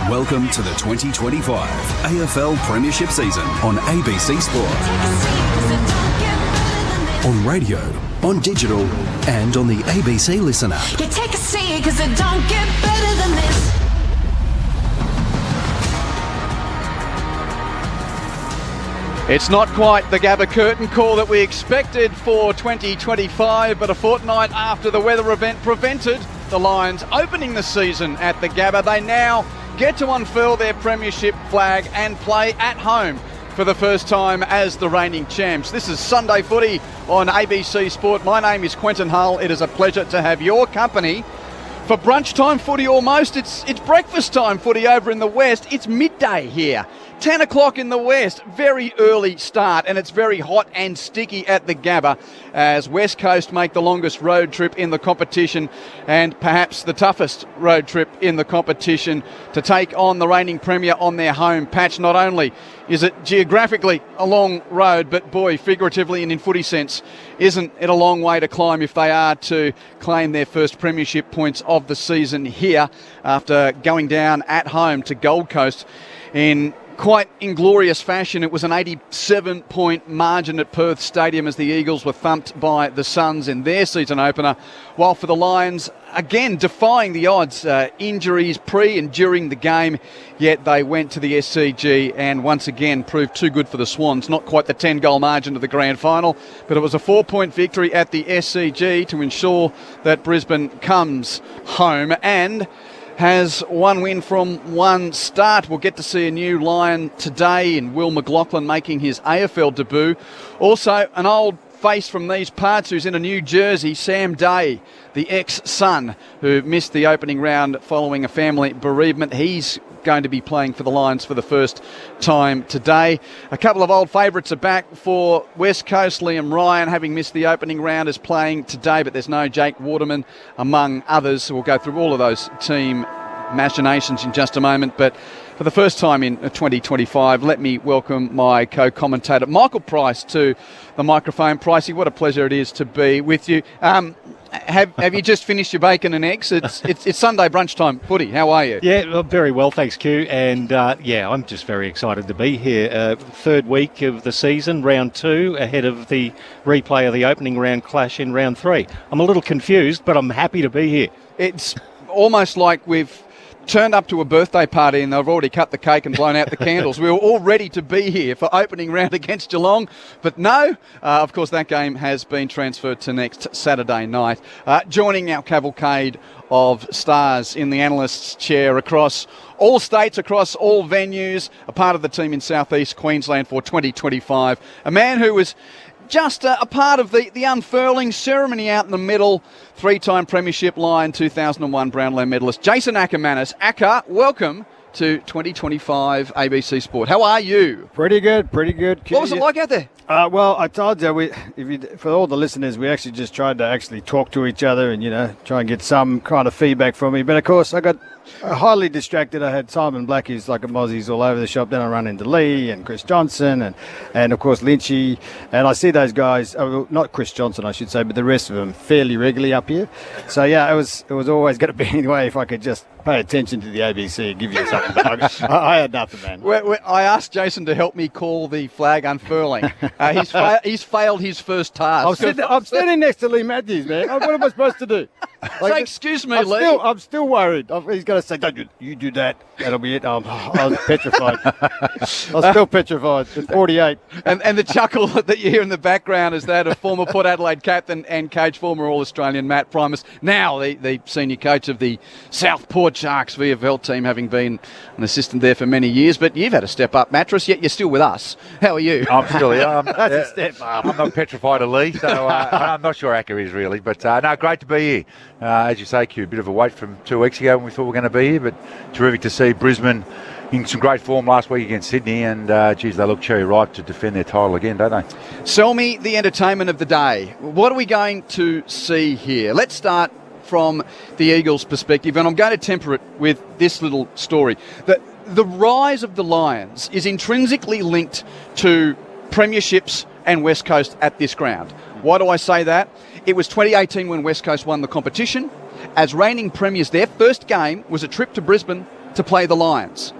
Welcome to the 2025 AFL Premiership season on ABC Sport. On radio, on digital, and on the ABC Listen app. You take a seat, cause it don't get better than this. It's not quite the Gabba curtain call that we expected for 2025, but a fortnight after the weather event prevented the Lions opening the season at the Gabba, they now get to unfurl their premiership flag and play at home for the first time as the reigning champs. This is Sunday Footy on ABC Sport. My name is Quentin Hull. It is a pleasure to have your company for brunch time footy almost. It's breakfast time footy over in the West. It's midday here. 10 o'clock in the West, very early start, and it's very hot and sticky at the Gabba as West Coast make the longest road trip in the competition and perhaps the toughest road trip in the competition to take on the reigning premier on their home patch. Not only is it geographically a long road, but boy, figuratively and in footy sense, isn't it a long way to climb if they are to claim their first premiership points of the season here after going down at home to Gold Coast in quite inglorious fashion. It was an 87-point margin at Perth Stadium as the Eagles were thumped by the Suns in their season opener, while for the Lions, again, defying the odds, injuries pre and during the game, yet they went to the SCG and once again proved too good for the Swans. Not quite the 10-goal margin of the grand final, but it was a 4-point victory at the SCG to ensure that Brisbane comes home and has one win from one start. We'll get to see a new Lion today in Will McLaughlin making his AFL debut. Also, an old face from these parts who's in a new jersey, Sam Day, the ex-son who missed the opening round following a family bereavement. He's going to be playing for the Lions for the first time today. A couple of old favourites are back for West Coast. Liam Ryan, having missed the opening round, is playing today, but there's no Jake Waterman among others. We'll go through all of those team machinations in just a moment, but for the first time in 2025, let me welcome my co-commentator, Michael Price, to the microphone. Pricey, what a pleasure it is to be with you. Have you just finished your bacon and eggs? It's Sunday brunch time footy. How are you? Yeah, well, very well, thanks, Q. And I'm just very excited to be here. Third week of the season, round 2, ahead of the replay of the opening round clash in round 3. I'm a little confused, but I'm happy to be here. It's almost like we've turned up to a birthday party and they've already cut the cake and blown out the candles. We were all ready to be here for opening round against Geelong, but no, of course that game has been transferred to next Saturday night. Joining our cavalcade of stars in the analyst's chair across all states, across all venues, a part of the team in southeast Queensland for 2025, a man who was just a part of the unfurling ceremony out in the middle, 3-time Premiership Lion, 2001 Brownlow medalist, Jason Ackermanis. Acker, welcome to 2025 ABC Sport. How are you? Pretty good. What was it like out there? Well, I told you, for all the listeners, we actually just tried to talk to each other and, try and get some kind of feedback from me. But, of course, I got highly distracted. I had Simon Black, who's like a Mozzie's all over the shop. Then I run into Lee and Chris Johnson and of course, Lynchy. And I see those guys, not Chris Johnson, I should say, but the rest of them fairly regularly up here. So, yeah, it was always going to be anyway if I could just pay attention to the ABC and give you something. But I had nothing, man. I asked Jason to help me call the flag unfurling. He's failed his first task. I'm standing next to Lee Matthews, man. What am I supposed to do? Say, excuse me, Lee. I'm still worried. He's going to say, don't you do that. That'll be it. I was petrified. I was still petrified at 48. And the chuckle that you hear in the background is that of former Port Adelaide captain and coach, former All-Australian Matt Primus, now the senior coach of the Southport Sharks VFL team, having been an assistant there for many years. But you've had a step up, Mattress, yet you're still with us. How are you? I'm still here. That's a step up. I'm not petrified of Lee, so I'm not sure Acker is really. But no, great to be here. As you say, Q, a bit of a wait from 2 weeks ago when we thought we were going to be here, but terrific to see Brisbane in some great form last week against Sydney, and they look cherry ripe to defend their title again, don't they? Sell me the entertainment of the day. What are we going to see here? Let's start from the Eagles' perspective, and I'm going to temper it with this little story. The rise of the Lions is intrinsically linked to premierships and West Coast at this ground. Why do I say that? It was 2018 when West Coast won the competition. As reigning premiers, their first game was a trip to Brisbane to play the Lions.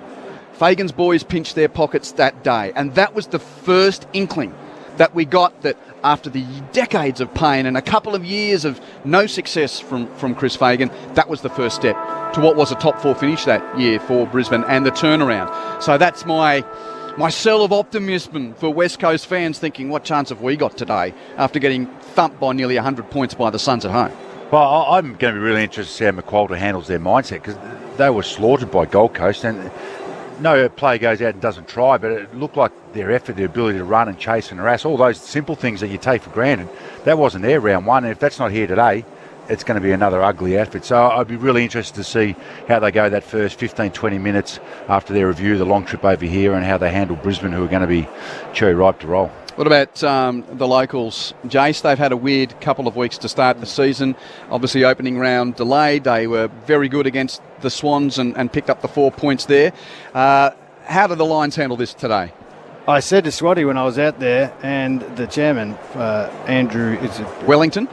Fagan's boys pinched their pockets that day, and that was the first inkling that we got that after the decades of pain and a couple of years of no success from Chris Fagan, that was the first step to what was a top 4 finish that year for Brisbane and the turnaround. So that's my cell of optimism for West Coast fans, thinking, what chance have we got today after getting thumped by nearly 100 points by the Suns at home? Well, I'm going to be really interested to see how McQualter handles their mindset, because they were slaughtered by Gold Coast, and no player goes out and doesn't try, but it looked like their effort, their ability to run and chase and harass, all those simple things that you take for granted, that wasn't there round one. And if that's not here today, it's going to be another ugly effort. So I'd be really interested to see how they go that first 15, 20 minutes after their review, the long trip over here, and how they handle Brisbane, who are going to be cherry ripe to roll. What about the locals, Jace? They've had a weird couple of weeks to start the season. Obviously, opening round delayed. They were very good against the Swans and picked up the 4 points there. How did the Lions handle this today? I said to Swatty when I was out there, and the chairman, Andrew Wellington,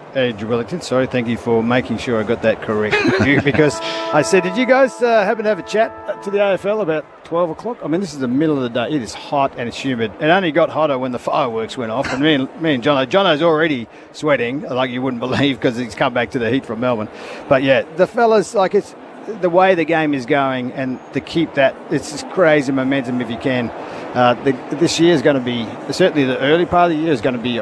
sorry, thank you for making sure I got that correct. Because I said, did you guys happen to have a chat to the AFL about 12 o'clock? I mean, this is the middle of the day. It is hot and it's humid. It only got hotter when the fireworks went off. And me and Jono's already sweating, like you wouldn't believe, because he's come back to the heat from Melbourne. But yeah, the fellas, like, it's the way the game is going, and to keep that, it's just crazy momentum if you can. This year is going to be, certainly the early part of the year is going to be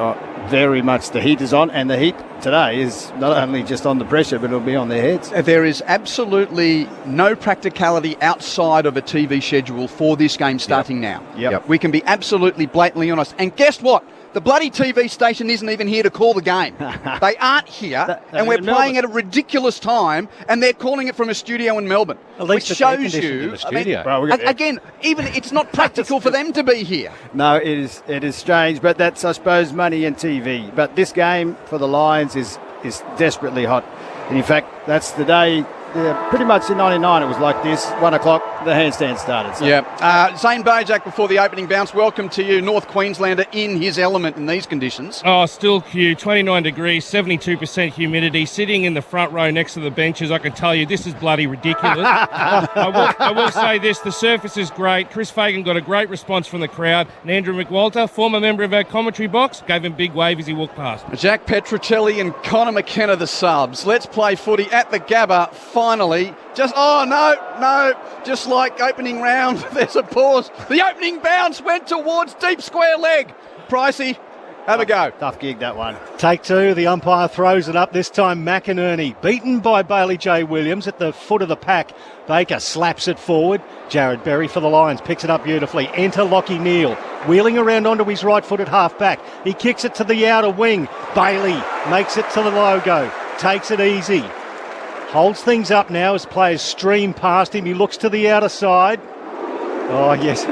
very much, the heat is on, and the heat today is not only just on the pressure, but it'll be on their heads. There is absolutely no practicality outside of a TV schedule for this game starting now. Yep. We can be absolutely blatantly honest. And guess what? The bloody TV station isn't even here to call the game. They aren't here, and we're playing at a ridiculous time, and they're calling it from a studio in Melbourne. At least which shows you, again, even it's not practical for them to be here. No, it is strange, but that's, I suppose, money and TV. But this game for the Lions is desperately hot. And in fact, that's the day, pretty much in 99 it was like this. 1 o'clock, the handstand started. So. Yeah. Zane Bojak before the opening bounce. Welcome to you, North Queenslander in his element in these conditions. Oh, still Q, 29 degrees, 72% humidity, sitting in the front row next to the benches. I can tell you this is bloody ridiculous. I will say this, the surface is great. Chris Fagan got a great response from the crowd. And Andrew McWalter, former member of our commentary box, gave him big wave as he walked past. Jack Petruccelli and Connor McKenna the subs. Let's play footy at the Gabba finally. Just like opening round, there's a pause. The opening bounce went towards deep square leg. Pricey, have a go. Tough gig, that one. Take two, the umpire throws it up, this time McInerney, beaten by Bailey J. Williams at the foot of the pack. Baker slaps it forward. Jared Berry for the Lions picks it up beautifully. Enter Lockie Neal, wheeling around onto his right foot at half back. He kicks it to the outer wing. Bailey makes it to the logo, takes it easy. Holds things up now as players stream past him. He looks to the outer side. Oh, yes.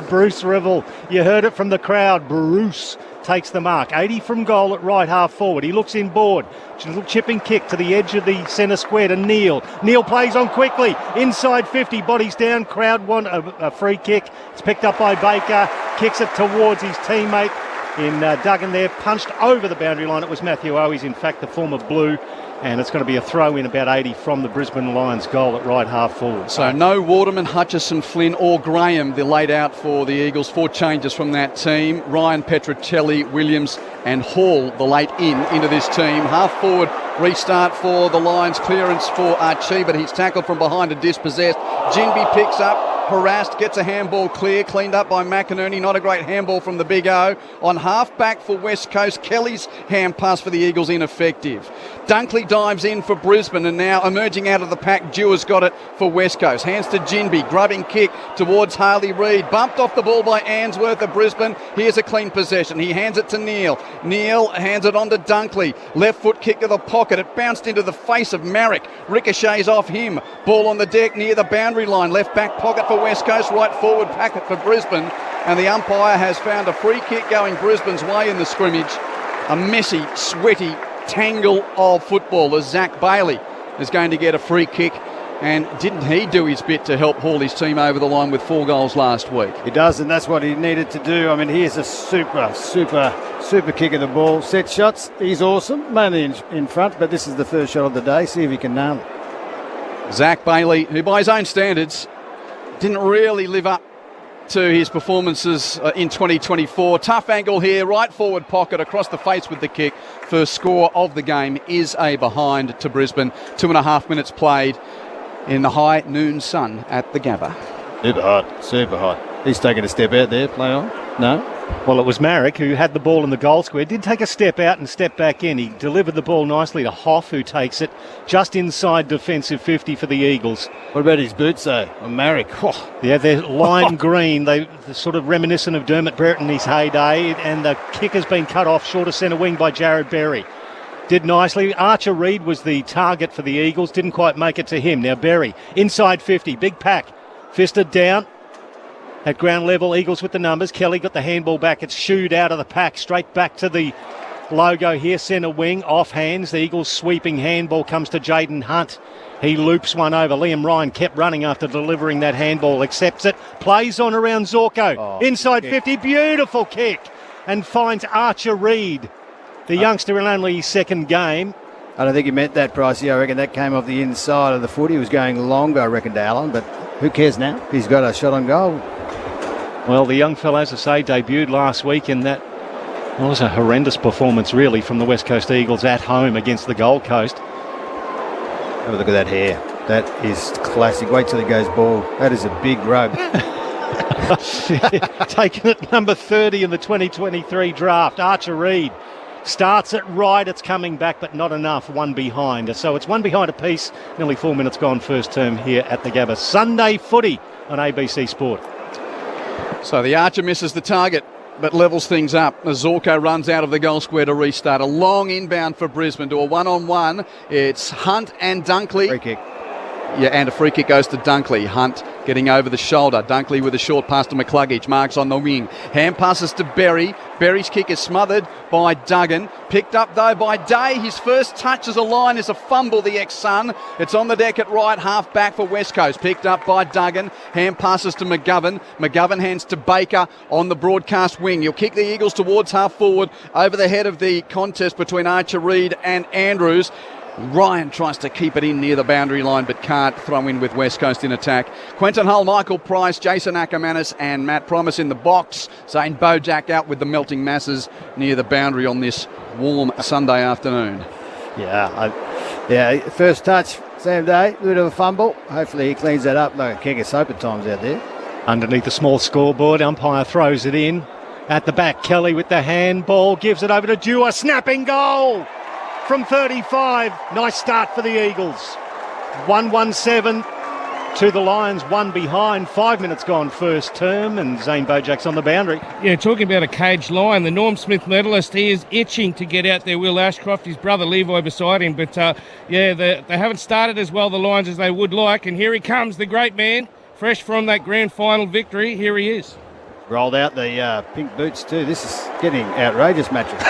Bruce Revel. You heard it from the crowd. Bruce takes the mark. 80 from goal at right half forward. He looks inboard. Little chipping kick to the edge of the centre square to Neal. Neal plays on quickly. Inside 50. Bodies down. Crowd want a free kick. It's picked up by Baker. Kicks it towards his teammate in Duggan there. Punched over the boundary line. It was Matthew Owies, in fact, the former Blue. And it's going to be a throw in about 80 from the Brisbane Lions goal at right half forward. So no Waterman, Hutchison, Flynn or Graham. They're laid out for the Eagles. 4 changes from that team. Ryan, Petruccelli, Williams and Hall, the late into this team. Half forward restart for the Lions. Clearance for Archie, but he's tackled from behind and dispossessed. Jinby picks up. Harassed, gets a handball clear, cleaned up by McInerney. Not a great handball from the Big O. On half back for West Coast, Kelly's hand pass for the Eagles ineffective. Dunkley dives in for Brisbane, and now emerging out of the pack, Dewar's got it for West Coast. Hands to Jinby, grubbing kick towards Harley Reid. Bumped off the ball by Answorth of Brisbane. Here's a clean possession. He hands it to Neal. Neal hands it on to Dunkley. Left foot kick to the pocket. It bounced into the face of Marrick. Ricochets off him. Ball on the deck near the boundary line. Left back pocket for West Coast, right forward packet for Brisbane, and the umpire has found a free kick going Brisbane's way in the scrimmage. A messy, sweaty tangle of football as Zach Bailey is going to get a free kick, and didn't he do his bit to help haul his team over the line with 4 goals last week? He does, and that's what he needed to do. I mean, he is a super kick of the ball. Set shots, he's awesome, mainly in front, but this is the first shot of the day. See if he can nail it. Zach Bailey, who by his own standards didn't really live up to his performances in 2024. Tough angle here, right forward pocket across the face with the kick. First score of the game is a behind to Brisbane. 2.5 minutes played in the high noon sun at the Gabba. Super hot, super hot. He's taking a step out there, play on. No? Well, it was Marek who had the ball in the goal square, did take a step out and step back in. He delivered the ball nicely to Hoff, who takes it just inside defensive 50 for the Eagles. What about his boots, though, on Marek? Oh, yeah, they're lime green. They're sort of reminiscent of Dermot Brereton in his heyday, and the kick has been cut off short of centre wing by Jared Berry. Did nicely. Archer Reid was the target for the Eagles, didn't quite make it to him. Now Berry, inside 50, big pack, fisted down. At ground level, Eagles with the numbers. Kelly got the handball back. It's shooed out of the pack, straight back to the logo here, centre wing, off hands. The Eagles sweeping handball comes to Jaden Hunt. He loops one over. Liam Ryan kept running after delivering that handball, accepts it, plays on around Zorko. Inside 50, beautiful kick, and finds Archer Reid, the youngster in only his second game. I don't think he meant that, Pricey. I reckon that came off the inside of the foot. He was going longer, I reckon, to Allen, but who cares now? He's got a shot on goal. Well, the young fella, as I say, debuted last week, and that was a horrendous performance, really, from the West Coast Eagles at home against the Gold Coast. Have a look at that hair. That is classic. Wait till he goes bald. That is a big rug. Taken at number 30 in the 2023 draft. Archer Reid starts it right. It's coming back, but not enough. One behind. So it's one behind apiece. Nearly 4 minutes gone first term here at the Gabba. Sunday footy on ABC Sport. So the Archer misses the target, but levels things up as Zorko runs out of the goal square to restart. A long inbound for Brisbane to a one-on-one. It's Hunt and Dunkley. Free kick. Yeah, and a free kick goes to Dunkley. Hunt getting over the shoulder. Dunkley with a short pass to McCluggage. Marks on the wing. Hand passes to Berry. Berry's kick is smothered by Duggan. Picked up, though, by Day. His first touch as a line is a fumble, the ex-Sun. It's on the deck at right half back for West Coast. Picked up by Duggan. Hand passes to McGovern. McGovern hands to Baker on the broadcast wing. He'll kick the Eagles towards half forward over the head of the contest between Archer Reid and Andrews. Ryan tries to keep it in near the boundary line but can't. Throw in with West Coast in attack. Quentin Hull, Michael Price, Jason Ackermanis and Matt Promise in the box. Zane Bojack out with the melting masses near the boundary on this warm Sunday afternoon. Yeah, first touch, Sam Day, a bit of a fumble. Hopefully he cleans that up like a keg of soap at times out there. Underneath the small scoreboard, umpire throws it in. At the back, Kelly with the handball, gives it over to Dewar. Snapping goal from 35. Nice start for the Eagles. 1-1-7 to the Lions, one behind. 5 minutes gone first term, and Zane Bojack's on the boundary. Yeah, talking about a caged lion, the Norm Smith medalist, he is itching to get out there. Will Ashcroft, his brother Levi beside him. But, they haven't started as well, the Lions, as they would like. And here he comes, the great man, fresh from that grand final victory. Here he is. Rolled out the pink boots too. This is getting outrageous matches.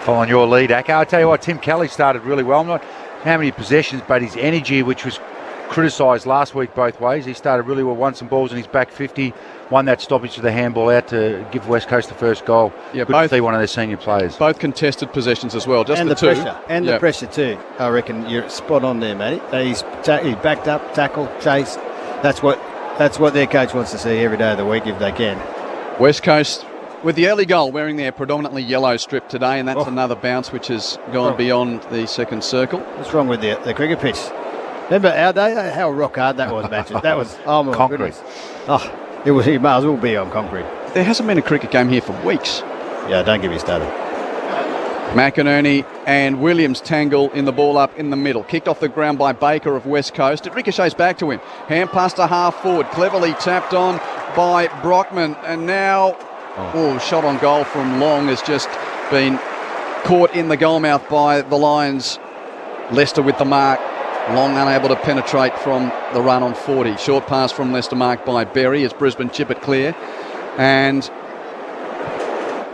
Following your lead, Acco. I tell you what, Tim Kelly started really well. Not how many possessions, but his energy, which was criticised last week both ways. He started really well, won some balls in his back 50, won that stoppage to the handball out to give West Coast the first goal. Yeah, good to see one of their senior players. Both contested possessions as well, just and the two. Pressure. And the pressure too. I reckon you're spot on there, Matty. He's backed up, tackle, chase. That's what their coach wants to see every day of the week if they can. West Coast with the early goal wearing their predominantly yellow strip today, and that's another bounce which has gone beyond the second circle. What's wrong with the cricket pitch? Remember our day, how rock hard that was, matches. That was, oh my concrete. Goodness. Oh, it might as well be on concrete. There hasn't been a cricket game here for weeks. Yeah, don't get me started. McInerney and Williams tangle in the ball up in the middle. Kicked off the ground by Baker of West Coast. It ricochets back to him. Hand pass to half forward. Cleverly tapped on by Brockman. And now, shot on goal from Long has just been caught in the goal mouth by the Lions. Leicester with the mark. Long unable to penetrate from the run on 40. Short pass from Leicester marked by Berry as Brisbane chip it clear. And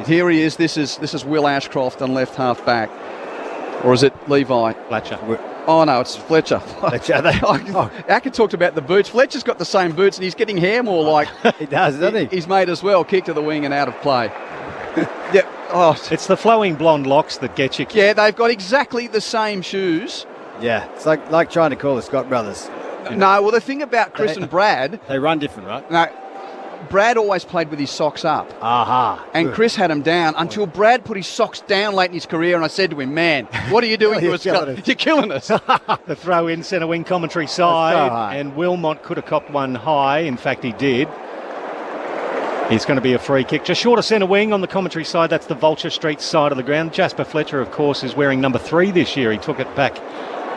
here he is. This is Will Ashcroft on left half back. Or is it Levi? Fletcher. Oh, no, it's Fletcher. Fletcher. Acker talked about the boots. Fletcher's got the same boots and he's getting hair more like... He does, doesn't he? He's made as well. Kick to the wing and out of play. Yeah. Oh, it's the flowing blonde locks that get you. Yeah, they've got exactly the same shoes. Yeah, it's like trying to call the Scott brothers. No, well, the thing about Chris and Brad, They run different, right? no, Brad always played with his socks up. Aha. And Chris had him down until Brad put his socks down late in his career, and I said to him, man, what are you doing to us? You're killing us. The throw in centre wing commentary side, so high. and Wilmot could have copped one high. In fact, he did. It's going to be a free kick. Just short of centre wing on the commentary side. That's the Vulture Street side of the ground. Jasper Fletcher, of course, is wearing number 3 this year. He took it back,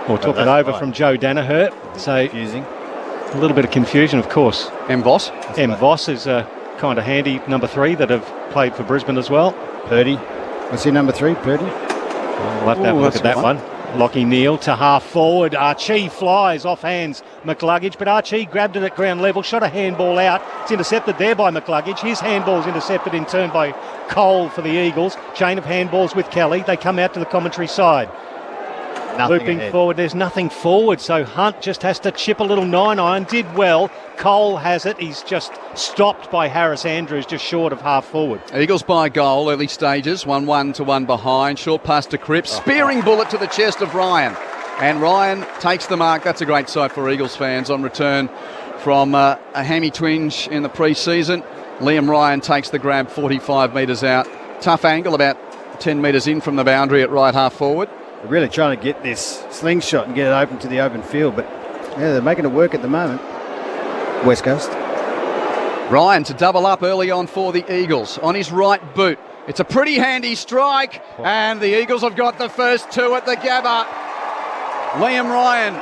or took it over from Joe Danaher. So Confusing. a little bit of confusion, of course. M. Voss. M. Voss is a kind of handy number 3 that have played for Brisbane as well. Purdy. What's he, number 3? Purdy? We'll have to have a look that's at that a good one. Lockie Neal to half forward. Archie flies off hands McLuggage, but Archie grabbed it at ground level, shot a handball out. It's intercepted there by McLuggage. His handball's intercepted in turn by Cole for the Eagles. Chain of handballs with Kelly. They come out to the commentary side. Nothing Looping ahead. forward, there's nothing forward, so Hunt just has to chip a little 9-iron. Did well. Cole has it. He's just stopped by Harris Andrews, just short of half forward. Eagles by goal, early stages, 1-1 to 1 behind. Short pass to Cripps, spearing bullet to the chest of Ryan. And Ryan takes the mark. That's a great sight for Eagles fans on return from a hammy twinge in the pre-season. Liam Ryan takes the grab 45 metres out. Tough angle, about 10 metres in from the boundary at right half forward. They're really trying to get this slingshot and get it open to the open field, but yeah, they're making it work at the moment. West Coast. Ryan to double up early on for the Eagles on his right boot. It's a pretty handy strike, and the Eagles have got the first 2 at the Gabba. Liam Ryan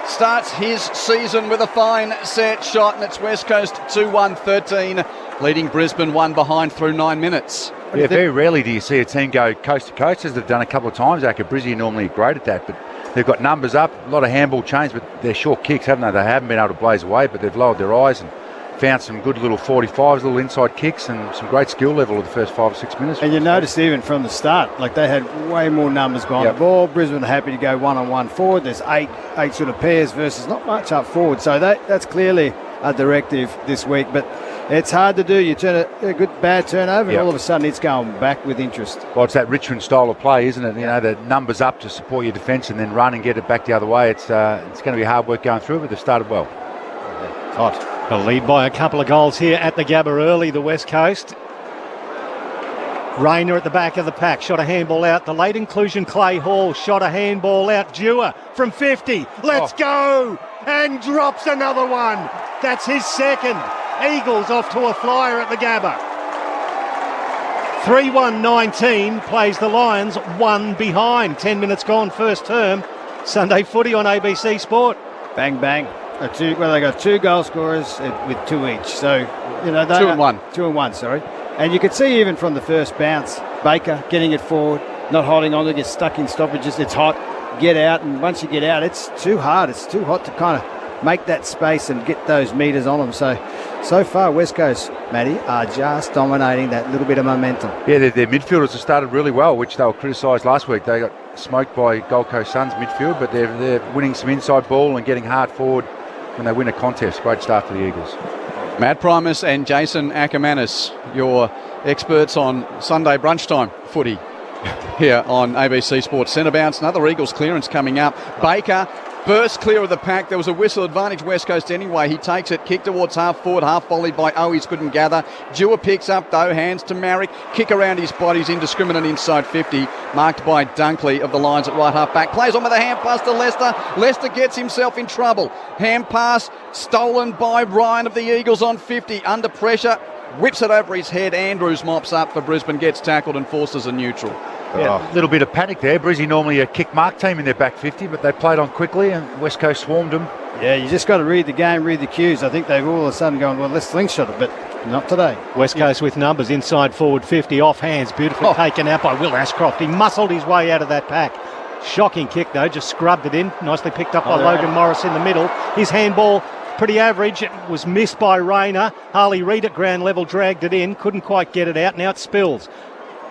starts his season with a fine set shot, and it's West Coast 2-1-13, leading Brisbane 1 behind through 9 minutes. Yeah, very rarely do you see a team go coast to coast, as they've done a couple of times. Brizzy are normally great at that, but they've got numbers up, a lot of handball chains, but they're short kicks, haven't they? They haven't been able to blaze away, but they've lowered their eyes and found some good little 45s, little inside kicks, and some great skill level of the first 5 or 6 minutes. And you noticed even from the start, like they had way more numbers behind the ball. Brisbane happy to go one-on-one forward. There's eight sort of pairs versus not much up forward. So that's clearly a directive this week. But it's hard to do. You turn a good bad turnover, and all of a sudden it's going back with interest. Well, it's that Richmond style of play, isn't it? You know, the numbers up to support your defence and then run and get it back the other way. It's going to be hard work going through it, but they've started well. Hot. A lead by a couple of goals here at the Gabba early, the West Coast. Rayner at the back of the pack, shot a handball out. The late inclusion, Clay Hall, shot a handball out. Dewar from 50, let's go! And drops another one. That's his second. Eagles off to a flyer at the Gabba. 3-1-19 plays the Lions, 1 behind. 10 minutes gone, first term. Sunday footy on ABC Sport. Bang, bang. They got 2 goal scorers with 2 each. So, you know, 2 and 1. 2 and 1, sorry. And you could see even from the first bounce, Baker getting it forward, not holding on to get stuck in stoppages. It's hot. Get out, and once you get out, it's too hard. It's too hot to kind of make that space and get those metres on them. So far, West Coast, Matty, are just dominating that little bit of momentum. Yeah, their midfielders have started really well, which they were criticised last week. They got smoked by Gold Coast Suns midfield, but they're winning some inside ball and getting hard forward when they win a contest. Great start for the Eagles. Matt Primus and Jason Ackermanis, your experts on Sunday brunchtime footy here on ABC Sports. Centre bounce, another Eagles clearance coming up. Baker burst clear of the pack. There was a whistle advantage West Coast anyway. He takes it, kick towards half forward, half volleyed by Owies, couldn't gather. Dewar picks up though, hands to Marrick, kick around his body's indiscriminate inside 50, marked by Dunkley of the Lions at right half back. Plays on with a hand pass to Lester. Lester gets himself in trouble. Hand pass stolen by Ryan of the Eagles on 50, under pressure, whips it over his head. Andrews mops up for Brisbane, gets tackled and forces a neutral. Yeah, a little bit of panic there. Brizzy normally a kick mark team in their back 50, but they played on quickly and West Coast swarmed them. Yeah, you just got to read the game, read the cues. I think they've all of a sudden gone, well, let's slingshot it, but not today. West Coast with numbers, inside forward 50, off hands, beautifully taken out by Will Ashcroft. He muscled his way out of that pack. Shocking kick though, just scrubbed it in. Nicely picked up by Logan Morris in the middle. His handball, pretty average. It was missed by Rayner. Harley Reid at ground level dragged it in, couldn't quite get it out. Now it spills.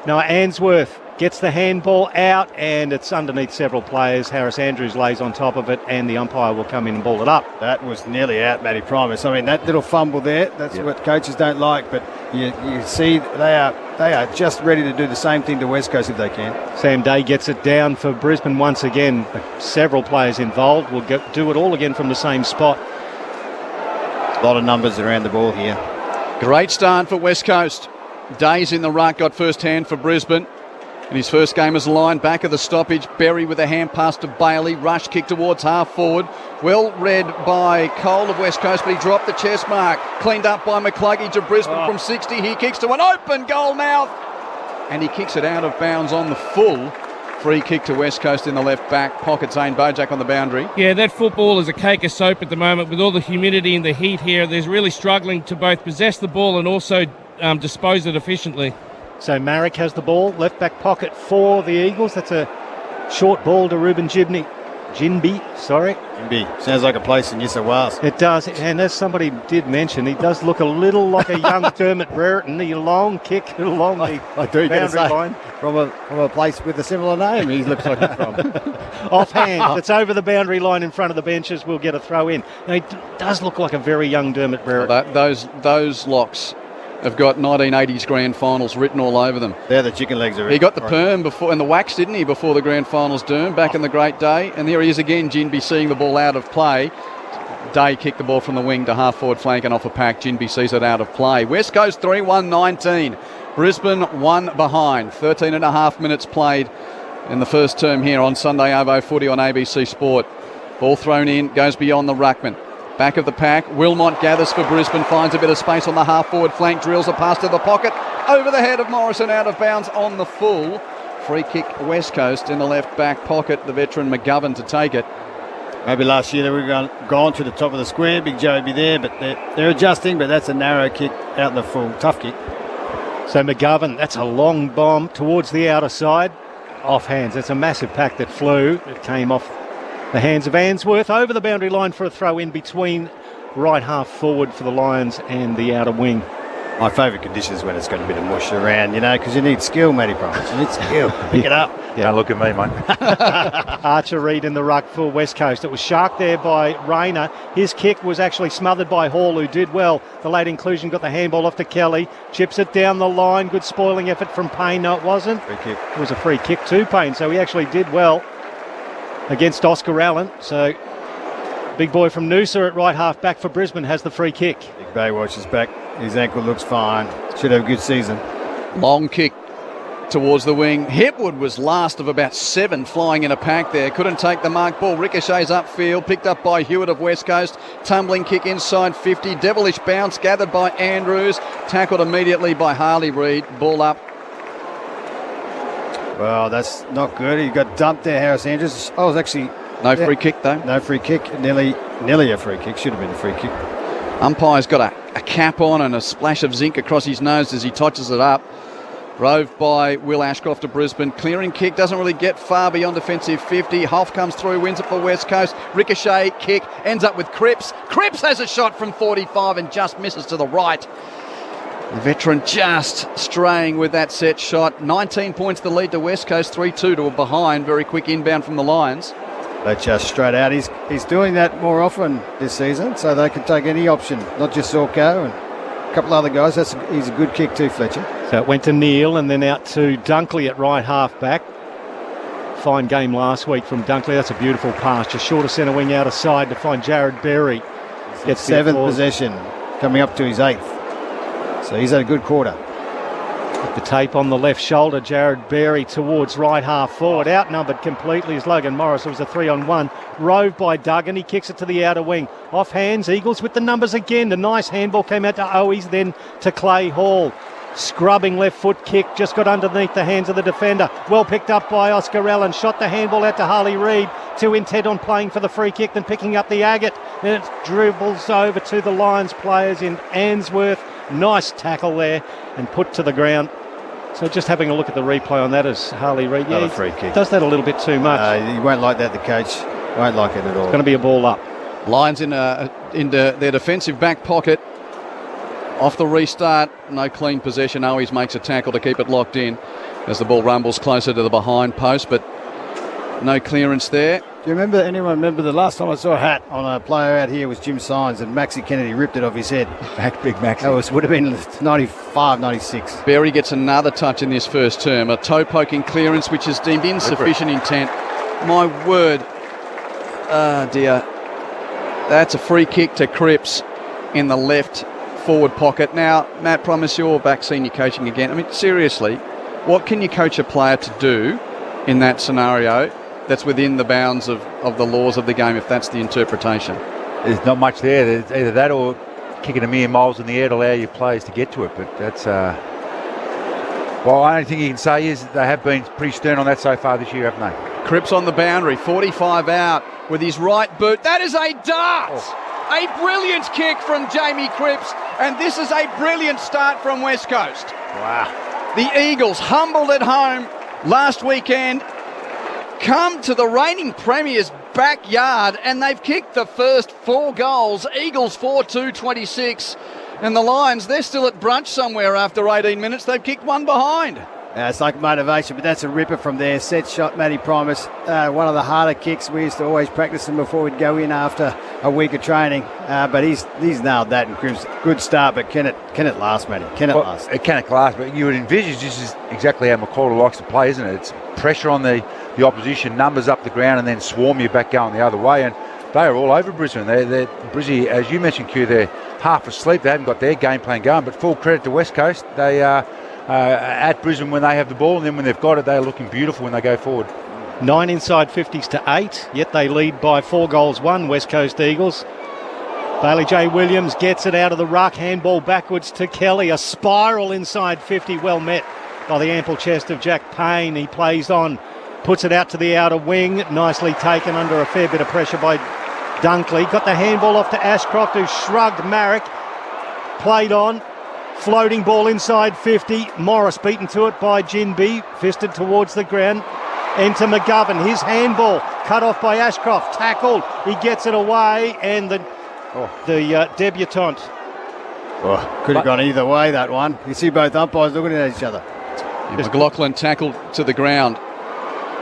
Noah Answorth gets the handball out, and it's underneath several players. Harris Andrews lays on top of it, and the umpire will come in and ball it up. That was nearly out, Matty Primus. I mean, that little fumble there, that's what coaches don't like, but you see they are just ready to do the same thing to West Coast if they can. Sam Day gets it down for Brisbane once again. Several players involved will do it all again from the same spot. A lot of numbers around the ball here. Great start for West Coast. Day's in the ruck, got first hand for Brisbane. In his first game as a line, back of the stoppage, Berry with a hand pass to Bailey, rush kick towards half forward. Well read by Cole of West Coast, but he dropped the chest mark. Cleaned up by McCluggey to Brisbane from 60. He kicks to an open goal mouth, and he kicks it out of bounds on the full. Free kick to West Coast in the left back pocket. Zane Bojack on the boundary. Yeah, that football is a cake of soap at the moment with all the humidity and the heat here. They're really struggling to both possess the ball and also dispose it efficiently. So Marek has the ball, left back pocket for the Eagles. That's a short ball to Ruben Jinby. Jinby. Sounds like a place in New South Wales. It does, and as somebody did mention, he does look a little like a young Dermot Brereton. The long kick along the boundary line. From a place with a similar name, he looks like he's from. Offhand, it's over the boundary line in front of the benches. We'll get a throw in. Now, he does look like a very young Dermot Brereton. Those locks have got 1980s grand finals written all over them. They're the chicken legs. He got the perm before and the wax, didn't he, before the grand finals, Derm, back in the great day. And there he is again, Jinby seeing the ball out of play. Day kicked the ball from the wing to half forward flank and off a pack. Jinby sees it out of play. West Coast 3-1-19. Brisbane 1 behind. 13 and a half minutes played in the first term here on Sunday Arvo Footy on ABC Sport. Ball thrown in, goes beyond the ruckman. Back of the pack, Wilmot gathers for Brisbane, finds a bit of space on the half-forward flank, drills a pass to the pocket, over the head of Morrison, out of bounds on the full. Free kick West Coast in the left back pocket, the veteran McGovern to take it. Maybe last year they would have gone to the top of the square, Big Joe would be there, but they're adjusting, but that's a narrow kick out in the full, tough kick. So McGovern, that's a long bomb towards the outer side, off hands. That's a massive pack that flew, it came off the hands of Answorth over the boundary line for a throw in between right half forward for the Lions and the outer wing. My favourite condition is when it's got a bit of mush around, because you need skill, Matty Primus. You need skill. Pick it up. Yeah. Don't look at me, mate. Archer Reid in the ruck for West Coast. It was sharked there by Rayner. His kick was actually smothered by Hall, who did well. The late inclusion got the handball off to Kelly. Chips it down the line. Good spoiling effort from Payne. No, it wasn't. Free kick. It was a free kick to Payne, so he actually did well against Oscar Allen. So big boy from Noosa at right half back for Brisbane has the free kick. Big Baywatch is back. His ankle looks fine. Should have a good season. Long kick towards the wing. Hepwood was last of about 7 flying in a pack there. Couldn't take the mark ball. Ricochets upfield. Picked up by Hewitt of West Coast. Tumbling kick inside 50. Devilish bounce gathered by Andrews. Tackled immediately by Harley Reid. Ball up. Well, that's not good. He got dumped there, Harris Andrews. I was actually... No free kick, though. No free kick. Nearly a free kick. Should have been a free kick. Umpire's got a cap on and a splash of zinc across his nose as he touches it up. Rove by Will Ashcroft of Brisbane. Clearing kick, doesn't really get far beyond defensive 50. Hoff comes through, wins it for West Coast. Ricochet kick, ends up with Cripps. Cripps has a shot from 45 and just misses to the right. The veteran just straying with that set shot. 19 points the lead to West Coast, 3-2 to a behind. Very quick inbound from the Lions. They just straight out. He's doing that more often this season, so they can take any option, not just Sorko and a couple other guys. He's a good kick too, Fletcher. So it went to Neal and then out to Dunkley at right half back. Fine game last week from Dunkley. That's a beautiful pass. Just short of centre wing out of side to find Jared Berry. Gets 7th possession, coming up to his 8th. So he's had a good quarter. With the tape on the left shoulder, Jared Berry towards right half forward. Outnumbered completely is Logan Morris. It was a 3-on-1. Roved by Duggan. He kicks it to the outer wing. Off hands, Eagles with the numbers again. The nice handball came out to Owies, then to Clay Hall. Scrubbing left foot kick, just got underneath the hands of the defender. Well picked up by Oscar Allen. Shot the handball out to Harley Reid. Too intent on playing for the free kick than picking up the agate. Then it dribbles over to the Lions players in Answorth. Nice tackle there and put to the ground. So just having a look at the replay on that is Harley Reid. Another free kick. Does that a little bit too much. He won't like that, the coach. Won't like it at all. It's going to be a ball up. Lions into their defensive back pocket. Off the restart, no clean possession. Always makes a tackle to keep it locked in as the ball rumbles closer to the behind post, but no clearance there. Do you remember the last time I saw a hat on a player out here was Jim Sines, and Maxie Kennedy ripped it off his head. Big Maxie. That would have been 95, 96. Berry gets another touch in this first term. A toe-poking clearance, which is deemed insufficient intent. My word. Ah, dear. That's a free kick to Cripps in the left forward pocket. Now, Matt, promise you're back senior coaching again. I mean, seriously, what can you coach a player to do in that scenario that's within the bounds of the laws of the game, if that's the interpretation? There's not much there. There's either that or kicking a million miles in the air to allow your players to get to it. But that's... well, the only thing you can say is they have been pretty stern on that so far this year, haven't they? Cripps on the boundary, 45 out with his right boot. That is a dart! Oh. A brilliant kick from Jamie Cripps, and this is a brilliant start from West Coast. Wow. The Eagles, humbled at home last weekend, come to the reigning Premier's backyard, and they've kicked the first 4 goals. Eagles 4-2-26, and the Lions, they're still at brunch somewhere after 18 minutes. They've kicked one behind. It's like motivation, but that's a ripper from there. Set shot, Matty Primus. One of the harder kicks. We used to always practice them before we'd go in after a week of training. But he's nailed that, and Cripps, good start. But can it last, Matty? Can it last? It can last, but you would envisage this is exactly how McCullough likes to play, isn't it? It's pressure on the opposition, numbers up the ground, and then swarm you back going the other way. And they are all over Brisbane. They're Brizzy, as you mentioned, Q. They're half asleep. They haven't got their game plan going. But full credit to West Coast. They are. At Brisbane when they have the ball, and then when they've got it, they're looking beautiful when they go forward. 9 inside 50s to 8, yet they lead by 4-1, West Coast Eagles. Bailey J. Williams gets it out of the ruck, handball backwards to Kelly, a spiral inside 50, well met by the ample chest of Jack Payne. He plays on, puts it out to the outer wing, nicely taken under a fair bit of pressure by Dunkley. Got the handball off to Ashcroft, who shrugged Marek, played on. Floating ball inside 50. Morris beaten to it by Jinby. Fisted towards the ground. Enter McGovern. His handball cut off by Ashcroft. Tackled. He gets it away. And the debutant. Could have gone either way, that one. You see both umpires looking at each other. McLaughlin tackled to the ground.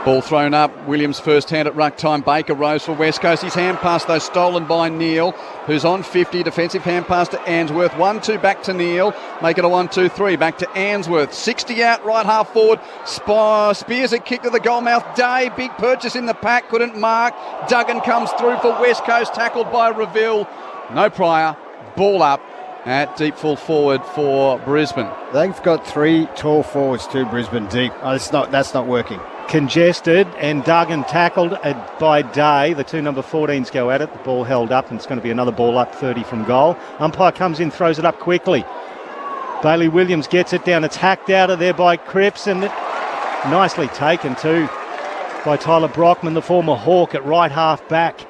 Ball thrown up. Williams first hand at ruck time. Baker rose for West Coast. His hand pass, though, stolen by Neal, who's on 50. Defensive hand pass to Answorth. 1-2 back to Neal. Make it a 1-2-3. Back to Answorth. 60 out, right half forward. Spears a kick to the goal mouth. Day, big purchase in the pack. Couldn't mark. Duggan comes through for West Coast. Tackled by Reville. No prior. Ball up at deep full forward for Brisbane. They've got 3 tall forwards to Brisbane deep. That's not working. Congested, and Duggan tackled by Day. The 2 number 14s go at it. The ball held up, and it's going to be another ball up 30 from goal. Umpire comes in, throws it up quickly. Bailey Williams gets it down. It's hacked out of there by Cripps, and nicely taken too by Tyler Brockman, the former Hawk, at right half back.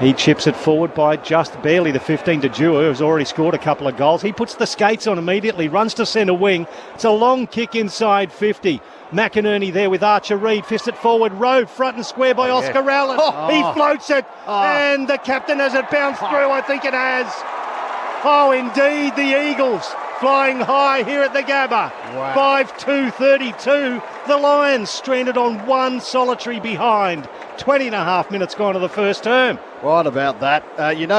He chips it forward by just barely the 15 to Dewar, who's already scored a couple of goals. He puts the skates on immediately, runs to centre wing. It's a long kick inside 50. McInerney there with Archer Reid, fist it forward, Road front and square by Oscar Allen. He floats it, and the captain has it bounced through. I think it has. Oh, indeed, the Eagles flying high here at the Gabba. Wow. 5-2-32. The Lions stranded on 1 solitary behind. 20 and a half minutes gone to the first term. What about that?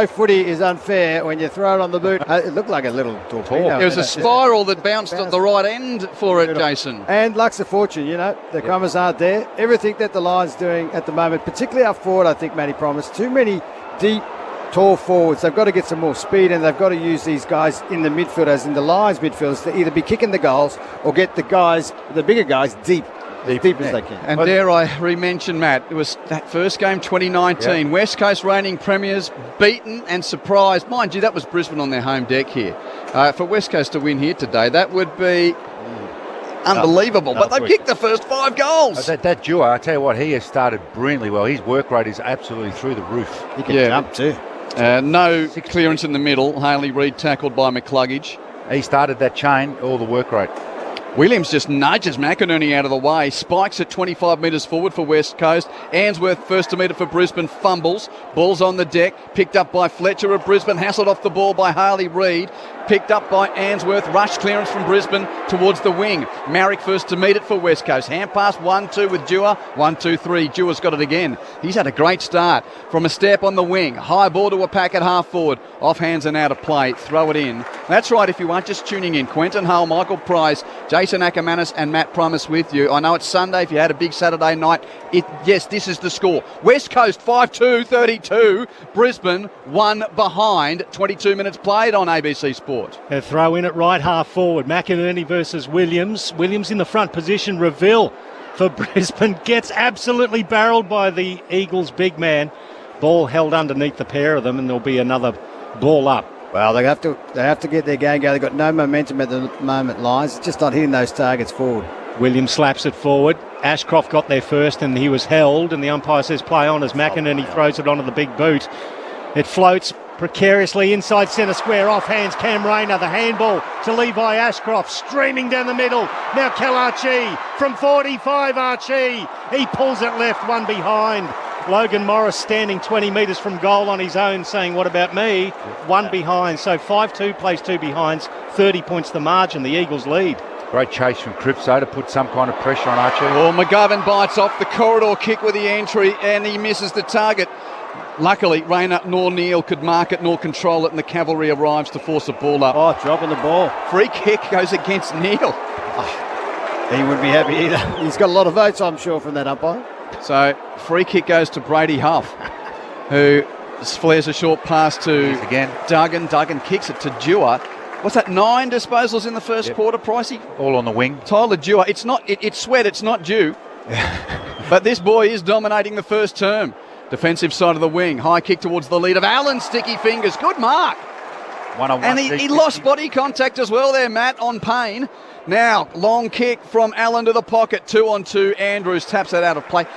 Footy is unfair when you throw it on the boot. It looked like a little torpedo. There was a spiral that bounced at the right end for it, Jason. And luck's a fortune, the covers aren't there. Everything that the Lions doing at the moment, particularly up forward, I think, Matty Promise, too many deep, tall forwards. They've got to get some more speed, and they've got to use these guys in the midfield, as in the Lions midfielders, to either be kicking the goals or get the bigger guys deep as they can. And dare I re-mention, Matt, it was that first game 2019. Yeah. West Coast reigning premiers, beaten and surprised. Mind you, that was Brisbane on their home deck here. For West Coast to win here today, that would be unbelievable. But they've kicked the first 5 goals. That Dewar, I tell you what, he has started brilliantly well. His work rate is absolutely through the roof. He can jump too. No clearance in the middle. Haley Reid tackled by McCluggage. He started that chain, all the work rate. Williams just nudges McInerney out of the way, spikes it 25 metres forward for West Coast. Ainsworth first to meet it for Brisbane, fumbles. Ball's on the deck, picked up by Fletcher of Brisbane, hassled off the ball by Harley Reid. Picked up by Ainsworth, rush clearance from Brisbane towards the wing. Marrick first to meet it for West Coast. Hand pass 1-2 with Dewar, 1-2-3. Dewar's got it again. He's had a great start from a step on the wing. High ball to a pack at half forward. Off hands and out of play. Throw it in. That's right, if you aren't just tuning in. Quentin Hull, Michael Price, Jason Ackermanis and Matt Primus with you. I know it's Sunday. If you had a big Saturday night, yes, this is the score. West Coast 5-2, 32. Brisbane 1 behind. 22 minutes played on ABC Sport. A throw in at right half forward. McInerney versus Williams. Williams in the front position. Reveal for Brisbane gets absolutely barreled by the Eagles' big man. Ball held underneath the pair of them, and there'll be another ball up. Well, they have to get their game going. They've got no momentum at the moment, Lions. It's just not hitting those targets forward. Williams slaps it forward. Ashcroft got there first, and he was held, and the umpire says play on as McInerney throws it onto the big boot. It floats precariously inside centre square, off hands Cam Rayner, the handball to Levi Ashcroft, streaming down the middle. Now Archie from 45, Archie. He pulls it left, one behind. Logan Morris standing 20 metres from goal on his own saying, what about me? One behind, so 5-2 plays two behinds, 30 points the margin, the Eagles lead. Great chase from Cripso to put some kind of pressure on Archie. Well, McGovern bites off the corridor kick with the entry and he misses the target. Luckily, Rayner nor Neal could mark it nor control it, and the cavalry arrives to force a ball up. Oh, dropping the ball. Free kick goes against Neal. He wouldn't be happy either. He's got a lot of votes, I'm sure, from that umpire. So, free kick goes to Brady Huff, who flares a short pass to Duggan. Duggan kicks it to Dewar. What's that, 9 disposals in the first quarter, Pricey? All on the wing. Tyler Dewar. It's Sweat, it's not Dew. But this boy is dominating the first term. Defensive side of the wing. High kick towards the lead of Allen. Sticky fingers. Good mark. One-on-one. And he lost body contact as well there, Matt, on Payne. Now, long kick from Allen to the pocket. 2-on-2. Andrews taps that out of play.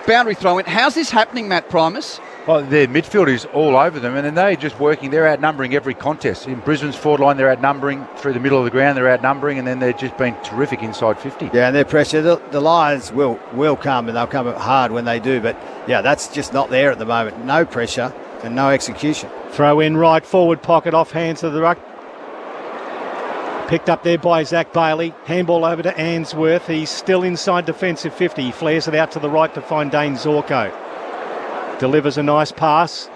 Boundary throw in. How's this happening, Matt Primus? Well, their midfield is all over them, and then they're just working. They're outnumbering every contest. In Brisbane's forward line, they're outnumbering. Through the middle of the ground, they're outnumbering, and then they've just been terrific inside 50. Yeah, and their pressure, the Lions will come, and they'll come hard when they do, but yeah, that's just not there at the moment. No pressure and no execution. Throw in right forward pocket, off hands of the ruck. Picked up there by Zach Bailey. Handball over to Ainsworth. He's still inside defensive 50. He flares it out to the right to find Dane Zorko. Delivers a nice pass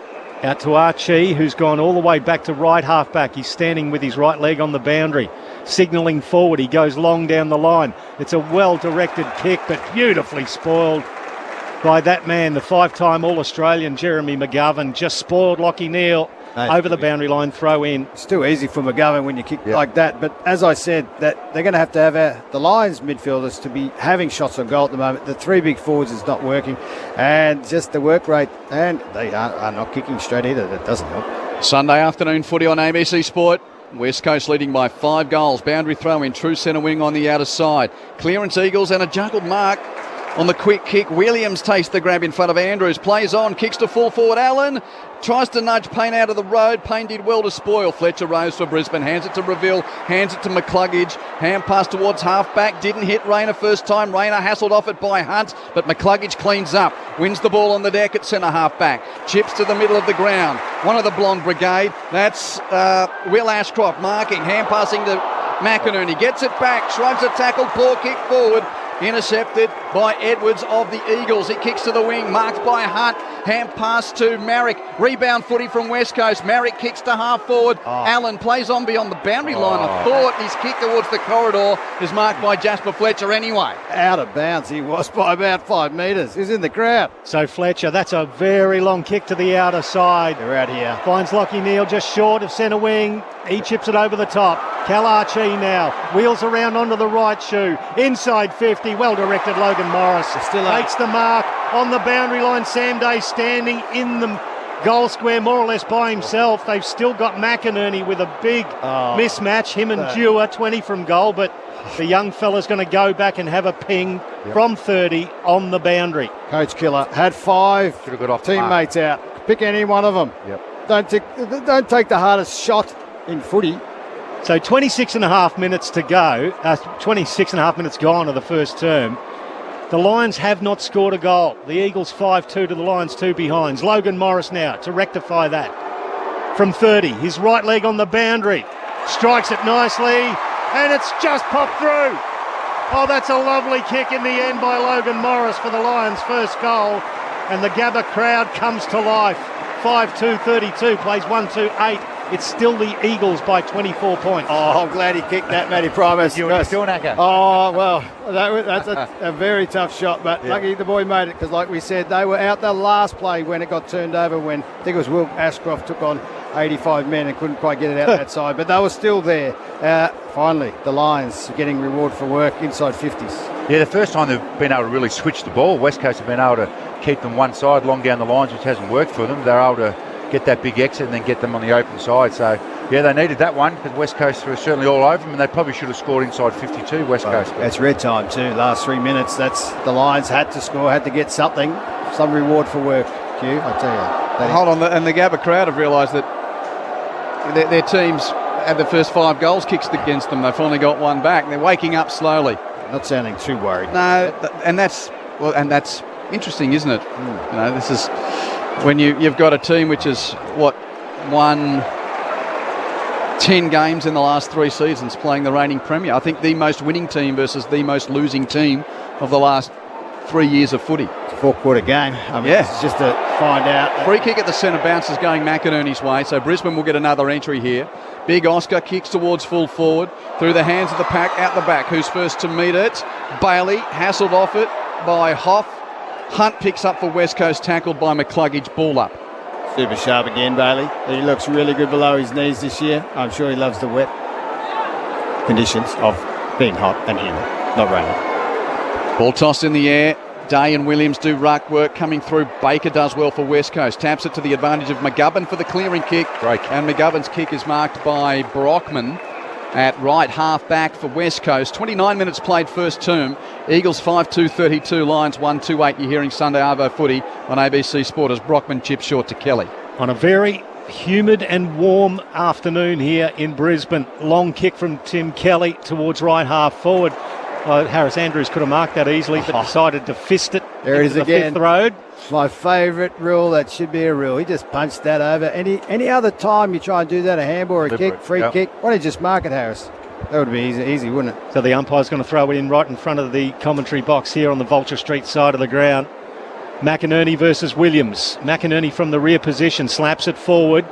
out to Archie, who's gone all the way back to right half back. He's standing with his right leg on the boundary, signalling forward. He goes long down the line. It's a well-directed kick, but beautifully spoiled by that man, the 5-time All-Australian Jeremy McGovern. Just spoiled Lachie Neale over the boundary line, throw in. It's too easy for McGovern when you kick like that, but as I said, that they're going to have the Lions midfielders to be having shots on goal at the moment. The three big forwards is not working, and just the work rate, and they are not kicking straight either. That doesn't help. Sunday afternoon footy on ABC Sport. West Coast leading by 5 goals. Boundary throw in, true centre wing on the outer side. Clearance Eagles and a juggled mark on the quick kick. Williams takes the grab in front of Andrews. Plays on, kicks to full forward. Allen tries to nudge Payne out of the road. Payne did well to spoil. Fletcher rose for Brisbane. Hands it to Reveal. Hands it to McCluggage. Hand pass towards half-back. Didn't hit Rayner first time. Rayner hassled off it by Hunt, but McCluggage cleans up. Wins the ball on the deck at centre half-back. Chips to the middle of the ground. One of the Blonde Brigade. That's Will Ashcroft marking. Hand passing to McInerney. Gets it back. Shrugs a tackle. Poor kick forward. Intercepted by Edwards of the Eagles. He kicks to the wing, marked by Hunt. Hand pass to Marrick. Rebound footy from West Coast. Marrick kicks to half forward. Allen plays on beyond the boundary line. I thought his kick towards the corridor is marked by Jasper Fletcher anyway. Out of bounds he was by about 5 metres. He's in the crowd. So Fletcher, that's a very long kick to the outer side. They're out here. Finds Lachie Neale just short of centre wing. He chips it over the top. Archie now wheels around onto the right shoe. Inside 50. Well directed Logan Morris. Takes the mark on the boundary line. Sam Day standing in the goal square more or less by himself. They've still got McInerney with a big mismatch. Him and Dewar, 20 from goal. But the young fella's going to go back and have a ping from 30 on the boundary. Coach Killer had 5 teammates out. Pick any one of them. Yep. Don't take the hardest shot in footy So 26 and a half minutes to go, 26 and a half minutes gone of the first term. The Lions have not scored a goal. The Eagles 5-2 to the Lions 2 behinds. Logan Morris now to rectify that. From 30, his right leg on the boundary. Strikes it nicely, and it's just popped through. Oh, that's a lovely kick in the end by Logan Morris for the Lions' first goal. And the Gabba crowd comes to life. 5-2-32, plays 1-2-8. It's still the Eagles by 24 points. Oh, I'm glad he kicked that, Matty Primus. You and Stornacker. Oh, well, that's a very tough shot, but lucky the boy made it because, like we said, they were out the last play when it got turned over when I think it was Will Ashcroft took on 85 men and couldn't quite get it out that side, but they were still there. Finally, the Lions are getting reward for work inside 50s. Yeah, the first time they've been able to really switch the ball. West Coast have been able to keep them one side long down the lines, which hasn't worked for them. They're able to get that big exit and then get them on the open side. So, yeah, they needed that one because West Coast were certainly all over them, and they probably should have scored inside 52, West Coast. It's red time too, last 3 minutes. That's the Lions had to score, had to get something, some reward for work, Q, I tell you. Hold on, and the Gabba crowd have realised that their teams had the first 5 goals kicked against them. They finally got one back. They're waking up slowly. Not sounding too worried. No, and that's interesting, isn't it? You know, this is when you've got a team which has won 10 games in the last 3 seasons, playing the reigning premier. I think the most winning team versus the most losing team of the last 3 years of footy. It's a 4-quarter game. I mean, it's just to find out. Free kick at the centre bounces going McInerney's way, so Brisbane will get another entry here. Big Oscar kicks towards full forward, through the hands of the pack, out the back. Who's first to meet it? Bailey, hassled off it by Hoff. Hunt picks up for West Coast, tackled by McCluggage, ball up. Super sharp again, Bailey. He looks really good below his knees this year. I'm sure he loves the wet conditions of being hot and humid, not raining. Ball tossed in the air. Day and Williams do ruck work coming through. Baker does well for West Coast. Taps it to the advantage of McGovern for the clearing kick. Great. And McGovern's kick is marked by Brockman at right half back for West Coast. 29 minutes played first term. Eagles 5-2-32, Lions 1-2-8. You're hearing Sunday Arvo footy on ABC Sport as Brockman chips short to Kelly. On a very humid and warm afternoon here in Brisbane. Long kick from Tim Kelly towards right half forward. Harris Andrews could have marked that easily, but decided to fist it. There it is again. Fifth road. My favourite rule, that should be a rule. He just punched that over. Any other time you try and do that, a handball or a kick, free kick, why don't you just mark it, Harris? That would be easy, wouldn't it? So the umpire's going to throw it in right in front of the commentary box here on the Vulture Street side of the ground. McInerney versus Williams. McInerney from the rear position slaps it forward.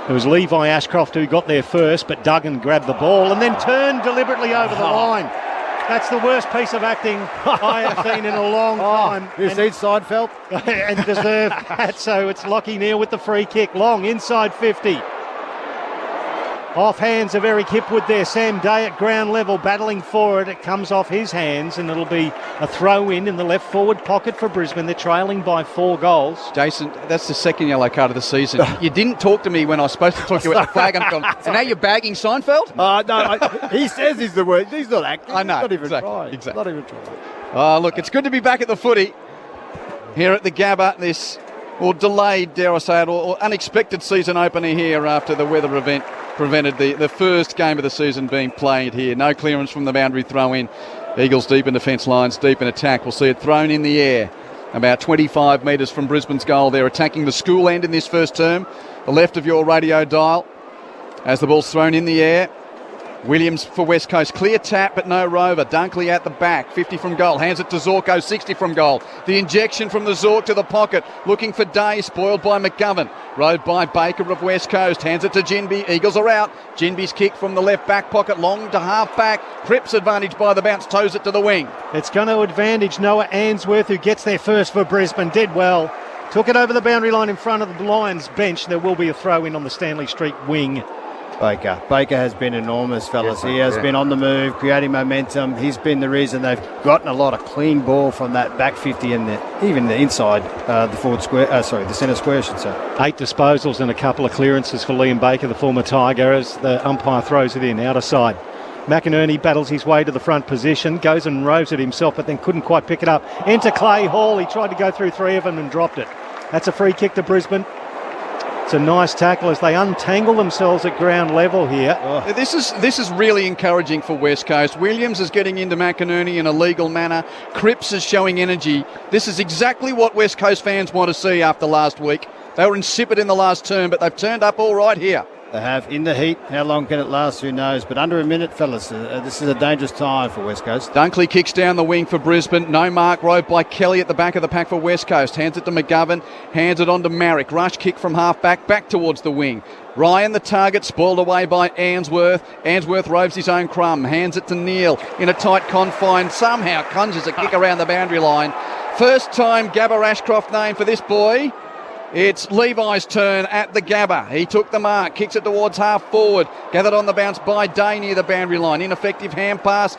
It was Levi Ashcroft who got there first, but Duggan grabbed the ball and then turned deliberately over the line. That's the worst piece of acting I have seen in a long time. You seen Seinfeld? And deserved that. So it's Lockie Neal with the free kick. Long, inside 50. Off hands of Eric Hipwood there. Sam Day at ground level battling for it. It comes off his hands and it'll be a throw in the left forward pocket for Brisbane. They're trailing by 4 goals. Jason, that's the second yellow card of the season. You didn't talk to me when I was supposed to talk to you at the flag. And now you're bagging Seinfeld? No, he says he's the word. He's not acting. I know. Not even exactly, trying. exactly. Not even trying. Look, it's good to be back at the footy here at the Gabba. This, delayed, dare I say it, or unexpected season opener here after the weather event prevented the first game of the season being played here. No clearance from the boundary throw in. Eagles deep in defence lines, deep in attack. We'll see it thrown in the air. About 25 metres from Brisbane's goal. They're attacking the school end in this first term. The left of your radio dial as the ball's thrown in the air. Williams for West Coast. Clear tap, but no rover. Dunkley at the back. 50 from goal. Hands it to Zorko. 60 from goal. The injection from the Zork to the pocket. Looking for Day. Spoiled by McGovern. Rode by Baker of West Coast. Hands it to Ginby. Eagles are out. Ginby's kick from the left back pocket. Long to half back. Cripps advantage by the bounce. Toes it to the wing. It's going to advantage Noah Answorth, who gets there first for Brisbane. Did well. Took it over the boundary line in front of the Lions bench. There will be a throw in on the Stanley Street wing. Baker has been enormous, fellas. He has been on the move, creating momentum. He's been the reason they've gotten a lot of clean ball from that back 50 and even the inside, the forward square. The centre square, I should say. 8 disposals and a couple of clearances for Liam Baker, the former Tiger, as the umpire throws it in, outer side. McInerney battles his way to the front position, goes and rows it himself, but then couldn't quite pick it up. Enter Clay Hall. He tried to go through 3 of them and dropped it. That's a free kick to Brisbane. It's a nice tackle as they untangle themselves at ground level here. This is really encouraging for West Coast. Williams is getting into McInerney in a legal manner. Cripps is showing energy. This is exactly what West Coast fans want to see after last week. They were insipid in the last term, but they've turned up all right here. They have in the heat. How long can it last? Who knows? But under a minute, fellas, this is a dangerous time for West Coast. Dunkley kicks down the wing for Brisbane. No mark rode by Kelly at the back of the pack for West Coast. Hands it to McGovern. Hands it on to Marrick. Rush kick from half back towards the wing. Ryan, the target, spoiled away by Ainsworth. Ainsworth robes his own crumb. Hands it to Neil in a tight confine. Somehow conjures a kick around the boundary line. First time Gabba Ashcroft name for this boy. It's Levi's turn at the Gabba. He took the mark, kicks it towards half forward. Gathered on the bounce by Day near the boundary line. Ineffective hand pass.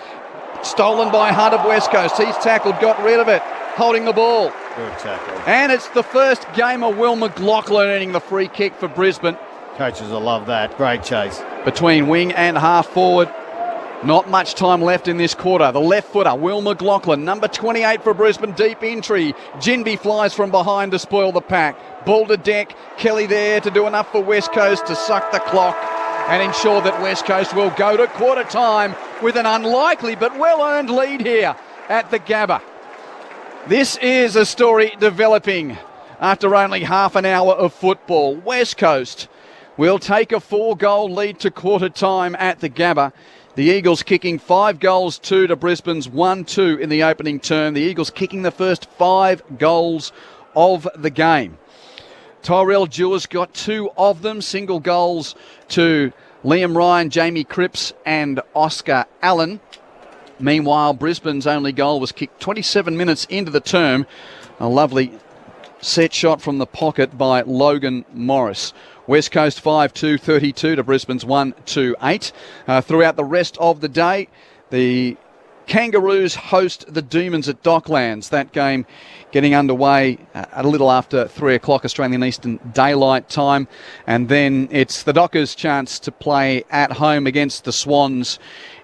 Stolen by Hunt of West Coast. He's tackled, got rid of it. Holding the ball. Good tackle. And it's the first game of Will McLaughlin earning the free kick for Brisbane. Coaches will love that. Great chase. Between wing and half forward. Not much time left in this quarter. The left footer, Will McLaughlin, number 28 for Brisbane, deep entry. Ginby flies from behind to spoil the pack. Ball to deck. Kelly there to do enough for West Coast to suck the clock and ensure that West Coast will go to quarter time with an unlikely but well-earned lead here at the Gabba. This is a story developing after only half an hour of football. West Coast will take a 4-goal lead to quarter time at the Gabba. The Eagles kicking 5 goals to Brisbane's 1-2 in the opening term. The Eagles kicking the first 5 goals of the game. Tyrell Dewars got 2 of them, single goals to Liam Ryan, Jamie Cripps and Oscar Allen. Meanwhile, Brisbane's only goal was kicked 27 minutes into the term. A lovely set shot from the pocket by Logan Morris. West Coast 5-2, 32 to Brisbane's 1-2-8. Throughout the rest of the day, the Kangaroos host the Demons at Docklands. That game getting underway a little after 3 o'clock Australian Eastern Daylight Time. And then it's the Dockers' chance to play at home against the Swans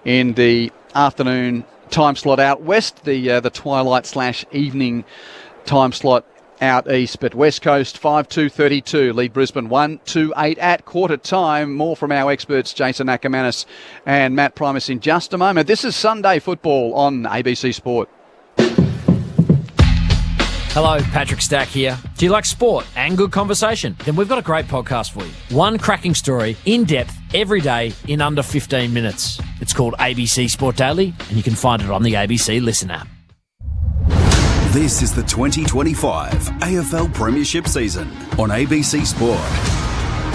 in the afternoon time slot out west, the twilight/evening time slot out east. But West Coast 5-2-32 lead Brisbane 1-2-8 at quarter time. More from our experts Jason Ackermanis and Matt Primus in just a moment. This is Sunday Football on ABC Sport. Hello, Patrick Stack here. Do you like sport and good conversation? Then we've got a great podcast for you. One cracking story, in depth, every day, in under 15 minutes. It's called ABC Sport Daily, and you can find it on the ABC Listen app. This is the 2025 AFL Premiership season on ABC Sport.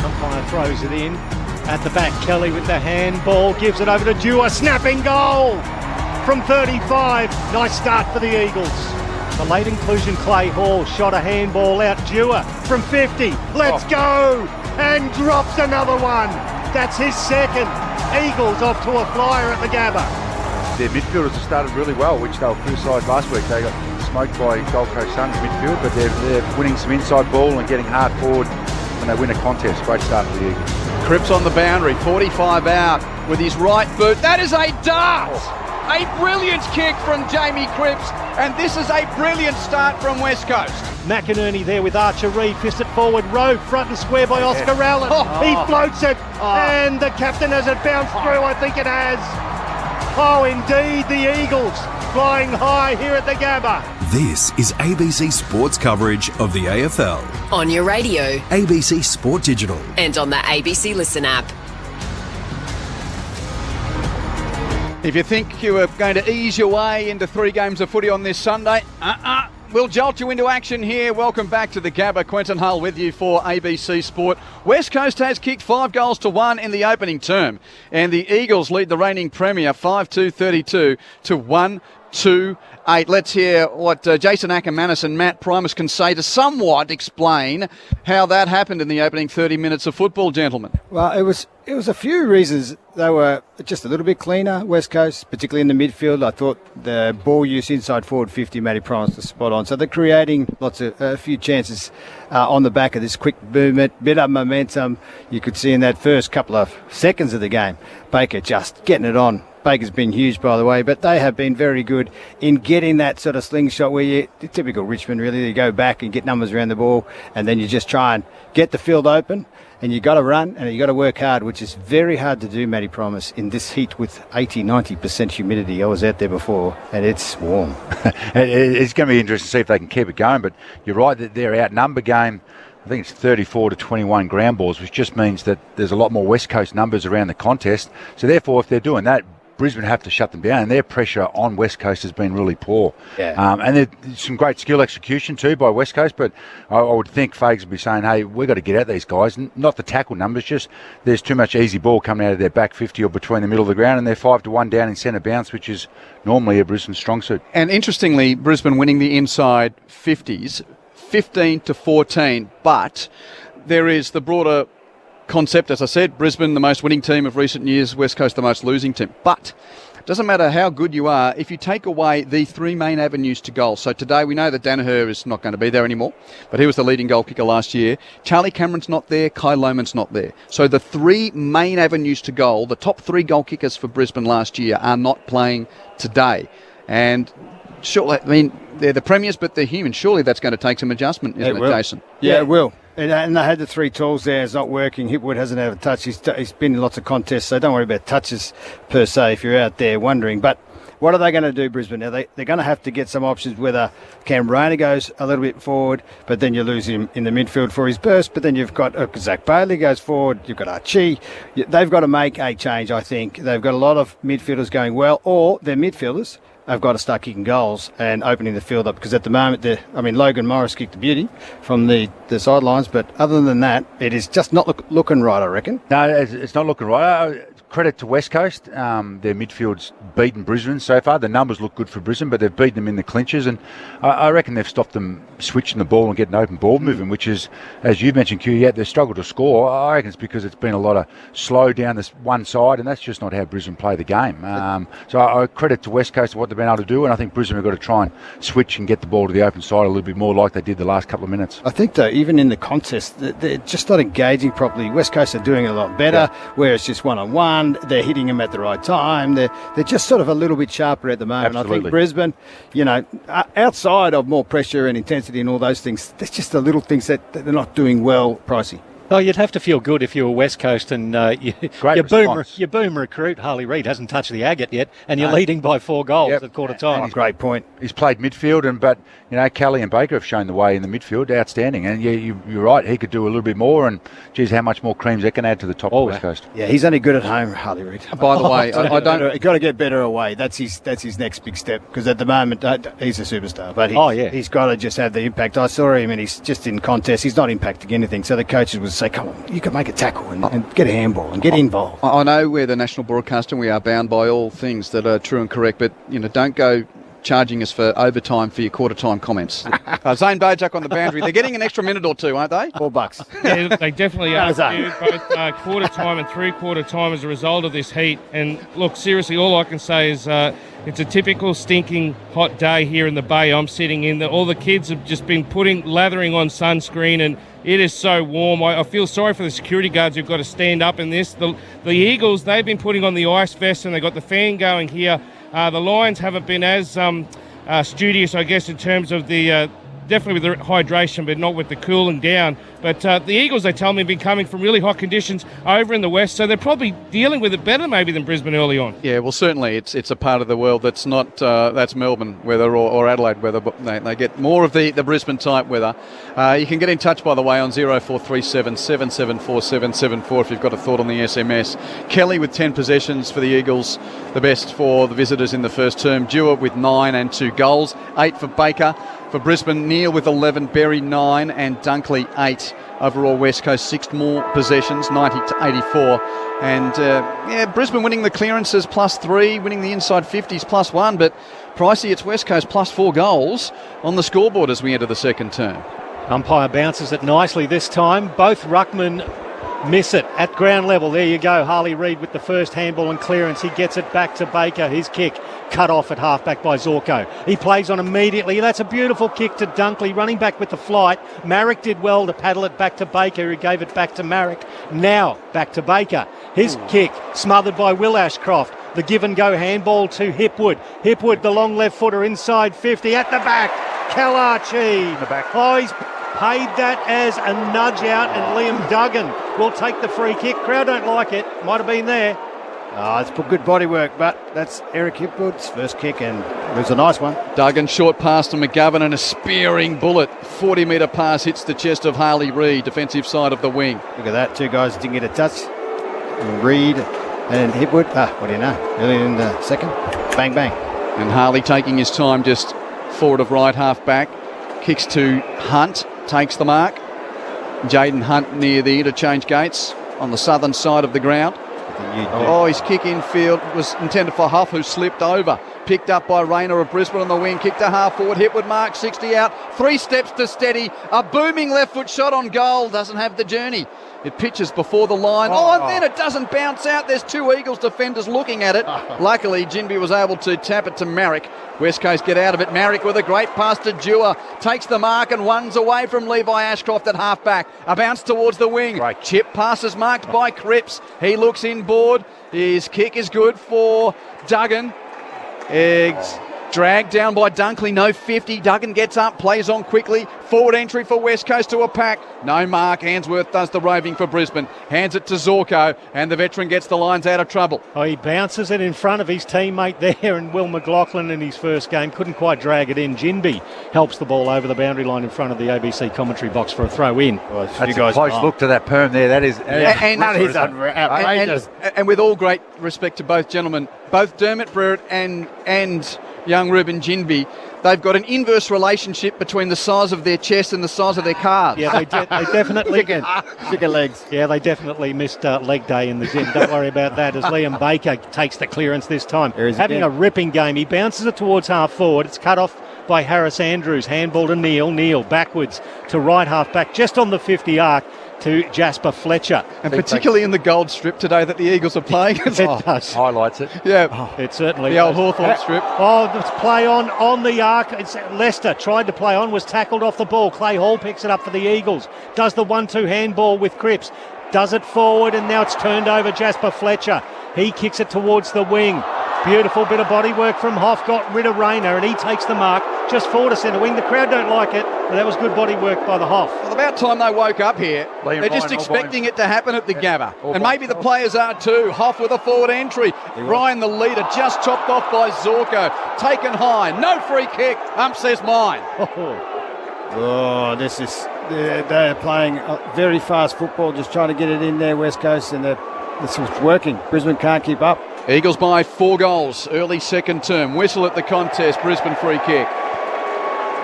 Umpire throws it in. At the back, Kelly with the handball, gives it over to Dewar. Snapping goal from 35. Nice start for the Eagles. The late inclusion, Clay Hall, shot a handball out. Dewar from 50. Let's go! And drops another one. That's his second. Eagles off to a flyer at the Gabba. Their midfielders have started really well, which they were criticised last week. They got smoked by Gold Coast Suns midfield, but they're winning some inside ball and getting hard forward when they win a contest. Great start for the Eagles. Cripps on the boundary, 45 out with his right boot. That is a dart! A brilliant kick from Jamie Cripps, and this is a brilliant start from West Coast. McInerney there with Archer Reid, fist it forward, row front and square by Oscar Allen. He floats it, and the captain has it bounced through, I think it has. Oh, indeed, the Eagles flying high here at the Gabba. This is ABC Sports coverage of the AFL. On your radio. ABC Sport Digital. And on the ABC Listen app. If you think you are going to ease your way into 3 games of footy on this Sunday, we'll jolt you into action here. Welcome back to the Gabba. Quentin Hull with you for ABC Sport. West Coast has kicked 5 goals to 1 in the opening term, and the Eagles lead the reigning premier 5-2-32 to 1-2-8. Let's hear what Jason Ackermanis and Matt Primus can say to somewhat explain how that happened in the opening 30 minutes of football, gentlemen. Well, it was a few reasons. They were just a little bit cleaner, West Coast, particularly in the midfield. I thought the ball use inside forward 50, Matty Primus was spot on. So they're creating a few chances on the back of this quick movement, bit of momentum. You could see in that first couple of seconds of the game, Baker just getting it on Baker's been huge, by the way, but they have been very good in getting that sort of slingshot where you, typical Richmond really, you go back and get numbers around the ball and then you just try and get the field open and you got to run and you got to work hard, which is very hard to do, Matty Promise, in this heat with 80-90% humidity. I was out there before and it's warm. It's going to be interesting to see if they can keep it going, but you're right that their outnumber game, I think it's 34 to 21 ground balls, which just means that there's a lot more West Coast numbers around the contest. So therefore, if they're doing that, Brisbane have to shut them down, and their pressure on West Coast has been really poor. Yeah. And there's some great skill execution too by West Coast, but I would think Fags would be saying, hey, we've got to get at these guys, not the tackle numbers, just there's too much easy ball coming out of their back 50 or between the middle of the ground, and they're 5-1 down in centre bounce, which is normally a Brisbane strong suit. And interestingly, Brisbane winning the inside 50s, 15 to 14, but there is the broader concept, as I said, Brisbane, the most winning team of recent years, West Coast, the most losing team. But it doesn't matter how good you are, if you take away the three main avenues to goal. So today we know that Danaher is not going to be there anymore, but he was the leading goal kicker last year. Charlie Cameron's not there, Kai Loman's not there. So the three main avenues to goal, the top three goal kickers for Brisbane last year are not playing today. And sure, I mean, they're the premiers, but they're human. Surely that's going to take some adjustment, isn't it, Jason? Yeah, it will. And they had the three tools there. It's not working. Hipwood hasn't had a touch. He's been in lots of contests, so don't worry about touches per se if you're out there wondering. But what are they going to do, Brisbane? Now, they're going to have to get some options, whether Cam Rayner goes a little bit forward, but then you lose him in the midfield for his burst. But then you've got Zach Bailey goes forward. You've got Archie. They've got to make a change, I think. They've got a lot of midfielders going well, or their midfielders have got to start kicking goals and opening the field up, because at the moment, Logan Morris kicked the beauty from the sidelines, but other than that, it is just not looking right, I reckon. No, it's not looking right. Credit to West Coast. Their midfield's beaten Brisbane so far. The numbers look good for Brisbane, but they've beaten them in the clinches, and I reckon they've stopped them switching the ball and getting open ball movement, which is, as you mentioned, Q, yet they've struggled to score. I reckon it's because it's been a lot of slow down this one side, and that's just not how Brisbane play the game. So I credit to West Coast for what they've been able to do, and I think Brisbane have got to try and switch and get the ball to the open side a little bit more like they did the last couple of minutes. I think, though, even in the contest, they're just not engaging properly. West Coast are doing it a lot better, where it's just one-on-one. They're hitting them at the right time. They're just sort of a little bit sharper at the moment. Absolutely. I think Brisbane, outside of more pressure and intensity and all those things, there's just the little things that they're not doing well, Pricey. Oh, you'd have to feel good if you were West Coast and your boom recruit, Harley Reid, hasn't touched the agate yet, and you're leading by 4 goals at quarter time. Oh, great point. He's played midfield, but Kelly and Baker have shown the way in the midfield, outstanding. And you're right, he could do a little bit more. And geez, how much more creams that can add to the top of West Coast. Yeah, he's only good at home, Harley Reid. By the way, I don't. He's got to get better away. That's his next big step, because at the moment he's a superstar, but he's got to just have the impact. I saw him, and he's just in contest. He's not impacting anything. So the coaches would say, "Come on, you can make a tackle and get a handball and get involved." I know we're the national broadcaster and we are bound by all things that are true and correct, but don't go charging us for overtime for your quarter time comments. Zane Bojak on the boundary. They're getting an extra minute or two, aren't they? $4. Yeah, they definitely are. Both quarter time and 3/4 time as a result of this heat. And look, seriously, all I can say is it's a typical stinking hot day here in the Bay I'm sitting in. All the kids have just been lathering on sunscreen, and it is so warm. I feel sorry for the security guards who've got to stand up in this. The Eagles, they've been putting on the ice vest, and they've got the fan going here. The Lions haven't been as studious, I guess, in terms of the definitely with the hydration, but not with the cooling down. But the Eagles, they tell me, have been coming from really hot conditions over in the west, so they're probably dealing with it better maybe than Brisbane early on. Yeah, well, certainly it's a part of the world that's not that's Melbourne weather or Adelaide weather, but they get more of the Brisbane type weather. You can get in touch, by the way, on 0437 774 774 if you've got a thought on the SMS. Kelly with 10 possessions for the Eagles, the best for the visitors in the first term. Dewar with 9 and 2 goals, 8 for Baker. For Brisbane, Neal with 11, Berry 9 and Dunkley 8. Overall, West Coast 6 more possessions, 90 to 84. And Brisbane winning the clearances +3, winning the inside 50s +1. But Pricey, it's West Coast +4 goals on the scoreboard as we enter the second term. Umpire bounces it nicely this time. Both ruckmen miss it at ground level. There you go. Harley Reid with the first handball and clearance. He gets it back to Baker. His kick cut off at halfback by Zorko. He plays on immediately. That's a beautiful kick to Dunkley, running back with the flight. Marek did well to paddle it back to Baker, who gave it back to Marek. Now back to Baker. His kick smothered by Will Ashcroft. The give and go handball to Hipwood. Hipwood, the long left footer inside 50 at the back. Kalachi. In the back. Oh, he's paid that as a nudge out, and Liam Duggan will take the free kick. Crowd don't like it. Might have been there. Oh, it's put good body work, but that's Eric Hipwood's first kick, and it was a nice one. Duggan short pass to McGovern and a spearing bullet. 40-metre pass hits the chest of Harley Reid, defensive side of the wing. Look at that. Two guys didn't get a touch. Reid and Hipwood. What do you know? Early in the second. Bang, bang. And Harley taking his time just forward of right half back. Kicks to Hunt. Takes the mark. Jaden Hunt near the interchange gates on the southern side of the ground. Oh, his kick infield was intended for Huff, who slipped over. Picked up by Rayner of Brisbane on the wing. Kick to half forward. Hipwood mark 60 out. 3 steps to steady. A booming left foot shot on goal. Doesn't have the journey. It pitches before the line. And then it doesn't bounce out. There's 2 Eagles defenders looking at it. Luckily, Jinby was able to tap it to Marrick. West Coast get out of it. Marrick with a great pass to Dewar. Takes the mark and runs away from Levi Ashcroft at half back. A bounce towards the wing. Right. Chip passes marked by Cripps. He looks inboard. His kick is good for Duggan. Eggs dragged down by Dunkley. No 50. Duggan gets up, plays on quickly. Forward entry for West Coast to a pack. No mark. Ainsworth does the roving for Brisbane. Hands it to Zorko, and the veteran gets the Lions out of trouble. Oh, he bounces it in front of his teammate there, and Will McLaughlin in his first game couldn't quite drag it in. Jinby helps the ball over the boundary line in front of the ABC commentary box for a throw in. Well, That's a close look to that perm there. That is outrageous. And with all great respect to both gentlemen, both Dermot Brerett and young Ruben Jinby, they've got an inverse relationship between the size of their chest and the size of their calves. Yeah, they definitely... Chicken legs. Yeah, they definitely missed leg day in the gym. Don't worry about that, as Liam Baker takes the clearance this time. Having a ripping game. He bounces it towards half forward. It's cut off by Harris Andrews. Handball to Neil. Neil backwards to right half back, just on the 50 arc, to Jasper Fletcher. And particularly in the gold strip today that the Eagles are playing. It does. Highlights it. Yeah. It certainly The old does. Hawthorn strip. Oh, the play on the arc. It's Leicester tried to play on, was tackled off the ball. Clay Hall picks it up for the Eagles. Does the 1-2 handball with Cripps. Does it forward, and now it's turned over. Jasper Fletcher. He kicks it towards the wing. Beautiful bit of body work from Hoff. Got rid of Rayner, and he takes the mark just forward to centre wing. The crowd don't like it, but that was good body work by the Hoff. Well, about time they woke up here. They're just expecting it to happen at the Gabba. And maybe the players are too. Hoff with a forward entry. Ryan, the leader, just chopped off by Zorko. Taken high. No free kick. Says mine. This is... They're playing very fast football, just trying to get it in there, West Coast, and this is working. Brisbane can't keep up. Eagles by 4 goals. Early second term. Whistle at the contest. Brisbane free kick.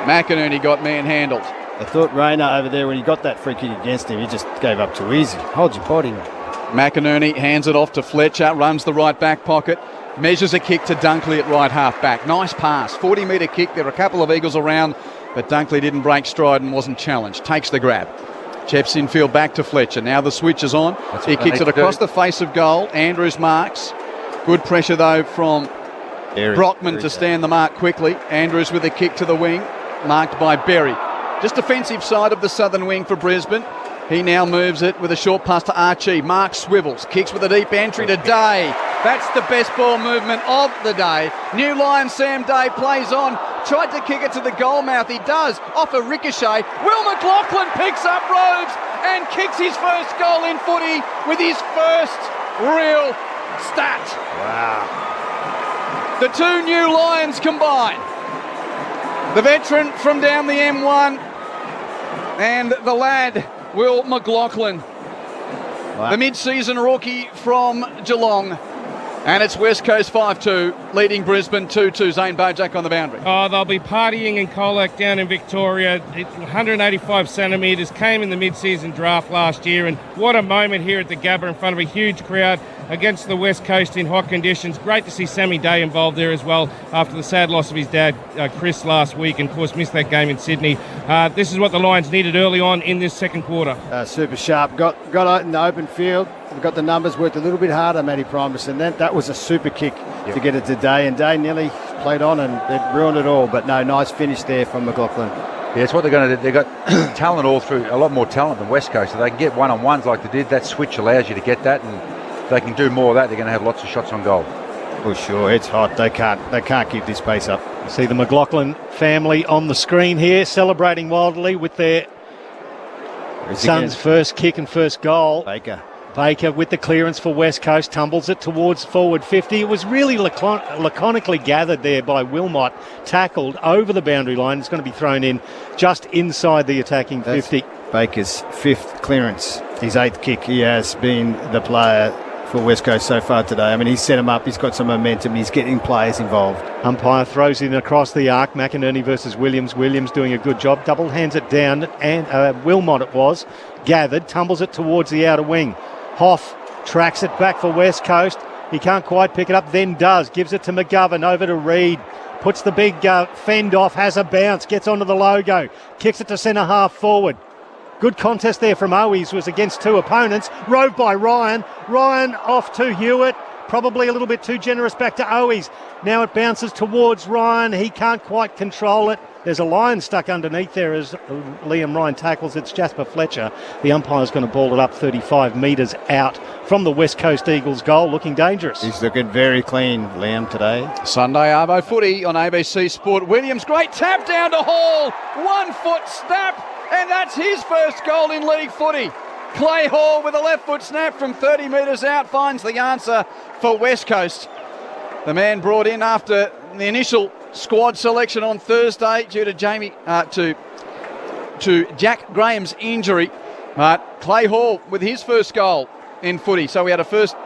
McInerney got manhandled. I thought Rayner over there, when he got that free kick against him, he just gave up too easy. Hold your body, man. McInerney hands it off to Fletcher, runs the right back pocket, measures a kick to Dunkley at right half back. Nice pass, 40-metre kick. There were a couple of Eagles around, but Dunkley didn't break stride and wasn't challenged. Takes the grab. Cheps infield back to Fletcher. Now the switch is on. He kicks it across the face of goal. Andrews marks. Good pressure though from Brockman to stand the mark quickly. Andrews with a kick to the wing, marked by Berry. Just defensive side of the southern wing for Brisbane. He now moves it with a short pass to Archie. Mark swivels, kicks with a deep entry to Day. That's the best ball movement of the day. New Lion Sam Day plays on. Tried to kick it to the goal mouth. He does. Off a ricochet. Will McLaughlin picks up Robes and kicks his first goal in footy with his first real stat. Wow. The 2 new Lions combine. The veteran from down the M1 and the lad, Will McLaughlin. Wow. The mid-season rookie from Geelong. And it's West Coast 5-2, leading Brisbane 2-2. Zane Bojack on the boundary. Oh, they'll be partying in Colac down in Victoria. 185 centimetres, came in the mid-season draft last year, and what a moment here at the Gabba in front of a huge crowd against the West Coast in hot conditions. Great to see Sammy Day involved there as well after the sad loss of his dad, Chris, last week, and of course missed that game in Sydney. This is what the Lions needed early on in this second quarter. Super sharp. Got out in the open field. Got the numbers, worked a little bit harder, Matty Primus, and that was a super kick to get it to Day, and Day nearly played on and they'd ruined it all, but no, nice finish there from McLaughlin. Yeah, it's what they're going to do. They've got talent all through, a lot more talent than West Coast, so they can get one-on-ones like they did. That switch allows you to get that, and if they can do more of that, they're going to have lots of shots on goal. For sure, it's hot. They can't keep this pace up. See the McLaughlin family on the screen here, celebrating wildly with their son's first kick and first goal. Baker with the clearance for West Coast, tumbles it towards forward 50. It was really laconically gathered there by Wilmot, tackled over the boundary line. It's going to be thrown in just inside the attacking 50. Baker's 5th clearance, his 8th kick. He has been the player for West Coast so far today. I mean, he's set him up, he's got some momentum, he's getting players involved. Umpire throws in across the arc. McInerney versus Williams. Williams doing a good job. Double hands it down, and Wilmot it was. Gathered, tumbles it towards the outer wing. Hoff tracks it back for West Coast. He can't quite pick it up, then does. Gives it to McGovern, over to Reid. Puts the big fend off, has a bounce, gets onto the logo. Kicks it to centre half forward. Good contest there from Owies, was against 2 opponents. Rove by Ryan. Ryan off to Hewitt. Probably a little bit too generous back to Owies. Now it bounces towards Ryan. He can't quite control it. There's a line stuck underneath there as Liam Ryan tackles. It's Jasper Fletcher. The umpire's going to ball it up 35 metres out from the West Coast Eagles goal, looking dangerous. He's looking very clean, Liam, today. Sunday Arvo footy on ABC Sport. Williams, great tap down to Hall. 1 foot snap, and that's his first goal in league footy. Clay Hall with a left foot snap from 30 metres out finds the answer for West Coast. The man brought in after the initial squad selection on Thursday due to Jack Graham's injury. Clay Hall with his first goal in footy. So we had a first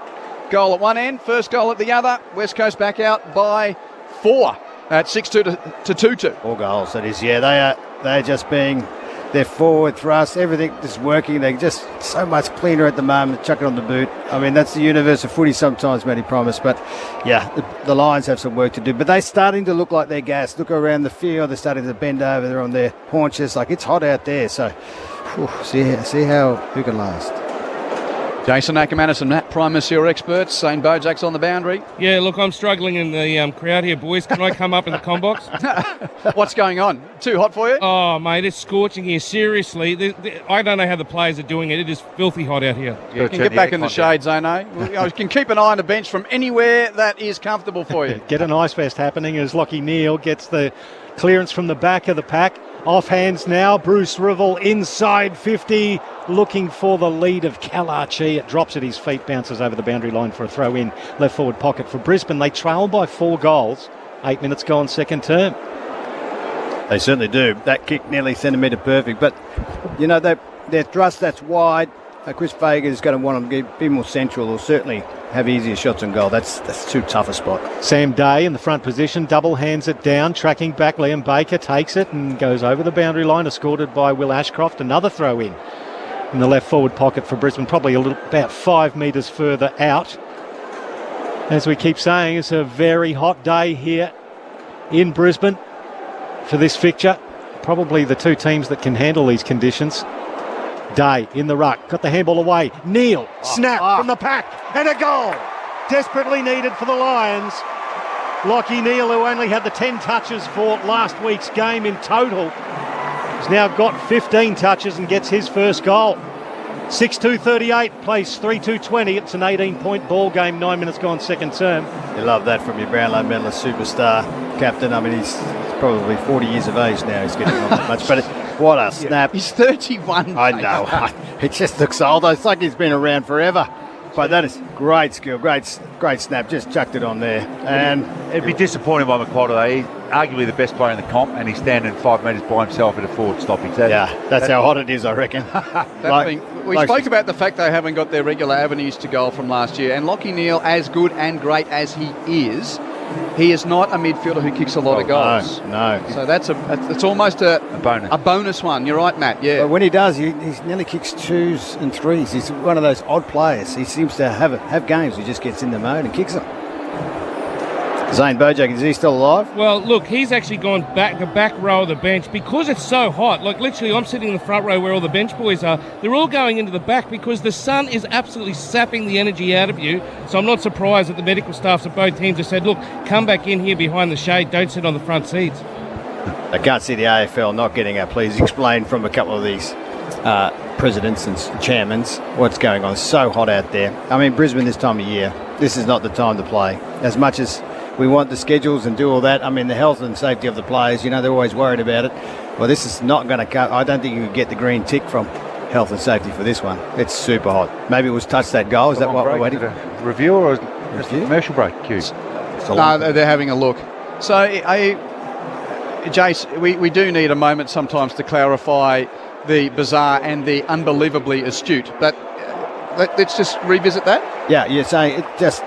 goal at one end, first goal at the other. West Coast back out by 4 at 6-2 to 2-2. 4 goals, that is. Yeah, they're just being their forward thrust, everything is working. They're just so much cleaner at the moment. Chuck it on the boot. I mean, that's the universe of footy sometimes, Matty Promise. But yeah, the Lions have some work to do. But they're starting to look like they're gassed. Look around the field. They're starting to bend over. They're on their haunches. Like, it's hot out there. So see who can last. Jason Ackermanis and Matt Primus, your experts. St. Bojack's on the boundary. Yeah, look, I'm struggling in the crowd here, boys. Can I come up in the combox? What's going on? Too hot for you? Oh, mate, it's scorching here. Seriously. I don't know how the players are doing it. It is filthy hot out here. You can get back in the shade, Zano. You can keep an eye on the bench from anywhere that is comfortable for you. Get an ice fest happening as Lockie Neal gets the clearance from the back of the pack. Off hands now, Bruce Rivell inside 50, looking for the lead of Kalachi. It drops at his feet, bounces over the boundary line for a throw in. Left forward pocket for Brisbane. They trail by 4 goals. 8 minutes gone, second term. They certainly do. That kick nearly centimetre perfect. But, you know, their thrust, that's wide. Chris Fagan is going to want them to be more central or certainly have easier shots on goal. That's too tough a spot. Sam Day in the front position, double hands it down, tracking back. Liam Baker takes it and goes over the boundary line, escorted by Will Ashcroft. Another throw in the left forward pocket for Brisbane, probably about 5 metres further out. As we keep saying, it's a very hot day here in Brisbane for this fixture. Probably the 2 teams that can handle these conditions. Day in the ruck, got the handball away. Neal, snap from the pack, and a goal. Desperately needed for the Lions. Lockie Neal, who only had the 10 touches for last week's game in total, has now got 15 touches and gets his first goal. 6-2-38, plays 3-2-20. It's an 18-point ball game, 9 minutes gone, second term. You love that from your Brownlow medalist superstar captain. I mean, he's probably 40 years of age now. He's getting on that much, but what a snap. He's 31. I know. It just looks old. It's like he's been around forever. But that is great skill, great snap. Just chucked it on there. And it'd be disappointing by McQuarrie today. He's arguably the best player in the comp, and he's standing 5 metres by himself at a forward stoppage. That's how hot it is, I reckon. We spoke about the fact they haven't got their regular avenues to goal from last year. And Lockie Neal, as good and great as he is not a midfielder who kicks a lot of goals. No. So it's almost a bonus. A bonus one. You're right, Matt. Yeah. But when he does, he nearly kicks 2s and 3s. He's one of those odd players. He seems to have games. He just gets in the mode and kicks them. Zane Bojack, is he still alive? Well, look, he's actually gone back the back row of the bench because it's so hot. Like, literally, I'm sitting in the front row where all the bench boys are. They're all going into the back because the sun is absolutely sapping the energy out of you. So I'm not surprised that the medical staffs of both teams have said, look, come back in here behind the shade. Don't sit on the front seats. I can't see the AFL not getting out. Please explain from a couple of these presidents and chairmans what's going on. It's so hot out there. I mean, Brisbane this time of year, This is not the time to play. As much as we want the schedules and do all that, I mean, the health and safety of the players, they're always worried about it. Well, this is not going to go. I don't think you can get the green tick from health and safety for this one. It's super hot. Maybe it was touch that goal. Is that what we're waiting for? Review or just a commercial break? No, they're having a look. So, Jace, we do need a moment sometimes to clarify the bizarre and the unbelievably astute. But let's just revisit that. Yeah, you're saying it just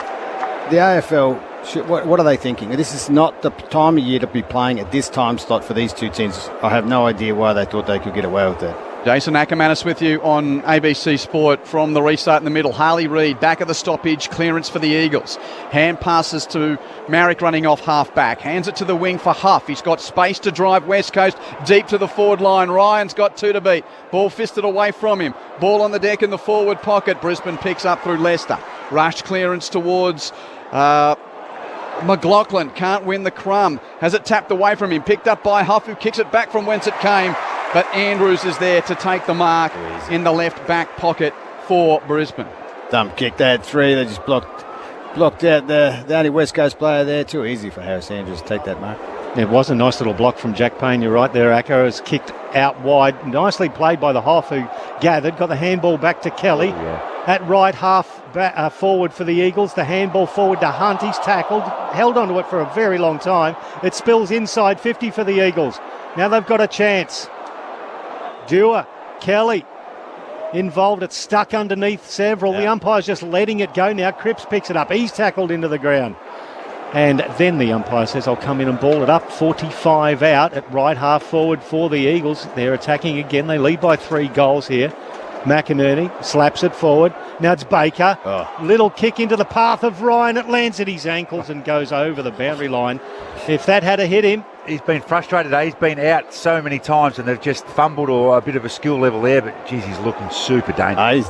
the AFL. What are they thinking? This is not the time of year to be playing at this time slot for these two teams. I have no idea why they thought they could get away with that. Jason Ackermanis with you on ABC Sport from the restart in the middle. Harley Reid back of the stoppage, clearance for the Eagles. Hand passes to Marrick running off half back. Hands it to the wing for Huff. He's got space to drive West Coast deep to the forward line. Ryan's got 2 to beat. Ball fisted away from him. Ball on the deck in the forward pocket. Brisbane picks up through Leicester. Rush clearance towards McLaughlin. Can't win the crumb. Has it tapped away from him. Picked up by Huff, who kicks it back from whence it came. But Andrews is there to take the mark in the left back pocket for Brisbane. Dump kick. They had 3. They just blocked out the only West Coast player there. Too easy for Harris Andrews to take that mark. It was a nice little block from Jack Payne. You're right there, Acca. It was kicked out wide. Nicely played by the Hoff, who gathered. Got the handball back to Kelly. At right half forward for the Eagles. The handball forward to Hunt. He's tackled. Held onto it for a very long time. It spills inside 50 for the Eagles. Now they've got a chance. Dewar, Kelly, involved. It's stuck underneath several. The umpire's just letting it go now. Cripps picks it up. He's tackled into the ground. And then the umpire says, I'll come in and ball it up. 45 out at right half forward for the Eagles. They're attacking again. They lead by 3 goals here. McInerney slaps it forward. Now it's Baker. Little kick into the path of Ryan. It lands at his ankles and goes over the boundary line. If that had hit him, he's been frustrated. He's been out so many times and they've just fumbled or a bit of a skill level there. But, geez, he's looking super dangerous.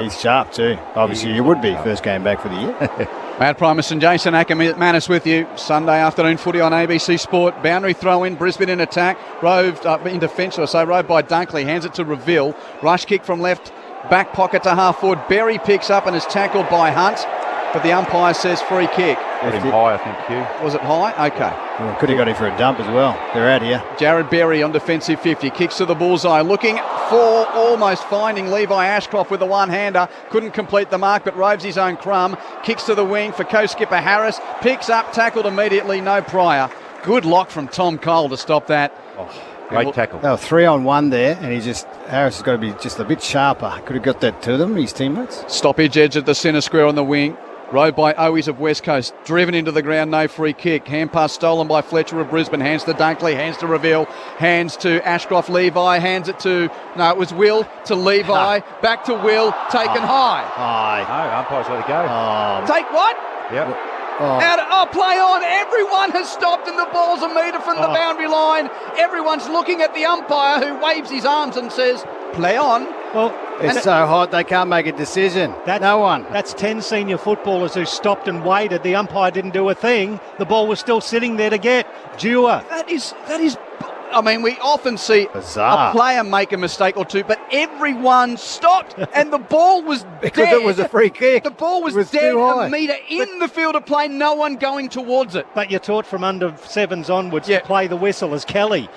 He's sharp too. Obviously, you would be first game back for the year. Matt Primus and Jason Ackermanis with you. Sunday afternoon footy on ABC Sport. Boundary throw in. Brisbane in attack. Roved up in defence, roved by Dunkley. Hands it to Reveal. Rush kick from left. Back pocket to half forward. Berry picks up and is tackled by Hunt. But the umpire says free kick. Got him high, I think, Hugh. Was it high? Okay. Well, could have got him for a dump as well. They're out here. Jared Berry on defensive 50. Kicks to the bullseye. Looking for almost finding Levi Ashcroft with a one-hander. Couldn't complete the mark, but roves his own crumb. Kicks to the wing for co-skipper Harris. Picks up, tackled immediately, no prior. Good lock from Tom Cole to stop that. Great tackle. They were 3-on-1 there, and Harris has got to be just a bit sharper. Could have got that to them, his teammates. Stoppage edge at the centre square on the wing. Rowed by Owies of West Coast. Driven into the ground, no free kick. Hand pass stolen by Fletcher of Brisbane. Hands to Dunkley, hands to Reveal. Hands to Ashcroft. Levi hands it to, no, it was Will to Levi. Back to Will, taken high. No, umpire's let it go. Take what? Yep. Play on. Everyone has stopped and the ball's a metre from the boundary line. Everyone's looking at the umpire who waves his arms and says, play on. Well, it's so hot they can't make a decision. No one. That's 10 senior footballers who stopped and waited. The umpire didn't do a thing. The ball was still sitting there to get. Dewar. That is. I mean, we often see bizarre. A player make a mistake or two, but everyone stopped and the ball was because dead. It was a free kick. The ball was dead a metre in the field of play, no one going towards it. But you're taught from under 7s onwards to play the whistle as Kelly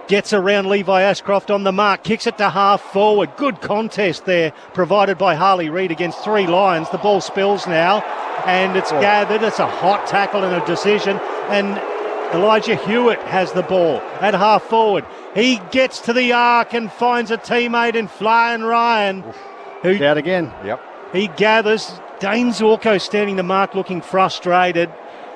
gets around Levi Ashcroft on the mark, kicks it to half forward. Good contest there, provided by Harley Reid against 3 Lions. The ball spills now, and it's gathered. It's a hot tackle and a decision, and Elijah Hewitt has the ball at half forward. He gets to the arc and finds a teammate in Flying Ryan. Who out again. Yep. He gathers. Dane Zorko standing the mark looking frustrated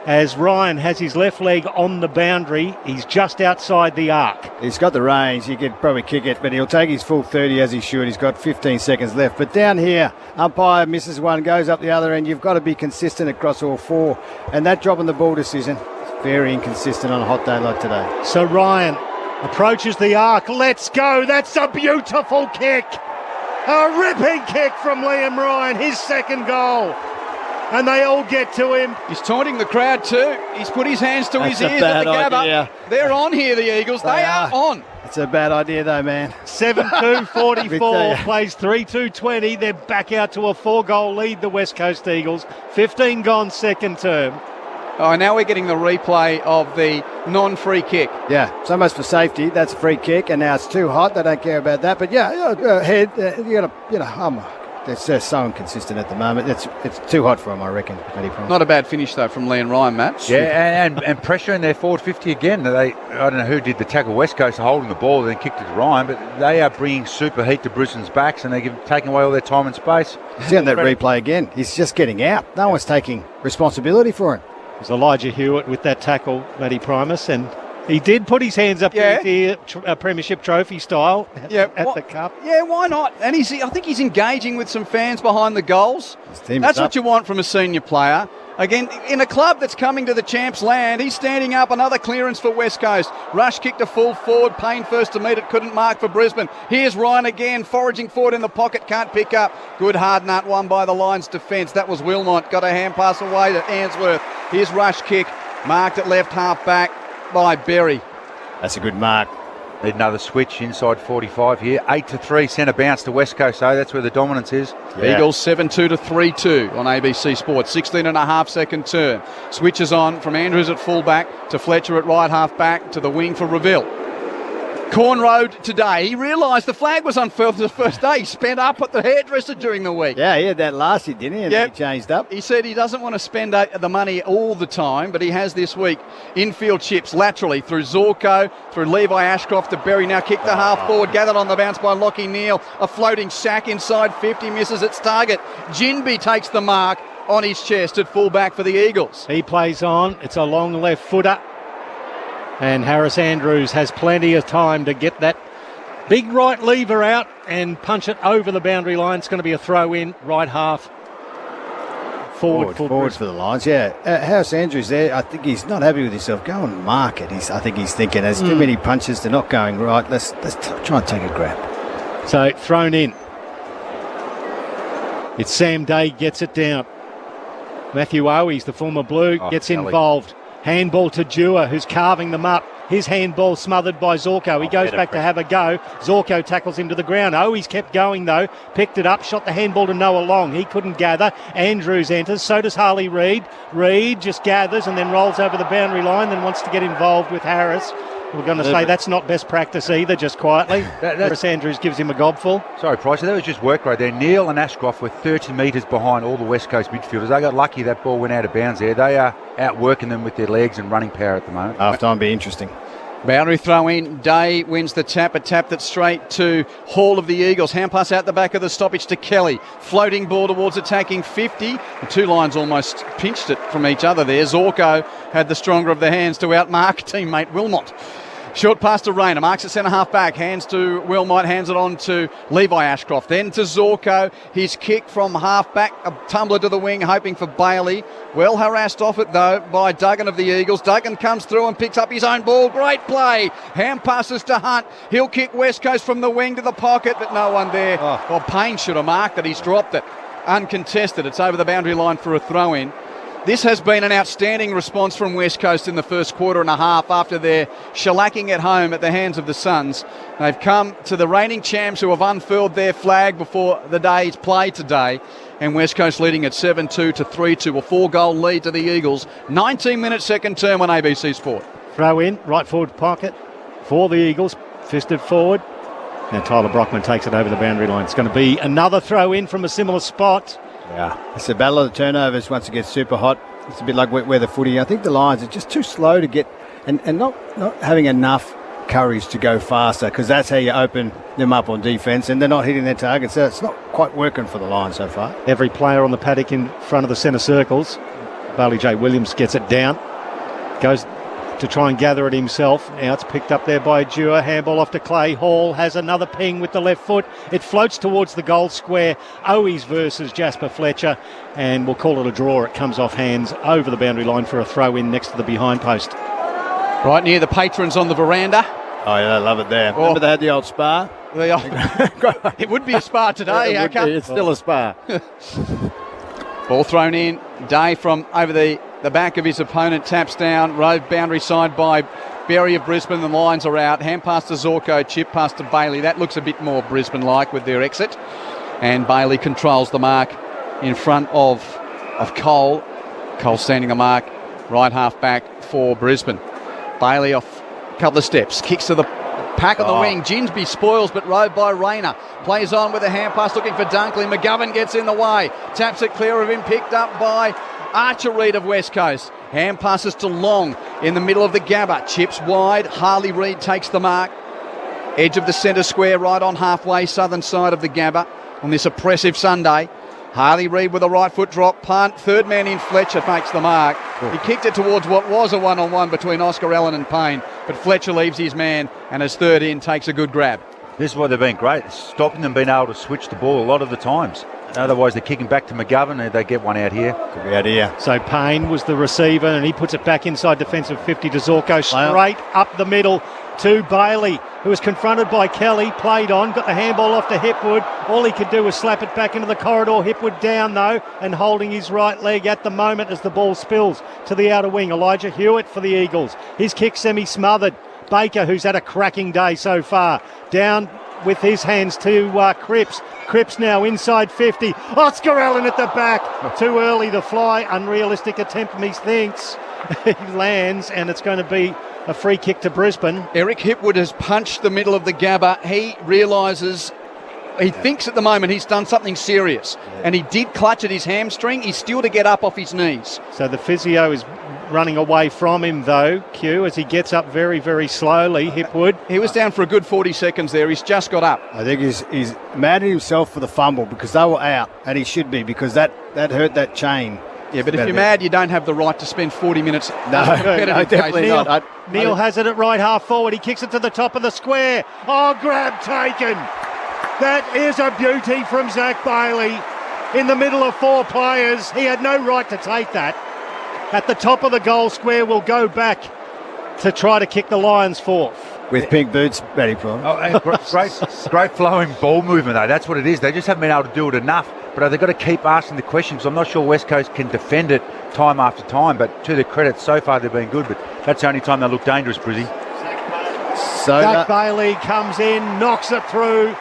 as Ryan has his left leg on the boundary. He's just outside the arc. He's got the range. He could probably kick it, but he'll take his full 30 as he should. He's got 15 seconds left. But down here, umpire misses one, goes up the other end. You've got to be consistent across all 4. And that dropping the ball decision, very inconsistent on a hot day like today. So Ryan approaches the arc. Let's go. That's a beautiful kick. A ripping kick from Liam Ryan, his second goal. and they all get to him. He's taunting the crowd too. He's put his hands to his ears at the Gabba. Idea. They're on here, the Eagles. They are on. It's a bad idea though, man. 7-2-44, plays 3-2-20. They're back out to a 4-goal lead, the West Coast Eagles. 15 gone second term. Oh, now we're getting the replay of the non-free kick. Yeah, so much for safety. That's a free kick, and now it's too hot. They don't care about that. But yeah, head. You got to, it's just so inconsistent at the moment. It's too hot for him, I reckon. Not a bad finish though from Lee and Ryan, Matt. Yeah, and pressure in their forward 50 again. I don't know who did the tackle. West Coast are holding the ball, then kicked it to Ryan, but they are bringing super heat to Brisbane's backs, and they're taking away all their time and space. See on that replay again. He's just getting out. No one's taking responsibility for him. It was Elijah Hewitt with that tackle, Matty Primus, and he did put his hands up with the premiership trophy style at the cup. Yeah, why not? And I think he's engaging with some fans behind the goals. That's what you want from a senior player. Again, in a club that's coming to the champs' land, he's standing up. Another clearance for West Coast. Rush kicked a full forward. Payne first to meet it. Couldn't mark for Brisbane. Here's Ryan again, foraging forward in the pocket. Can't pick up. Good hard nut one by the Lions defence. That was Wilmot. Got a hand pass away to Ainsworth. Here's Rush kick. Marked at left half back by Berry. That's a good mark. Need another switch inside 45 here. 8-3 centre bounce to West Coast, so that's where the dominance is. Yeah. Eagles 7-2 to 3-2 on ABC Sports. 16 and a half second turn. Switches on from Andrews at fullback to Fletcher at right half back to the wing for Reville. Corn Road today. He realised the flag was unfurled the first day. He spent up at the hairdresser during the week. Yeah, he had that last year, didn't he? And then he changed up. He said he doesn't want to spend the money all the time, but he has this week. Infield chips laterally through Zorko, through Levi Ashcroft to Berry. Now kicked the half forward, gathered on the bounce by Lockie Neal. A floating sack inside 50, misses its target. Jinby takes the mark on his chest at fullback for the Eagles. He plays on. It's a long left footer. And Harris Andrews has plenty of time to get that big right lever out and punch it over the boundary line. It's going to be a throw in, right half. Forward for the Lions, yeah. Harris Andrews there, I think he's not happy with himself. Go and mark it. I think he's thinking there's too many punches, they're not going right. Let's try and take a grab. So thrown in. It's Sam Day gets it down. Matthew Owies, the former Blue, gets involved. Handball to Dewar, who's carving them up. His handball smothered by Zorko. He goes back to have a go. Zorko tackles him to the ground. Owies kept going, though. Picked it up, shot the handball to Noah Long. He couldn't gather. Andrews enters. So does Harley Reid. Reid just gathers and then rolls over the boundary line, then wants to get involved with Harris. We're going to say that's not best practice either, just quietly. Harris Andrews gives him a gobful. Sorry, Price, that was just work right there. Neal and Ashcroft were 30 metres behind all the West Coast midfielders. They got lucky that ball went out of bounds there. They are outworking them with their legs and running power at the moment. Half time be interesting. Boundary throw in. Day wins the tap. A tap that's straight to Hall of the Eagles. Hand pass out the back of the stoppage to Kelly. Floating ball towards attacking 50. The two lines almost pinched it from each other there. Zorko had the stronger of the hands to outmark teammate Wilmot. Short pass to Rayner, marks at centre half back, hands to Wilmot, hands it on to Levi Ashcroft, then to Zorko. His kick from half back, a tumbler to the wing, hoping for Bailey. Well harassed off it though by Duggan of the Eagles. Duggan comes through and picks up his own ball. Great play. Hand passes to Hunt. He'll kick West Coast from the wing to the pocket, but no one there. Well, Payne should have marked it. He's dropped it. Uncontested. It's over the boundary line for a throw in. This has been an outstanding response from West Coast in the first quarter and a half after their shellacking at home at the hands of the Suns. They've come to the reigning champs who have unfurled their flag before the day's play today. And West Coast leading at 7-2 to 3-2, a 4-goal lead to the Eagles. 19-minute second term on ABC Sport. Throw in, right forward pocket for the Eagles, fisted forward. Now Tyler Brockman takes it over the boundary line. It's going to be another throw in from a similar spot. Yeah, it's a battle of the turnovers once it gets super hot. It's a bit like wet weather footy. I think the Lions are just too slow to get and not having enough courage to go faster, because that's how you open them up on defence, and they're not hitting their targets. So it's not quite working for the Lions so far. Every player on the paddock in front of the centre circles. Bailey J. Williams gets it down. Goes to try and gather it himself. Now it's picked up there by Dewar. Handball off to Clay. Hall has another ping with the left foot. It floats towards the goal square. Owies versus Jasper Fletcher, and we'll call it a draw. It comes off hands over the boundary line for a throw in next to the behind post. Right near the patrons on the veranda. Oh yeah, I love it there. Remember they had the old spa? It would be a spa today. It's still a spa. Ball thrown in. Day from over the back of his opponent, taps down. Rove boundary side by Berry of Brisbane. The lines are out. Hand pass to Zorko, chip pass to Bailey. That looks a bit more Brisbane-like with their exit. And Bailey controls the mark in front of Cole. Cole standing the mark, right half back for Brisbane. Bailey off a couple of steps, kicks to the pack on the wing. Ginsby spoils, but rode by Rayner. Plays on with a hand pass, looking for Dunkley. McGovern gets in the way, taps it clear of him, picked up by Archer Reid of West Coast. Hand passes to Long in the middle of the Gabba. Chips wide. Harley Reid takes the mark. Edge of the centre square, right on halfway, southern side of the Gabba on this oppressive Sunday. Harley Reid with a right foot drop punt. Third man in, Fletcher makes the mark. He kicked it towards what was a one-on-one between Oscar Allen and Payne, but Fletcher leaves his man and as third in takes a good grab. This is why they've been great, stopping them being able to switch the ball a lot of the times. Otherwise, they're kicking back to McGovern and they get one out here. Could be out here. So Payne was the receiver and he puts it back inside defensive 50 to Zorko, straight up the middle to Bailey, who was confronted by Kelly, played on, got the handball off to Hipwood. All he could do was slap it back into the corridor. Hipwood down though and holding his right leg at the moment as the ball spills to the outer wing. Elijah Hewitt for the Eagles. His kick semi-smothered. Baker, who's had a cracking day so far, down with his hands to Cripps. Cripps now inside 50. Oscar Allen at the back. Too early to fly. Unrealistic attempt, he thinks. He lands and it's going to be a free kick to Brisbane. Eric Hipwood has punched the middle of the Gabba. He realises, he thinks at the moment he's done something serious. And he did clutch at his hamstring. He's still to get up off his knees. So the physio is running away from him though, Q, as he gets up very, very slowly. Hipwood. He was down for a good 40 seconds there. He's just got up. I think he's mad at himself for the fumble because they were out, and he should be, because that hurt that chain. Yeah, but if you're mad, you don't have the right to spend 40 minutes. No, definitely not. Neil has it at right half forward. He kicks it to the top of the square. Oh, grab taken. That is a beauty from Zach Bailey in the middle of four players. He had no right to take that. At the top of the goal square, will go back to try to kick the Lions fourth. With pink boots, Matty Prime. Great flowing ball movement, though. That's what it is. They just haven't been able to do it enough. But they've got to keep asking the questions. I'm not sure West Coast can defend it time after time. But to their credit, so far they've been good. But that's the only time they look dangerous, Brizzy. Zach Bailey comes in, knocks it through.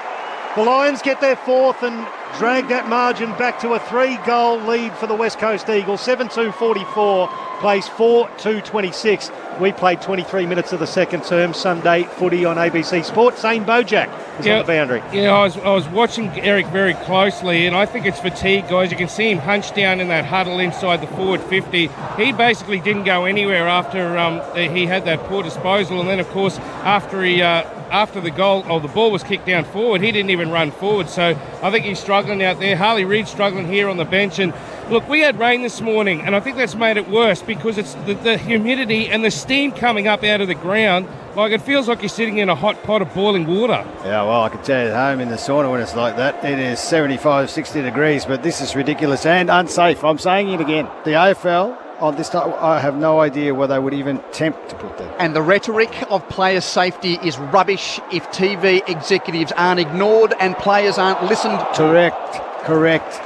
The Lions get their fourth and drag that margin back to a 3-goal lead for the West Coast Eagles. 7-2-44, plays 4-2-26. We played 23 minutes of the second term. Sunday footy on ABC Sport. Zane Bojack is on the boundary. Yeah, I was watching Eric very closely, and I think it's fatigue, guys. You can see him hunched down in that huddle inside the forward 50. He basically didn't go anywhere after he had that poor disposal, and then, of course, after the goal, the ball was kicked down forward, he didn't even run forward. So I think he's struggling out there. Harley Reid struggling here on the bench. And look, we had rain this morning, and I think that's made it worse because it's the humidity and the steam coming up out of the ground. Like, it feels like you're sitting in a hot pot of boiling water. Yeah, well, I can tell you at home in the sauna when it's like that, it is 75, 60 degrees, but this is ridiculous and unsafe. I'm saying it again. The AFL, on this time, I have no idea whether they would even attempt to put that. And the rhetoric of player safety is rubbish if TV executives aren't ignored and players aren't listened to. Correct.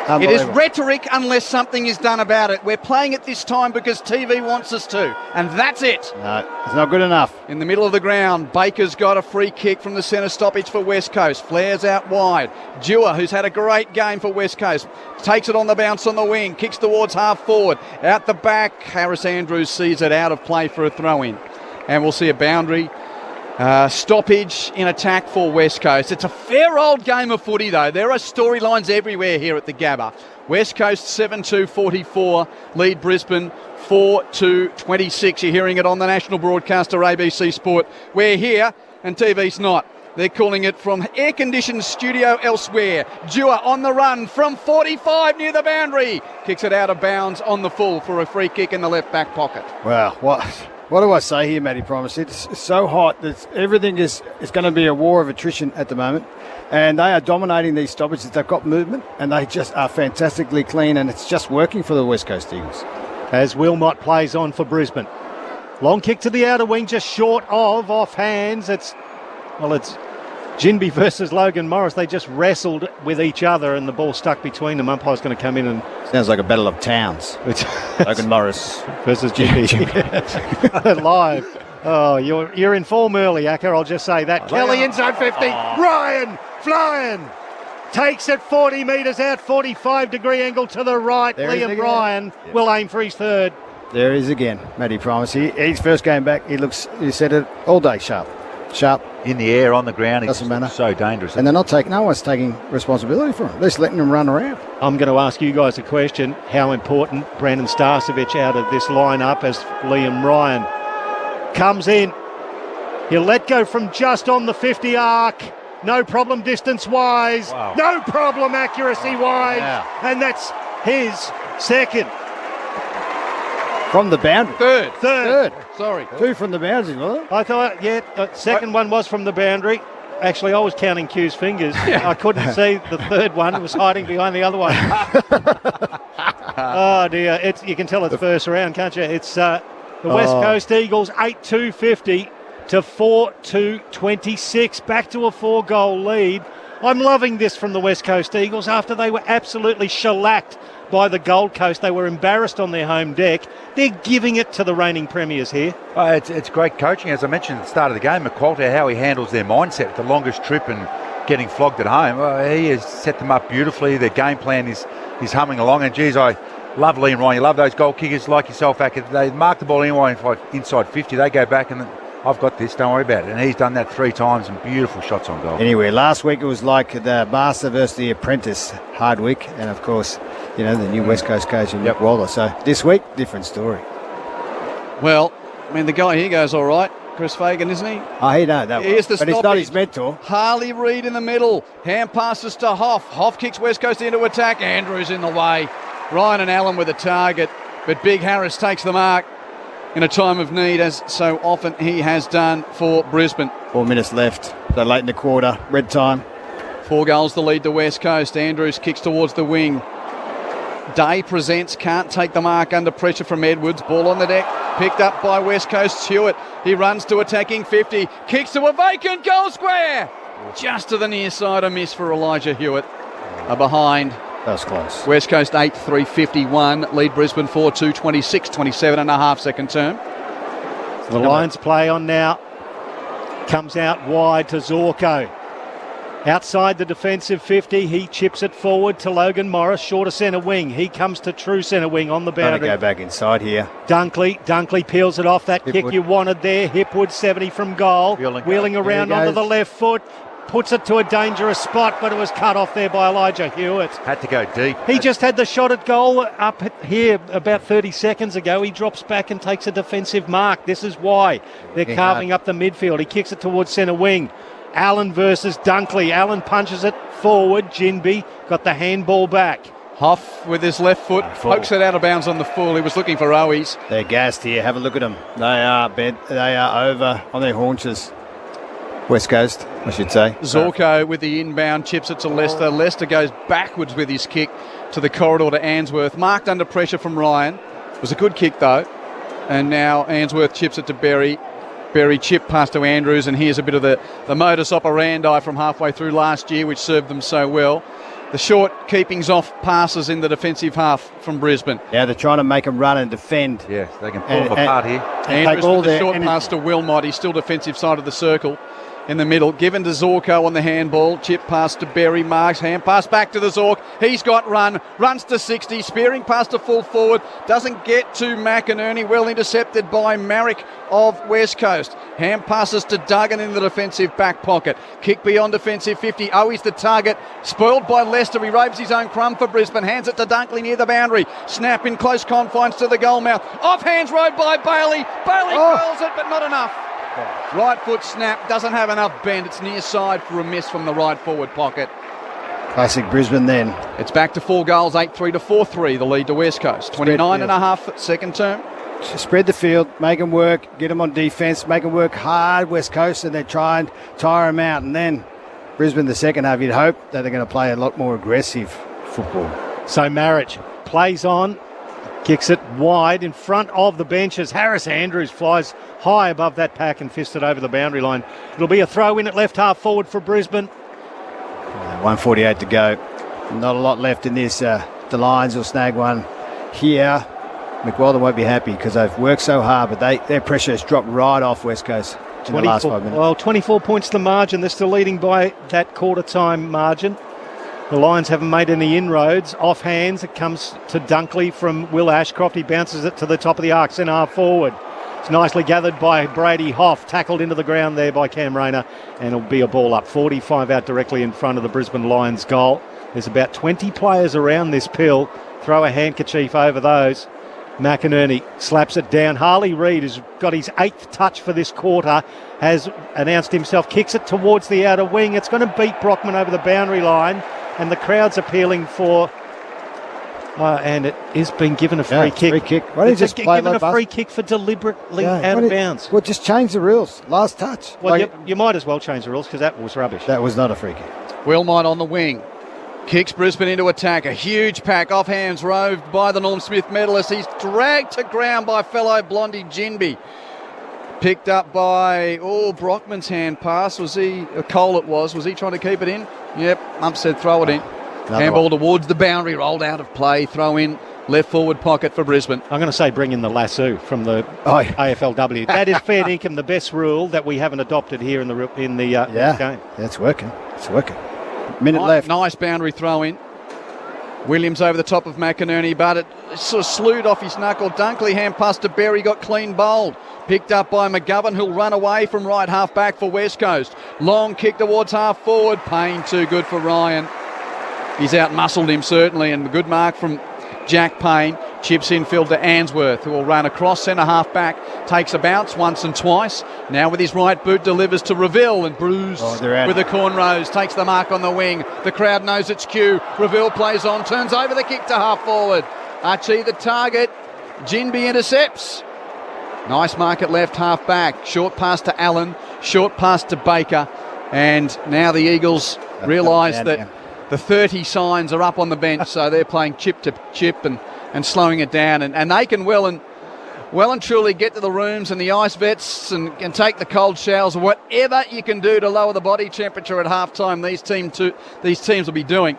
It is rhetoric unless something is done about it. We're playing it this time because TV wants us to, and that's it. No, it's not good enough. In the middle of the ground, Baker's got a free kick from the centre stoppage for West Coast. Flares out wide. Dewar, who's had a great game for West Coast, takes it on the bounce on the wing, kicks towards half forward. Out the back, Harris Andrews sees it out of play for a throw-in. And we'll see a boundary. Stoppage in attack for West Coast. It's a fair old game of footy though. There are storylines everywhere here at the Gabba. West Coast 7-2-44, lead Brisbane 4-2-26. You're hearing it on the national broadcaster ABC Sport. We're here and TV's not. They're calling it from air-conditioned studio elsewhere. Dewar on the run from 45 near the boundary. Kicks it out of bounds on the full for a free kick in the left back pocket. Wow, what do I say here, Matty Promise? It's so hot that everything is going to be a war of attrition at the moment. And they are dominating these stoppages. They've got movement and they just are fantastically clean, and it's just working for the West Coast Eagles. As Wilmot plays on for Brisbane. Long kick to the outer wing, just short of, off hands. It's Ginby versus Logan Morris, they just wrestled with each other and the ball stuck between them. Umpire's going to come in and... Sounds like a battle of towns. Logan Morris versus Ginby. Live. Oh, you're in form early, Acker, I'll just say that. Kelly inside 50. Ryan flying. Takes it 40 metres out, 45-degree angle to the right. Liam Ryan will aim for his third. There he is again, Matty Primus. His first game back, he said it all day sharp. In the air, on the ground, doesn't matter. So dangerous. And they're not taking, no one's taking responsibility for him. They're just letting him run around. I'm going to ask you guys a question. How important Brandon Starcevic out of this lineup as Liam Ryan comes in? He'll let go from just on the 50 arc. No problem distance-wise. Wow. No problem accuracy-wise. Yeah. And that's his second. From the boundary. Third. Sorry. 2 from the boundary, wasn't it? I thought, the second one was from the boundary. Actually, I was counting Q's fingers. I couldn't see the third one. It was hiding behind the other one. Oh, dear. You can tell it's first round, can't you? It's the West Coast Eagles, 8-2-50 to 4-2-26. Back to a 4-goal lead. I'm loving this from the West Coast Eagles after they were absolutely shellacked by the Gold Coast. They were embarrassed on their home deck. They're giving it to the reigning premiers here. It's great coaching. As I mentioned at the start of the game, McQualter, how he handles their mindset, the longest trip and getting flogged at home. He has set them up beautifully. Their game plan is humming along. And, geez, I love Liam Ryan. You love those goal kickers like yourself, Acker. They mark the ball anyway inside 50. They go back and I've got this, don't worry about it. And he's done that 3 times and beautiful shots on goal. Anyway, last week it was like the Master versus the Apprentice hard week. And, of course, the new West Coast coach in Nick Waller. So this week, different story. Well, I mean, the guy here goes all right. Chris Fagan, isn't he? Oh, he knows that. Here's the but he's not his mentor. Harley Reid in the middle. Hand passes to Hoff. Hoff kicks West Coast into attack. Andrews in the way. Ryan and Allen with a target. But Big Harris takes the mark in a time of need, as so often he has done for Brisbane. 4 minutes left. So late in the quarter. Red time. 4 goals to lead the West Coast. Andrews kicks towards the wing. Day presents, can't take the mark under pressure from Edwards. Ball on the deck, picked up by West Coast Stewart. He runs to attacking 50, kicks to a vacant goal square. Just to the near side, a miss for Elijah Hewitt. Behind. That was close. West Coast 8-3-51, lead Brisbane 4-2, 27 and a half second term. The Lions play on now. Comes out wide to Zorko. Outside the defensive 50, he chips it forward to Logan Morris, shorter centre wing. He comes to true centre wing on the boundary. Go back inside here. Dunkley peels it off. That kick you wanted there. Hipwood 70 from goal. Wheeling around onto the left foot. Puts it to a dangerous spot, but it was cut off there by Elijah Hewitt. Had to go deep. He just had the shot at goal up here about 30 seconds ago. He drops back and takes a defensive mark. This is why they're carving up the midfield. He kicks it towards centre wing. Allen versus Dunkley. Allen punches it forward. Ginby got the handball back. Hoff with his left foot pokes it out of bounds on the full. He was looking for Owies. They're gassed here. Have a look at them. They are bent. They are over on their haunches. West Coast, I should say. Zorko with the inbound chips it to Leicester. Leicester goes backwards with his kick to the corridor to Answorth. Marked under pressure from Ryan. It was a good kick though. And now Answorth chips it to Berry. Berry chip pass to Andrews, and here's a bit of the modus operandi from halfway through last year, which served them so well. The short keepings off passes in the defensive half from Brisbane. Yeah, they're trying to make them run and defend. Yeah, they can pull them apart here. Andrews with the short pass to Wilmot. He's still defensive side of the circle. In the middle, given to Zorko on the handball. Chip pass to Berry, marks, hand pass back to the Zork. He's got runs to 60, spearing pass to full forward. Doesn't get to McInerney, well intercepted by Marrick of West Coast. Hand passes to Duggan in the defensive back pocket. Kick beyond defensive 50. Owies the target. Spoiled by Leicester. He raves his own crumb for Brisbane. Hands it to Dunkley near the boundary. Snap in close confines to the goal mouth. Off hands rode by Bailey. Bailey curls it, but not enough. Right foot snap, doesn't have enough bend. It's near side for a miss from the right forward pocket. Classic Brisbane then. It's back to 4 goals, 8-3 to 4-3, the lead to West Coast. 29 and a half second term. Spread the field, make them work, get them on defence, make them work hard, West Coast, and they try and tire them out. And then Brisbane the second half, you'd hope that they're going to play a lot more aggressive football. So Marriage plays on. Kicks it wide in front of the benches. Harris Andrews flies high above that pack and fists it over the boundary line. It'll be a throw in at left half forward for Brisbane. 1:48 to go. Not a lot left in this. The Lions will snag one here. McWeldon won't be happy because they've worked so hard, but their pressure has dropped right off West Coast in the last 5 minutes. Well, 24 points the margin. They're still leading by that quarter-time margin. The Lions haven't made any inroads. Off hands, it comes to Dunkley from Will Ashcroft. He bounces it to the top of the arc, centre half forward. It's nicely gathered by Brady Hoff, tackled into the ground there by Cam Rayner, and it'll be a ball up. 45 out directly in front of the Brisbane Lions goal. There's about 20 players around this pill. Throw a handkerchief over those. McInerney slaps it down. Harley Reid has got his 8th touch for this quarter, has announced himself, kicks it towards the outer wing. It's going to beat Brockman over the boundary line, and the crowd's appealing for... and it is being given a free kick. Free kick. Why don't you just play given like a free kick for deliberately out of bounds? Well, just change the rules. Last touch. Well, you might as well change the rules because that was rubbish. That was not a free kick. Wilmot on the wing. Kicks Brisbane into attack. A huge pack off hands roved by the Norm Smith medalist. He's dragged to ground by fellow Blondie Ginby. Picked up by, Brockman's hand pass. Was he, Cole it was he trying to keep it in? Yep, Ump said throw it in. Handball towards the boundary, rolled out of play, throw in, left forward pocket for Brisbane. I'm going to say bring in the lasso from the AFLW. That is fair dinkum, the best rule that we haven't adopted here in the game. It's working. It's working. Minute left. Nice boundary throw in. Williams over the top of McInerney, but it sort of slewed off his knuckle. Dunkley hand pass to Berry, got clean bowled. Picked up by McGovern, who'll run away from right half back for West Coast. Long kick towards half forward. Payne too good for Ryan. He's out-muscled him certainly, and a good mark from Jack Payne. Chips infield to Answorth, who will run across centre half back. Takes a bounce once and twice. Now with his right boot delivers to Reville, and Bruce with the cornrows takes the mark on the wing. The crowd knows it's cue. Reville plays on, turns over the kick to half forward. Archie the target. Ginby intercepts. Nice mark at left half back. Short pass to Allen. Short pass to Baker. And now the Eagles realise that the 30 signs are up on the bench, so they're playing chip to chip and slowing it down. And they can well and truly get to the rooms and the ice vets and take the cold showers, or whatever you can do to lower the body temperature at halftime. These teams will be doing.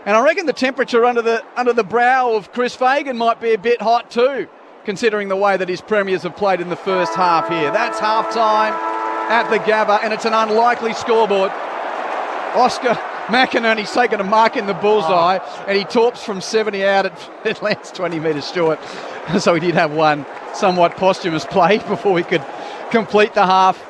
And I reckon the temperature under the brow of Chris Fagan might be a bit hot too, considering the way that his premiers have played in the first half here. That's halftime at the Gabba, and it's an unlikely scoreboard. Oscar McInerney's taken a mark in the bullseye, and he torps from 70 out. It lands 20 metres short. So he did have one somewhat posthumous play before he could complete the half.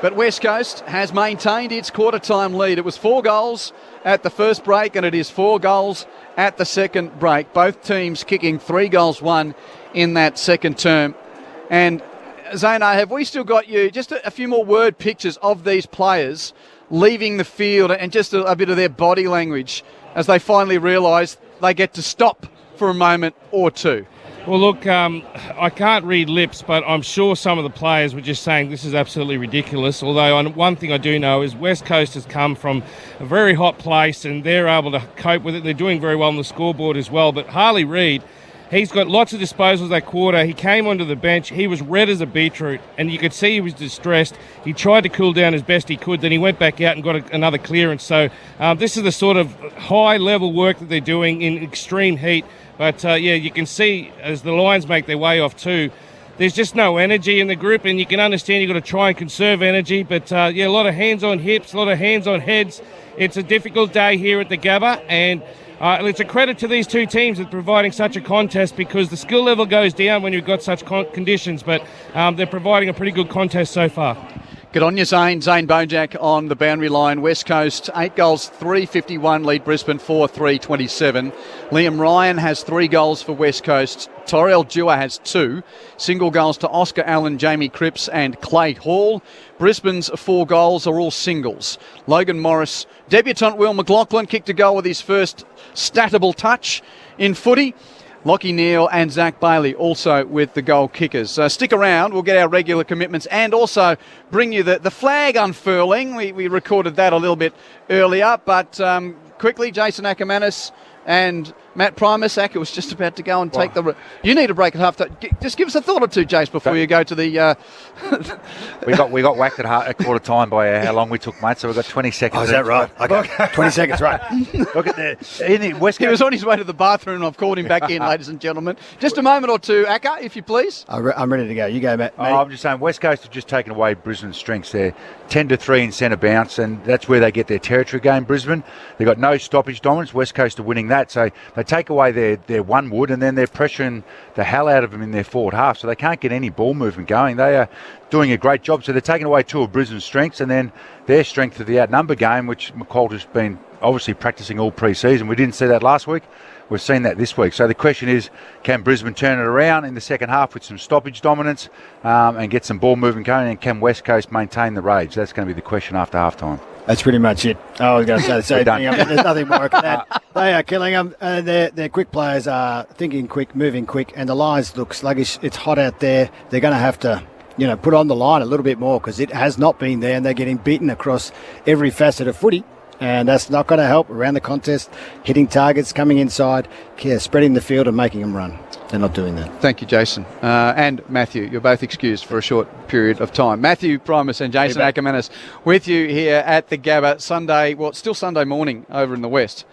But West Coast has maintained its quarter-time lead. It was 4 goals at the first break, and it is 4 goals at the second break. Both teams kicking 3 goals won in that second term. And Zano, have we still got you just a few more word pictures of these players leaving the field and just a bit of their body language as they finally realise they get to stop for a moment or two? Well, look, I can't read lips, but I'm sure some of the players were just saying this is absolutely ridiculous. Although one thing I do know is West Coast has come from a very hot place and they're able to cope with it. They're doing very well on the scoreboard as well. But Harley Reid, he's got lots of disposals that quarter. He came onto the bench. He was red as a beetroot, and you could see he was distressed. He tried to cool down as best he could. Then he went back out and got another clearance. So this is the sort of high-level work that they're doing in extreme heat. But, you can see as the Lions make their way off too, there's just no energy in the group, and you can understand you've got to try and conserve energy. But, a lot of hands on hips, a lot of hands on heads. It's a difficult day here at the Gabba, and it's a credit to these two teams at providing such a contest, because the skill level goes down when you've got such conditions, but they're providing a pretty good contest so far. Good on you, Zane. Zane Bojack on the boundary line. West Coast, 8 goals, 351, lead Brisbane 4-3-27. Liam Ryan has 3 goals for West Coast. Torrell Dewar has 2. Single goals to Oscar Allen, Jamie Cripps and Clay Hall. Brisbane's 4 goals are all singles. Logan Morris, debutant Will McLaughlin, kicked a goal with his first statable touch in footy. Lockie Neal and Zach Bailey also with the goal kickers. Stick around, we'll get our regular commitments and also bring you the flag unfurling. We recorded that a little bit earlier, but quickly, Jason Ackermanis and Matt Primus, Acker was just about to go and take the... You need a break at half time. Just give us a thought or two, Jace, before you go to the... We got whacked at quarter time by how long we took, mate, so we've got 20 seconds. Oh, is that right? Okay, 20 seconds, right. Look at the West Coast. He was on his way to the bathroom and I've called him back in, ladies and gentlemen. Just a moment or two, Acker, if you please. I'm ready to go. You go, Matt. I'm just saying, West Coast have just taken away Brisbane's strengths there. 10-3 in centre bounce, and that's where they get their territory game, Brisbane. They've got no stoppage dominance. West Coast are winning that, so they take away their one wood, and then they're pressuring the hell out of them in their forward half, so they can't get any ball movement going. They are doing a great job, so they're taking away two of Brisbane's strengths, and then their strength of the outnumber game, which McQualter's been obviously practising all pre-season. We didn't see that last week. We've seen that this week. So the question is, can Brisbane turn it around in the second half with some stoppage dominance and get some ball movement going, and can West Coast maintain the rage? That's going to be the question after halftime. That's pretty much it. I was going to say the same thing. I mean, there's nothing more than that. They are killing them. Their quick players are thinking quick, moving quick, and the Lions look sluggish. It's hot out there. They're going to have to, put on the line a little bit more because it has not been there, and they're getting beaten across every facet of footy. And that's not going to help around the contest, hitting targets, coming inside, spreading the field and making them run. They're not doing that. Thank you, Jason. And Matthew, you're both excused for a short period of time. Matthew Primus and Jason Ackermanis with you here at the Gabba still Sunday morning over in the West.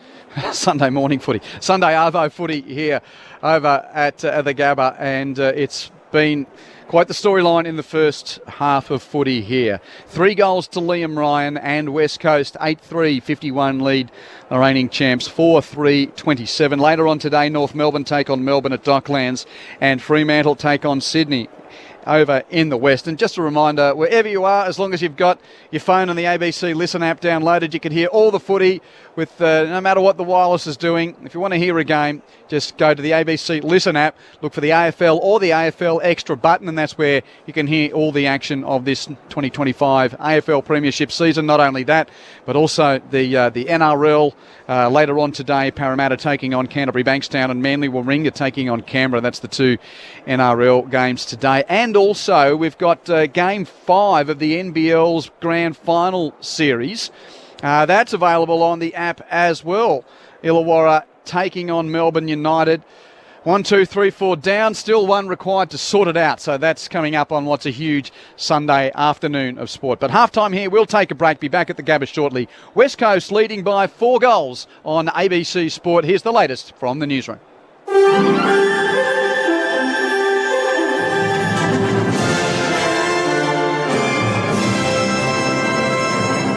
Sunday morning footy. Sunday Arvo footy here over at the Gabba, and it's been quite the storyline in the first half of footy here. 3 goals to Liam Ryan and West Coast, 8-3, 51 lead, the reigning champs, 4-3, 27. Later on today, North Melbourne take on Melbourne at Docklands and Fremantle take on Sydney over in the West. And just a reminder, wherever you are, as long as you've got your phone and the ABC Listen app downloaded, you can hear all the footy with no matter what the wireless is doing. If you want to hear a game, just go to the ABC Listen app, look for the AFL or the AFL Extra button, and that's where you can hear all the action of this 2025 AFL Premiership season. Not only that, but also the NRL. Later on today, Parramatta taking on Canterbury Bankstown and Manly Warringah taking on Canberra. That's the 2 NRL games today. And also, we've got Game 5 of the NBL's Grand Final Series. That's available on the app as well. Illawarra taking on Melbourne United. 1, 2, 3, 4 down. Still one required to sort it out. So that's coming up on what's a huge Sunday afternoon of sport. But halftime here, we'll take a break. Be back at the Gabba shortly. West Coast leading by 4 goals on ABC Sport. Here's the latest from the newsroom.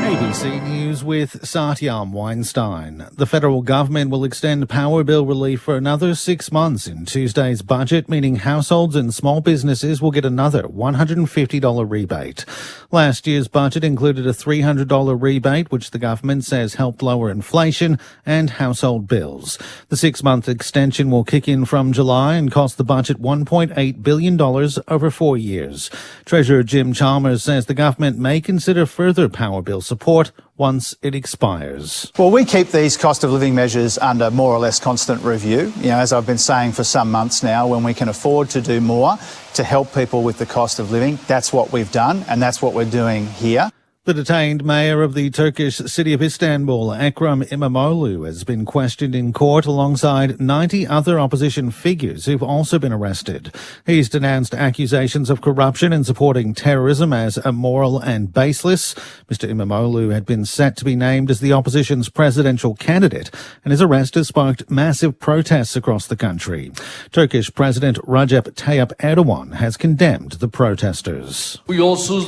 ABC News with Satyam Weinstein. The federal government will extend power bill relief for another 6 months in Tuesday's budget, meaning households and small businesses will get another $150 rebate. Last year's budget included a $300 rebate, which the government says helped lower inflation and household bills. The 6-month extension will kick in from July and cost the budget $1.8 billion over 4 years. Treasurer Jim Chalmers says the government may consider further power bill support once it expires. Well, we keep these cost of living measures under more or less constant review. As I've been saying for some months now, when we can afford to do more to help people with the cost of living, that's what we've done, and that's what we're doing here. The detained mayor of the Turkish city of Istanbul, Ekrem İmamoğlu, has been questioned in court alongside 90 other opposition figures who've also been arrested. He's denounced accusations of corruption and supporting terrorism as immoral and baseless. Mr. İmamoğlu had been set to be named as the opposition's presidential candidate, and his arrest has sparked massive protests across the country. Turkish President Recep Tayyip Erdogan has condemned the protesters.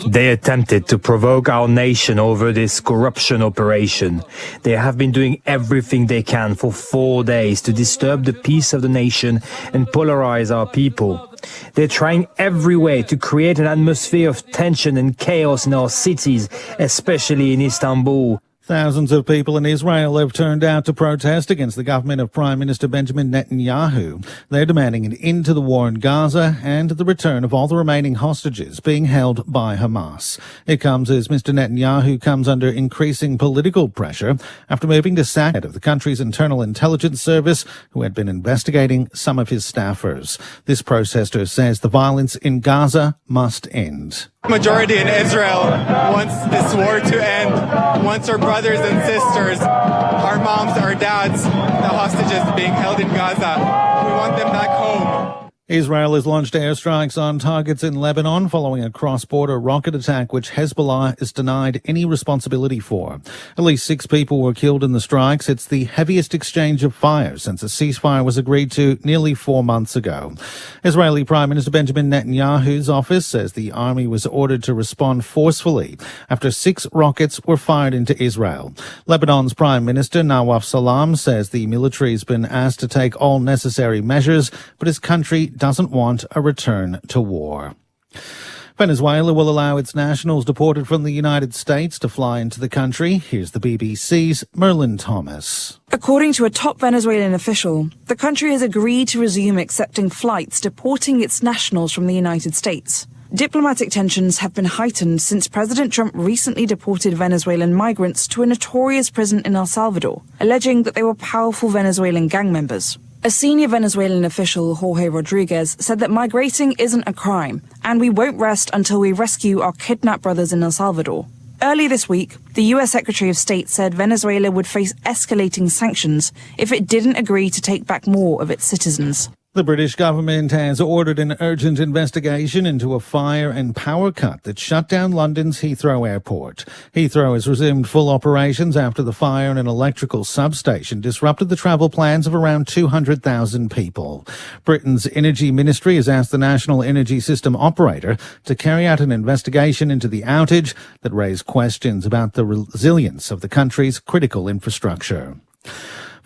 They attempted to provoke our nation over this corruption operation. They have been doing everything they can for 4 days to disturb the peace of the nation and polarize our people. They're trying every way to create an atmosphere of tension and chaos in our cities, especially in Istanbul. Thousands of people in Israel have turned out to protest against the government of Prime Minister Benjamin Netanyahu. They're demanding an end to the war in Gaza and the return of all the remaining hostages being held by Hamas. It comes as Mr. Netanyahu comes under increasing political pressure after moving to sack head of the country's internal intelligence service, who had been investigating some of his staffers. This protester says the violence in Gaza must end. Majority in Israel wants this war to end, wants our brothers and sisters, our moms, our dads, the hostages being held in Gaza. We want them back home. Israel has launched airstrikes on targets in Lebanon following a cross-border rocket attack which Hezbollah is denied any responsibility for. At least 6 people were killed in the strikes. It's the heaviest exchange of fire since a ceasefire was agreed to nearly 4 months ago. Israeli Prime Minister Benjamin Netanyahu's office says the army was ordered to respond forcefully after 6 rockets were fired into Israel. Lebanon's Prime Minister Nawaf Salam says the military has been asked to take all necessary measures, but his country doesn't want a return to war. Venezuela will allow its nationals deported from the United States to fly into the country. Here's the BBC's Merlin Thomas. According to a top Venezuelan official, the country has agreed to resume accepting flights deporting its nationals from the United States. Diplomatic tensions have been heightened since President Trump recently deported Venezuelan migrants to a notorious prison in El Salvador, alleging that they were powerful Venezuelan gang members. A senior Venezuelan official, Jorge Rodriguez, said that migrating isn't a crime, and we won't rest until we rescue our kidnapped brothers in El Salvador. Early this week, the U.S. Secretary of State said Venezuela would face escalating sanctions if it didn't agree to take back more of its citizens. The British government has ordered an urgent investigation into a fire and power cut that shut down London's Heathrow Airport. Heathrow has resumed full operations after the fire in an electrical substation disrupted the travel plans of around 200,000 people. Britain's Energy Ministry has asked the National Energy System operator to carry out an investigation into the outage that raised questions about the resilience of the country's critical infrastructure.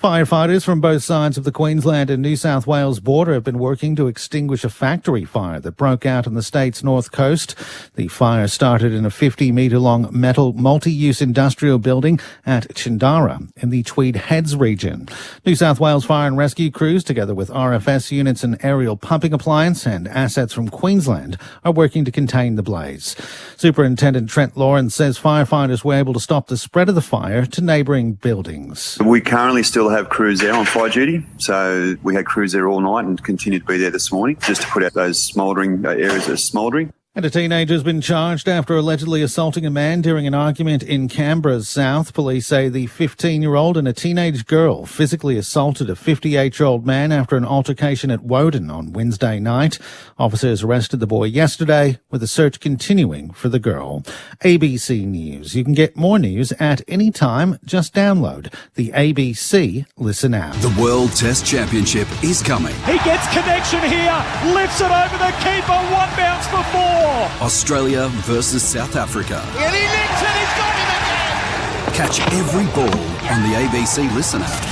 Firefighters from both sides of the Queensland and New South Wales border have been working to extinguish a factory fire that broke out on the state's north coast. The fire started in a 50-metre-long metal multi-use industrial building at Chindara in the Tweed Heads region. New South Wales fire and rescue crews, together with RFS units and aerial pumping appliance and assets from Queensland, are working to contain the blaze. Superintendent Trent Lawrence says firefighters were able to stop the spread of the fire to neighbouring buildings. We currently still have crews there on fire duty, so we had crews there all night and continue to be there this morning just to put out those smouldering areas that are smouldering. And a teenager has been charged after allegedly assaulting a man during an argument in Canberra's south. Police say the 15-year-old and a teenage girl physically assaulted a 58-year-old man after an altercation at Woden on Wednesday night. Officers arrested the boy yesterday, with a search continuing for the girl. ABC News. You can get more news at any time. Just download the ABC Listen app. The World Test Championship is coming. He gets connection here, lifts it over the keeper, 1 bounce for 4. Australia versus South Africa. And he nicks it, he's got him again! Catch every ball on the ABC Listen app.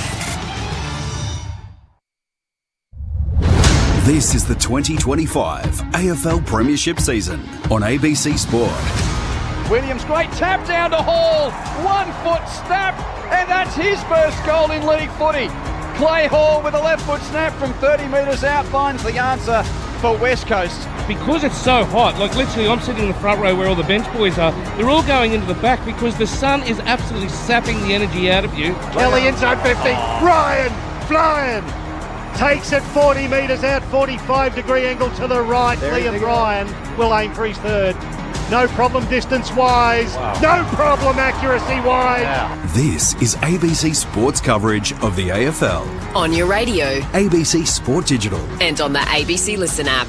This is the 2025 AFL Premiership season on ABC Sport. Williams, great tap down to Hall. 1 foot snap, and that's his first goal in league footy. Clay Hall with a left foot snap from 30 metres out finds the answer for West Coast. Because it's so hot, like literally I'm sitting in the front row where all the bench boys are, they're all going into the back because the sun is absolutely sapping the energy out of you. Kelly inside 50, Ryan flying, takes it 40 metres out, 45-degree angle to the right. Liam Ryan will aim for his third. No problem distance-wise, no problem accuracy-wise. Wow. This is ABC Sports coverage of the AFL. On your radio. ABC Sport Digital. And on the ABC Listen app.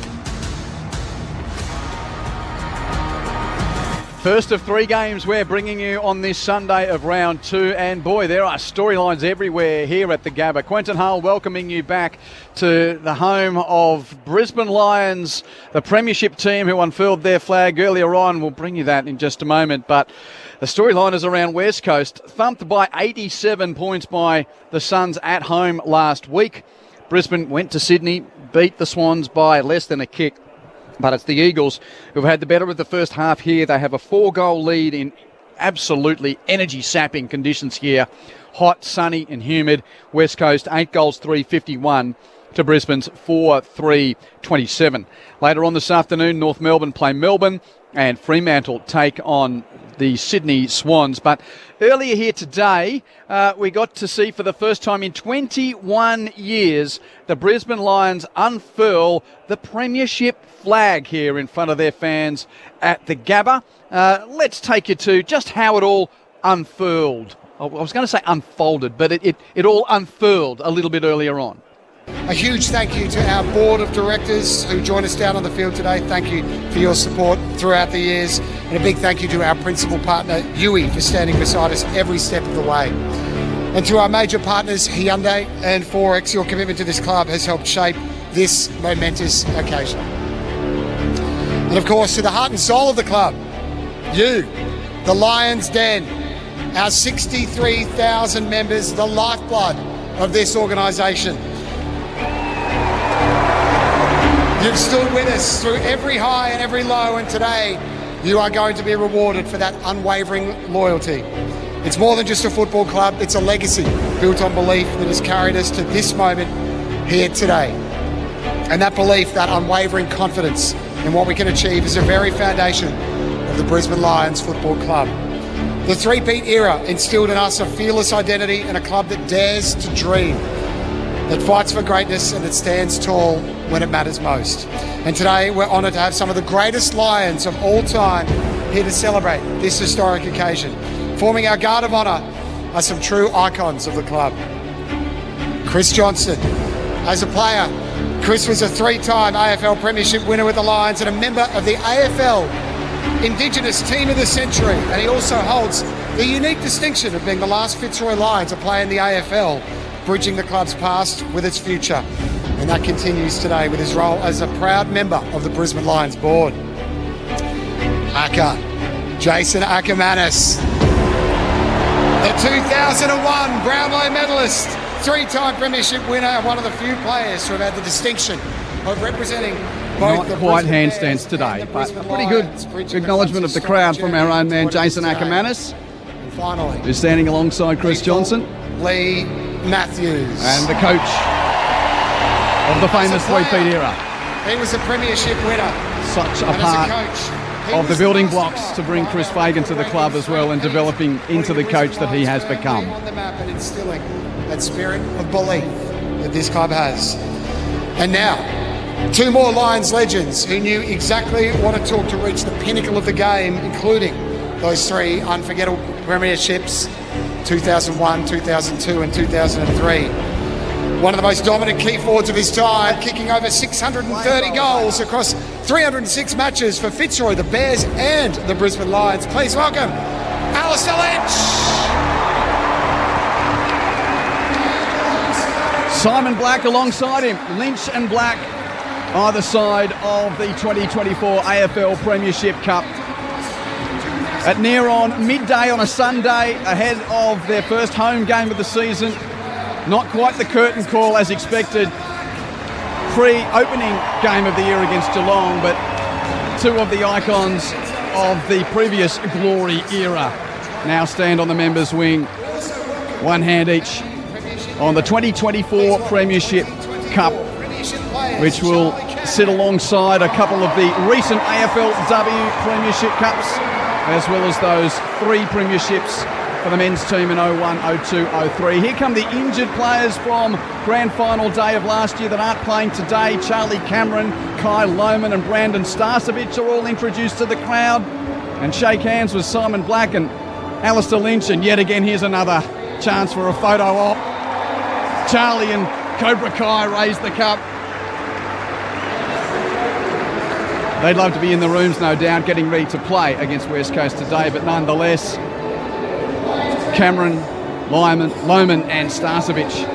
First of 3 games we're bringing you on this Sunday of round 2, and boy, there are storylines everywhere here at the Gabba. Quentin Hull welcoming you back to the home of Brisbane Lions, the premiership team who unfurled their flag earlier on. We'll bring you that in just a moment, but the storyline is around West Coast, thumped by 87 points by the Suns at home last week. Brisbane went to Sydney, beat the Swans by less than a kick. But it's the Eagles who've had the better of the first half here. They have a 4-goal lead in absolutely energy-sapping conditions here. Hot, sunny and humid. West Coast, 8 goals, 351. to Brisbane's 4-3-27. Later on this afternoon, North Melbourne play Melbourne and Fremantle take on the Sydney Swans. But earlier here today, we got to see for the first time in 21 years the Brisbane Lions unfurl the premiership flag here in front of their fans at the Gabba. Let's take you to just how it all unfurled. I was going to say unfolded, but it all unfurled a little bit earlier on. A huge thank you to our board of directors who joined us down on the field today. Thank you for your support throughout the years. And a big thank you to our principal partner, Yui, for standing beside us every step of the way. And to our major partners, Hyundai and Forex, your commitment to this club has helped shape this momentous occasion. And of course, to the heart and soul of the club, you, the Lions Den, our 63,000 members, the lifeblood of this organisation. You've stood with us through every high and every low, and today you are going to be rewarded for that unwavering loyalty. It's more than just a football club, it's a legacy built on belief that has carried us to this moment here today. And that belief, that unwavering confidence in what we can achieve is the very foundation of the Brisbane Lions Football Club. The three-peat era instilled in us a fearless identity and a club that dares to dream, that fights for greatness and that stands tall when it matters most. And today we're honoured to have some of the greatest Lions of all time here to celebrate this historic occasion. Forming our Guard of Honour are some true icons of the club. Chris Johnson. As a player, Chris was a three-time AFL Premiership winner with the Lions and a member of the AFL Indigenous Team of the Century. And he also holds the unique distinction of being the last Fitzroy Lion to play in the AFL, bridging the club's past with its future. And that continues today with his role as a proud member of the Brisbane Lions board. Jason Ackermanis, the 2001 Brownlow medalist, three-time premiership winner, and one of the few players who have had the distinction of representing both Not quite handstands today, but a pretty good acknowledgement of the crowd from our own man Jason Ackermanis, who's standing alongside Chris Johnson. Lee Matthews. And the coach of the famous three-peat era. He was a premiership winner. Such a part of the building blocks to bring Chris Fagan to the club as well and developing into the coach that he has become. On the map and instilling that spirit of belief that this club has. And now, two more Lions legends who knew exactly what it took to reach the pinnacle of the game, including those three unforgettable premierships, 2001, 2002 and 2003. One of the most dominant key forwards of his time, kicking over 630 goals across 306 matches for Fitzroy, the Bears and the Brisbane Lions. Please welcome Alistair Lynch. Simon Black alongside him. Lynch and Black either side of the 2024 AFL Premiership Cup. At near on midday on a Sunday, ahead of their first home game of the season. Not quite the curtain call as expected. Pre-opening game of the year against Geelong, but two of the icons of the previous glory era now stand on the members' wing, one hand each on the 2024 Premiership Cup, which will sit alongside a couple of the recent AFLW Premiership Cups, as well as those three premierships for the men's team in 01, 02, 03. Here come the injured players from grand final day of last year that aren't playing today. Charlie Cameron, Kai Lohmann and Brandon Starcevich are all introduced to the crowd and shake hands with Simon Black and Alistair Lynch. And yet again, here's another chance for a photo op. Charlie and Cobra Kai raise the cup. They'd love to be in the rooms, no doubt, getting ready to play against West Coast today, but nonetheless, Cameron, Lohmann and Starcevich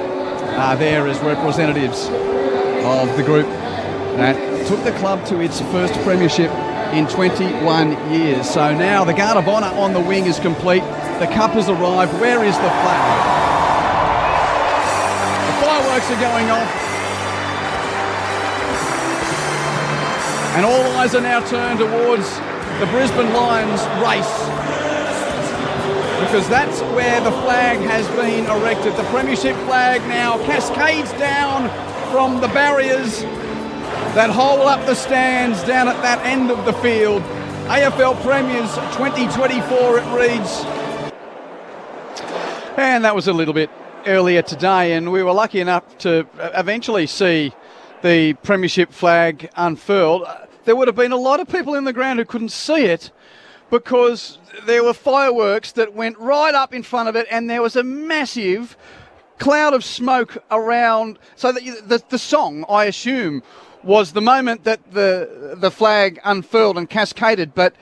are there as representatives of the group that took the club to its first premiership in 21 years. So now the Guard of Honour on the wing is complete. The cup has arrived. Where is the flag? The fireworks are going off. And all eyes are now turned towards the Brisbane Lions race, because that's where the flag has been erected. The premiership flag now cascades down from the barriers that hole up the stands down at that end of the field. AFL Premiers 2024 it reads. And that was a little bit earlier today, and we were lucky enough to eventually see the Premiership flag unfurled. There would have been a lot of people in the ground who couldn't see it because there were fireworks that went right up in front of it, and there was a massive cloud of smoke around. So that the song, I assume, was the moment that the flag unfurled and cascaded, but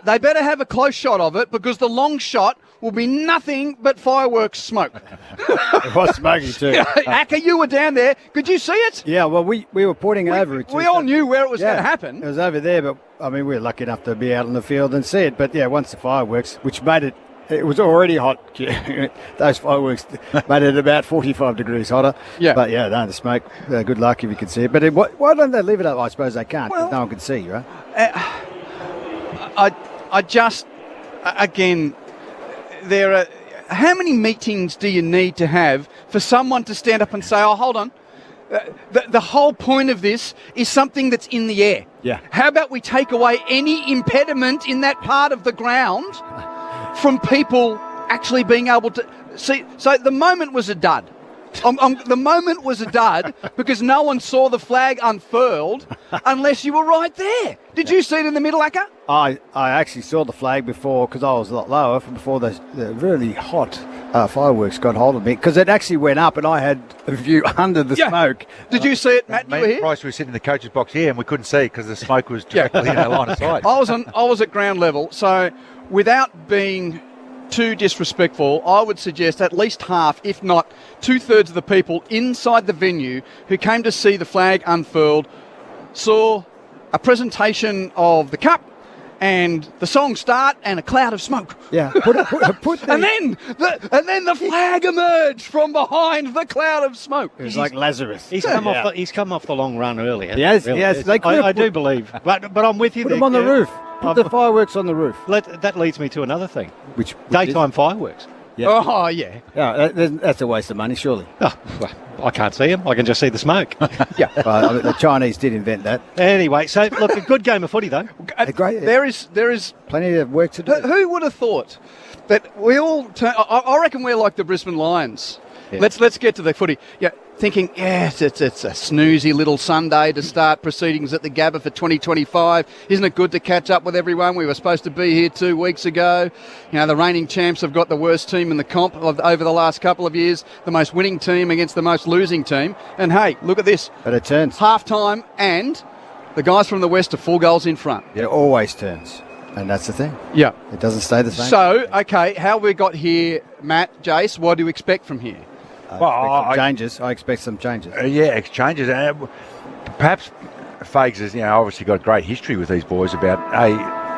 they better have a close shot of it because the long shot will be nothing but fireworks smoke. It was smoky too. Acker, you were down there. Could you see it? Yeah, well, we were pointing over it. We all knew where it was going to happen. It was over there, but I mean, we were lucky enough to be out in the field and see it. But yeah, once the fireworks, which made it was already hot. Those fireworks made it about 45 degrees hotter. Yeah. But yeah, no, the smoke, good luck if you could see it. But why don't they leave it up? I suppose they can't because no one can see, right? I just, again, there are, how many meetings do you need to have for someone to stand up and say, oh, hold on, the whole point of this is something that's in the air. Yeah. How about we take away any impediment in that part of the ground from people actually being able to see? So the moment was a dud. The moment was a dud because no one saw the flag unfurled unless you were right there. Did you see it in the middle, Acker? I actually saw the flag before because I was a lot lower before the really hot fireworks got hold of me because it actually went up and I had a view under the smoke. Did you see it, Matt? You were here? Price, we were sitting in the coach's box here and we couldn't see because the smoke was directly in our line of sight. I was at ground level, so without being too disrespectful, I would suggest at least half, if not 2/3 of the people inside the venue who came to see the flag unfurled saw a presentation of the cup and the song start and a cloud of smoke. Yeah, and then the flag emerged from behind the cloud of smoke. It was like Lazarus. He's come off the long run earlier. Yes, really. yes. I do believe, but I'm with you. Put them on the roof. Put the fireworks on the roof. That leads me to another thing. Which daytime fireworks. Yeah. Oh, yeah. Yeah, that's a waste of money, surely. Oh, well, I can't see them. I can just see the smoke. Yeah. The Chinese did invent that. Anyway, so look, a good game of footy though. Great. There is plenty of work to do. Who would have thought that we all turn? I reckon we're like the Brisbane Lions. Yeah. Let's get to the footy. Yeah, thinking, yes, it's a snoozy little Sunday to start proceedings at the Gabba for 2025. Isn't it good to catch up with everyone? We were supposed to be here 2 weeks ago. You know, the reigning champs have got the worst team in the comp over the last couple of years, the most winning team against the most losing team. And hey, look at this. But it turns. Half-time and the guys from the West are 4 goals in front. It always turns. And that's the thing. Yeah. It doesn't stay the same. So, okay, how we got here, Matt, Jace, what do you expect from here? I expect some changes. Yeah, changes. Perhaps Fags has, obviously got a great history with these boys about, hey,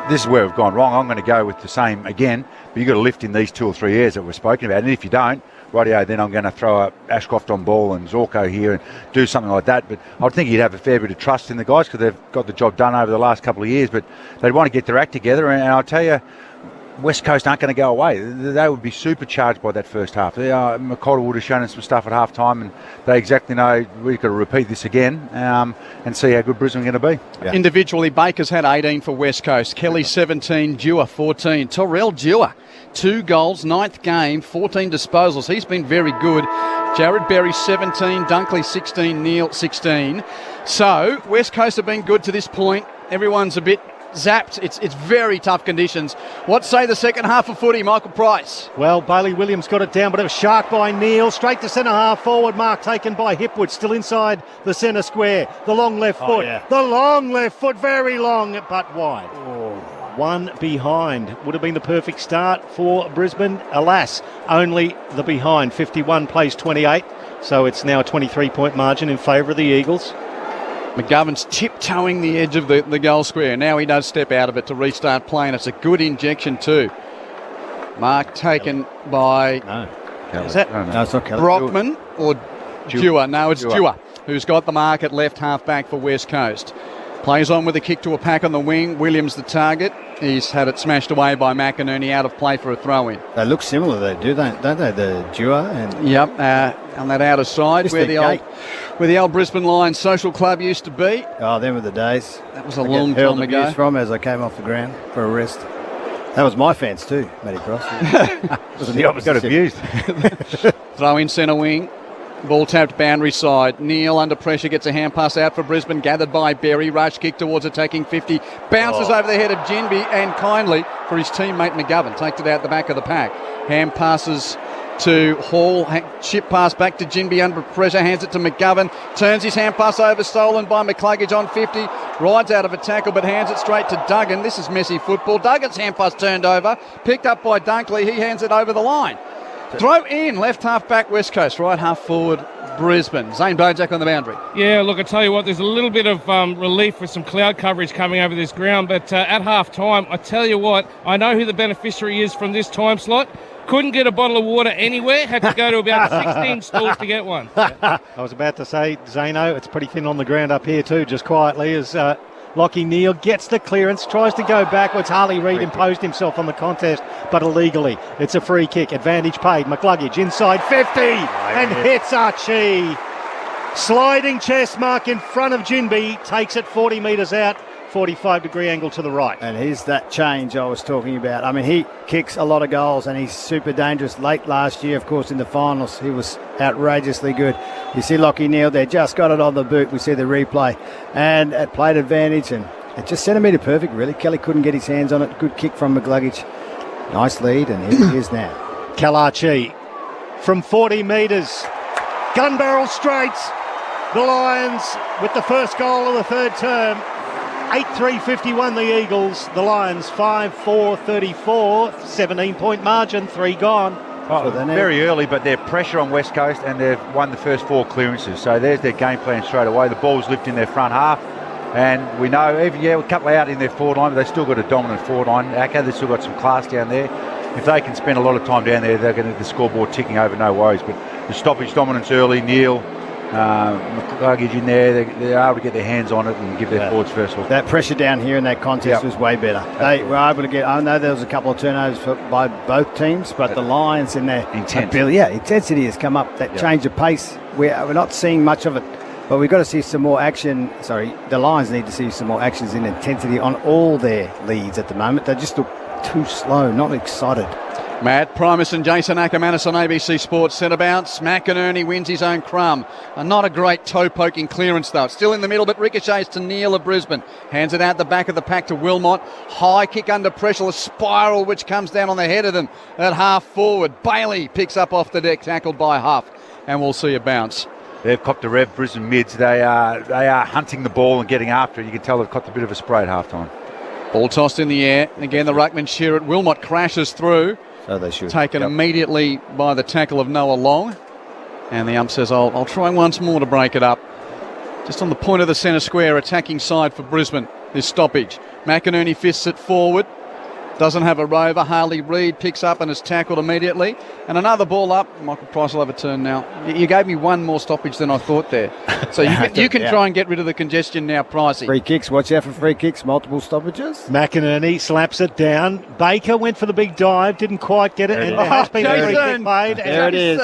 this is where we've gone wrong. I'm going to go with the same again, but you've got to lift in these 2 or 3 years that we've spoken about. And if you don't, rightio, then I'm going to throw up Ashcroft on ball and Zorko here and do something like that. But I think you'd have a fair bit of trust in the guys because they've got the job done over the last couple of years. But they'd want to get their act together. And I'll tell you, West Coast aren't going to go away. They would be supercharged by that first half. McConnell would have shown us some stuff at half time, and they exactly know we've got to repeat this again and see how good Brisbane are going to be. Yeah. Individually, Baker's had 18 for West Coast. Kelly 17, Dewar 14. Terrell Dewar, 2 goals, 9th game, 14 disposals. He's been very good. Jared Berry 17, Dunkley 16, Neal 16. So West Coast have been good to this point. Everyone's a bit zapped. It's very tough conditions. What say the second half of footy, Michael Price? Well, Bailey Williams got it down, but it was shark by Neal. Straight to centre half forward mark taken by Hipwood. Still inside the centre square. The long left foot. Yeah. The long left foot, very long, but wide. Oh. One behind. Would have been the perfect start for Brisbane. Alas, only the behind. 51 plays 28. So it's now a 23-point margin in favour of the Eagles. McGovern's tiptoeing the edge of the goal square. Now he does step out of it to restart playing. It's a good injection too. Mark taken by... No. Is that No, it's not Kelly. Brockman or Dewar? No, it's Dewar, who's got the mark at left half back for West Coast. Plays on with a kick to a pack on the wing. Williams the target. He's had it smashed away by McInerney, out of play for a throw-in. They look similar, don't they? The duo. And yep, on that outer side where the old Brisbane Lions Social Club used to be. Oh, them were the days. That was a long time ago. From as I came off the ground for a rest. That was my fence too, Matty Cross. Wasn't the opposite. Got abused. Throw in centre wing. Ball tapped boundary side. Neil under pressure gets a hand pass out for Brisbane. Gathered by Berry. Rush kick towards attacking 50. Bounces over the head of Ginby and kindly for his teammate McGovern. Takes it out the back of the pack. Hand passes to Hall. Chip pass back to Ginby under pressure. Hands it to McGovern. Turns his hand pass over. Stolen by McCluggage on 50. Rides out of a tackle but hands it straight to Duggan. This is messy football. Duggan's hand pass turned over. Picked up by Dunkley. He hands it over the line. Throw in, left half back West Coast, right half forward Brisbane. Zane Bojak on the boundary. Yeah, look, I tell you what, there's a little bit of relief with some cloud coverage coming over this ground, but at half time, I tell you what, I know who the beneficiary is from this time slot. Couldn't get a bottle of water anywhere, had to go to about 16 stalls to get one. I was about to say, Zano, it's pretty thin on the ground up here too, just quietly, as Lockie Neal gets the clearance, tries to go backwards. Harley Reid imposed himself on the contest, but illegally. It's a free kick. Advantage paid. McCluggage inside 50 and hits Archie. Sliding chest mark in front of Ginby. Takes it 40 metres out. 45-degree angle to the right. And here's that change I was talking about. I mean, he kicks a lot of goals and he's super dangerous. Late last year, of course, in the finals, he was outrageously good. You see Lockie Neal there, just got it on the boot. We see the replay. And at plate advantage, and it just centimetre perfect, really. Kelly couldn't get his hands on it. Good kick from McCluggage. Nice lead, and here he is now. Kalachi from 40 metres. Gun barrel straight. The Lions with the first goal of the third term. 8-3-51 the Eagles. The Lions 5-4-34. 17-point margin. 3 gone. Oh, very early, but they're pressure on West Coast and they've won the first 4 clearances. So there's their game plan straight away. The ball's lifted in their front half. And we know, a couple out in their forward line, but they've still got a dominant forward line. Akka, they've still got some class down there. If they can spend a lot of time down there, they're going to get the scoreboard ticking over, no worries. But the stoppage dominance early, Neal, McCluggage in there, they're able to get their hands on it and give their forwards first look. That pressure down here in that contest was way better. They were able to get, I know there was a couple of turnovers by both teams, but the Lions in their intensity has come up. That change of pace, we're not seeing much of it, but we've got to see some more action. The Lions need to see some more actions in intensity on all their leads at the moment. They just look too slow, not excited. Matt Primus and Jason Ackermanis on ABC Sports. Centre bounce. McInerney wins his own crumb. Not a great toe-poking clearance, though. Still in the middle, but ricochets to Neal of Brisbane. Hands it out the back of the pack to Wilmot. High kick under pressure. A spiral which comes down on the head of them at half forward. Bailey picks up off the deck, tackled by Huff. And we'll see a bounce. They've copped a rev, Brisbane mids. They are hunting the ball and getting after it. You can tell they've copped a bit of a spray at half-time. Ball tossed in the air. Again, the ruckman shear it. Wilmot crashes through. So they should. Taken immediately by the tackle of Noah Long. And the ump says, I'll try once more to break it up. Just on the point of the centre square, attacking side for Brisbane, this stoppage. McInerney fists it forward. Doesn't have a rover. Harley Reid picks up and is tackled immediately. And another ball up. Michael Price will have a turn now. You gave me one more stoppage than I thought there. So you can try and get rid of the congestion now, Pricey. Free kicks. Watch out for free kicks. Multiple stoppages. McInerney slaps it down. Baker went for the big dive. Didn't quite get it. And there has been a free kick made. There it is.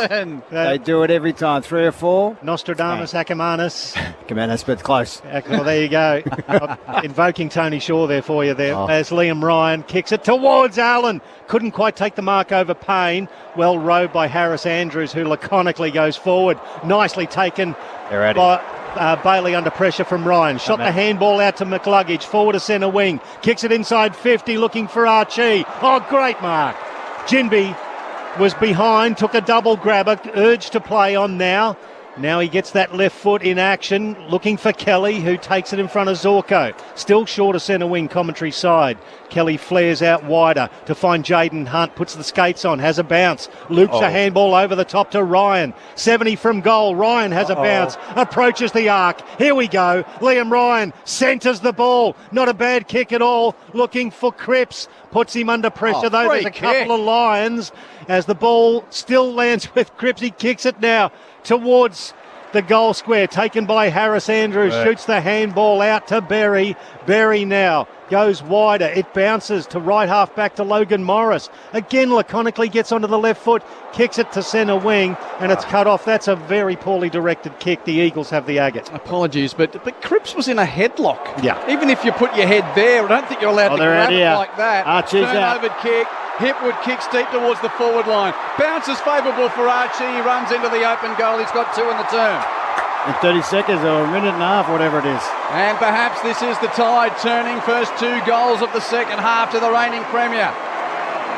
They do it every time. 3 or 4. Nostradamus, Ackermanis. Ackermanis, but close. Well, there you go. Invoking Tony Shaw there for you there. As Liam Ryan kicks it towards Allen. Couldn't quite take the mark over Payne. Well rowed by Harris Andrews, who laconically goes forward. Nicely taken by Bailey under pressure from Ryan. Shot the handball out to McCluggage. Forward to centre wing. Kicks it inside 50, looking for Archie. Oh, great mark. Ginby was behind, took a double grabber, urged to play on now. Now he gets that left foot in action, looking for Kelly, who takes it in front of Zorko. Still short of centre wing, commentary side. Kelly flares out wider to find Jaden Hunt, puts the skates on, has a bounce. Loops a handball over the top to Ryan. 70 from goal. Ryan has a bounce, approaches the arc. Here we go. Liam Ryan centres the ball. Not a bad kick at all. Looking for Cripps. Puts him under pressure, though. There's a couple of Lions as the ball still lands with Cripps. He kicks it now towards The goal square taken by Harris Andrews. Right. Shoots the handball out to Berry. Berry now goes wider. It bounces to right half back to Logan Morris. Again, laconically gets onto the left foot, kicks it to centre wing, and it's cut off. That's a very poorly directed kick. The Eagles have the agate. Apologies, but Cripps was in a headlock. Yeah. Even if you put your head there, I don't think you're allowed to grab it like that. Archie's out. Turnover kick. Hipwood kicks deep towards the forward line. Bounces favourable for Archie. He runs into the open goal. He's got 2 in the term. In 30 seconds or a minute and a half, whatever it is. And perhaps this is the tide turning. First 2 goals of the second half to the reigning premier.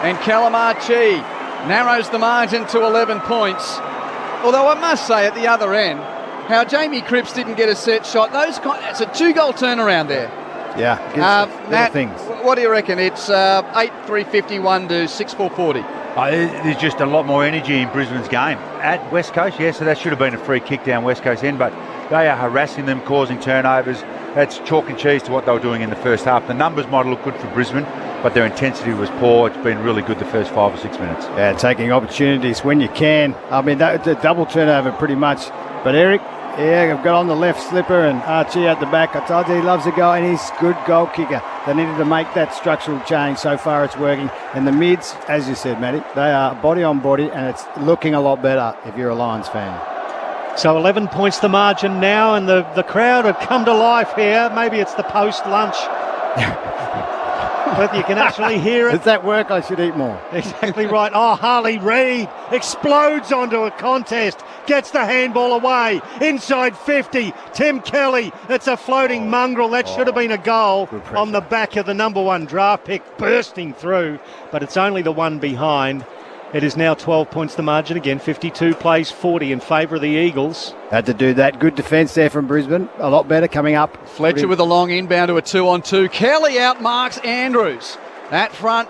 And Callum Archie narrows the margin to 11 points. Although I must say at the other end, how Jamie Cripps didn't get a set shot. It's a 2-goal turnaround there. Yeah, Matt, things. What do you reckon? It's 8-3-51 to 6-4-40. There's just a lot more energy in Brisbane's game. At West Coast, yes, so that should have been a free kick down West Coast end, but they are harassing them, causing turnovers. That's chalk and cheese to what they were doing in the first half. The numbers might look good for Brisbane, but their intensity was poor. It's been really good the first 5 or 6 minutes. Yeah, taking opportunities when you can. I mean, that's a double turnover pretty much. But Eric, I've got on the left slipper and Archie at the back. I told you he loves a goal and he's a good goal kicker. They needed to make that structural change. So far it's working. And the mids, as you said, Matty, they are body on body and it's looking a lot better if you're a Lions fan. So 11 points the margin now, and the crowd have come to life here. Maybe it's the post-lunch. But you can actually hear it. Does that work? I should eat more. Exactly right. Oh, Harley Reid explodes onto a contest, gets the handball away, inside 50, Tim Kelly. It's a floating mongrel. That should have been a goal on the back of the number 1 draft pick, bursting through, but it's only the one behind. It is now 12 points the margin again. 52 plays 40 in favour of the Eagles. Had to do that. Good defence there from Brisbane. A lot better coming up. Fletcher with a long inbound to a 2-on-2. Kelly outmarks Andrews. At front,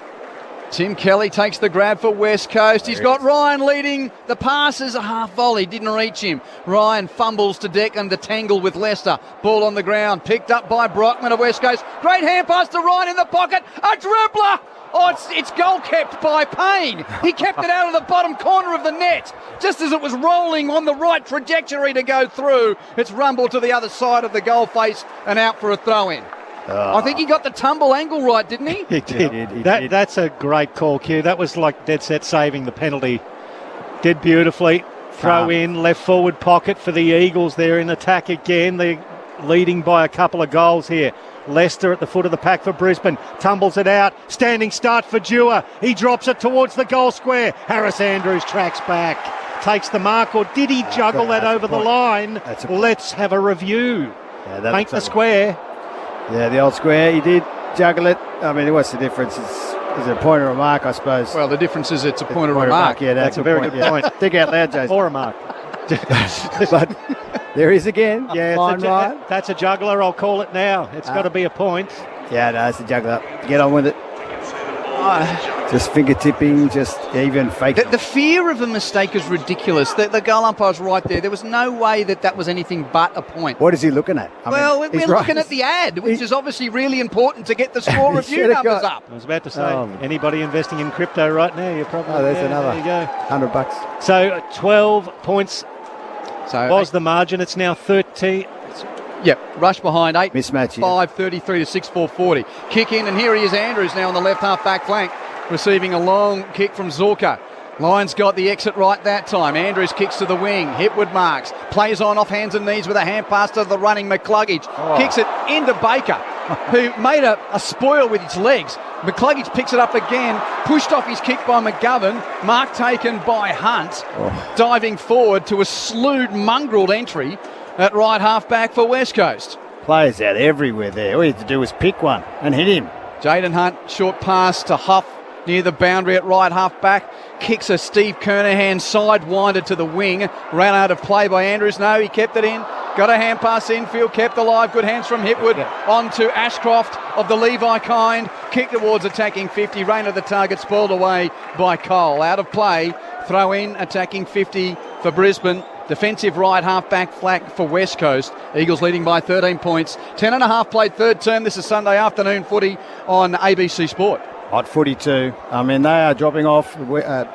Tim Kelly takes the grab for West Coast. He's got Ryan leading. The pass is a half volley. Didn't reach him. Ryan fumbles to Declan to tangle with Leicester. Ball on the ground. Picked up by Brockman of West Coast. Great hand pass to Ryan in the pocket. A dribbler. Oh, it's goal kept by Payne. He kept it out of the bottom corner of the net. Just as it was rolling on the right trajectory to go through, it's rumbled to the other side of the goal face and out for a throw-in. I think he got the tumble angle right, didn't he? He did. That's a great call, Q. That was like dead set saving the penalty. Did beautifully. Throw in, left forward pocket for the Eagles. They're in attack again. They're leading by a couple of goals here. Leicester at the foot of the pack for Brisbane. Tumbles it out. Standing start for Dewar. He drops it towards the goal square. Harris Andrews tracks back. Takes the mark, or did he juggle that over the line? Let's have a review. Paint the square. Yeah, the old square. He did juggle it. I mean, what's the difference? Is it a point or a mark, I suppose? Well, the difference is it's a point or a mark. Yeah, that's a very good point. Think out loud, Jason. Or a mark. But there is again. Yeah, that's a juggler. I'll call it now. It's got to be a point. Yeah, no, it's a juggler. Get on with it. Just finger-tipping, just even fake. The fear of a mistake is ridiculous. The goal umpire's right there. There was no way that was anything but a point. What is he looking at? We're looking at the ad, which is obviously really important to get the score review numbers up. I was about to say, anybody investing in crypto right now, you're probably... Oh, there's another. There you go. $100. So 12 points was the margin. It's now 13... Yep, rush behind 8. Mismatch here. 5-33 to 6-4-40. Kick in, and here he is, Andrews, now on the left half back flank, receiving a long kick from Zorka. Lions got the exit right that time. Andrews kicks to the wing. Hipwood marks. Plays on off hands and knees with a hand pass to the running McCluggage. Kicks it into Baker, who made a spoil with his legs. McCluggage picks it up again. Pushed off his kick by McGovern. Mark taken by Hunt. Diving forward to a slewed, mongreled entry at right half back for West Coast. Players out everywhere there. All you had to do was pick one and hit him. Jaden Hunt, short pass to Huff near the boundary at right half back. Kicks a Steve Kernahan sidewinder to the wing. Ran out of play by Andrews. No, he kept it in. Got a hand pass infield, kept alive. Good hands from Hipwood on to Ashcroft of the Levi kind. Kick towards attacking 50. Rain of the target spoiled away by Cole. Out of play. Throw in, attacking 50 for Brisbane. Defensive right half-back flank for West Coast. Eagles leading by 13 points. 10.5 played third term. This is Sunday afternoon footy on ABC Sport. Hot footy too. I mean, they are dropping off.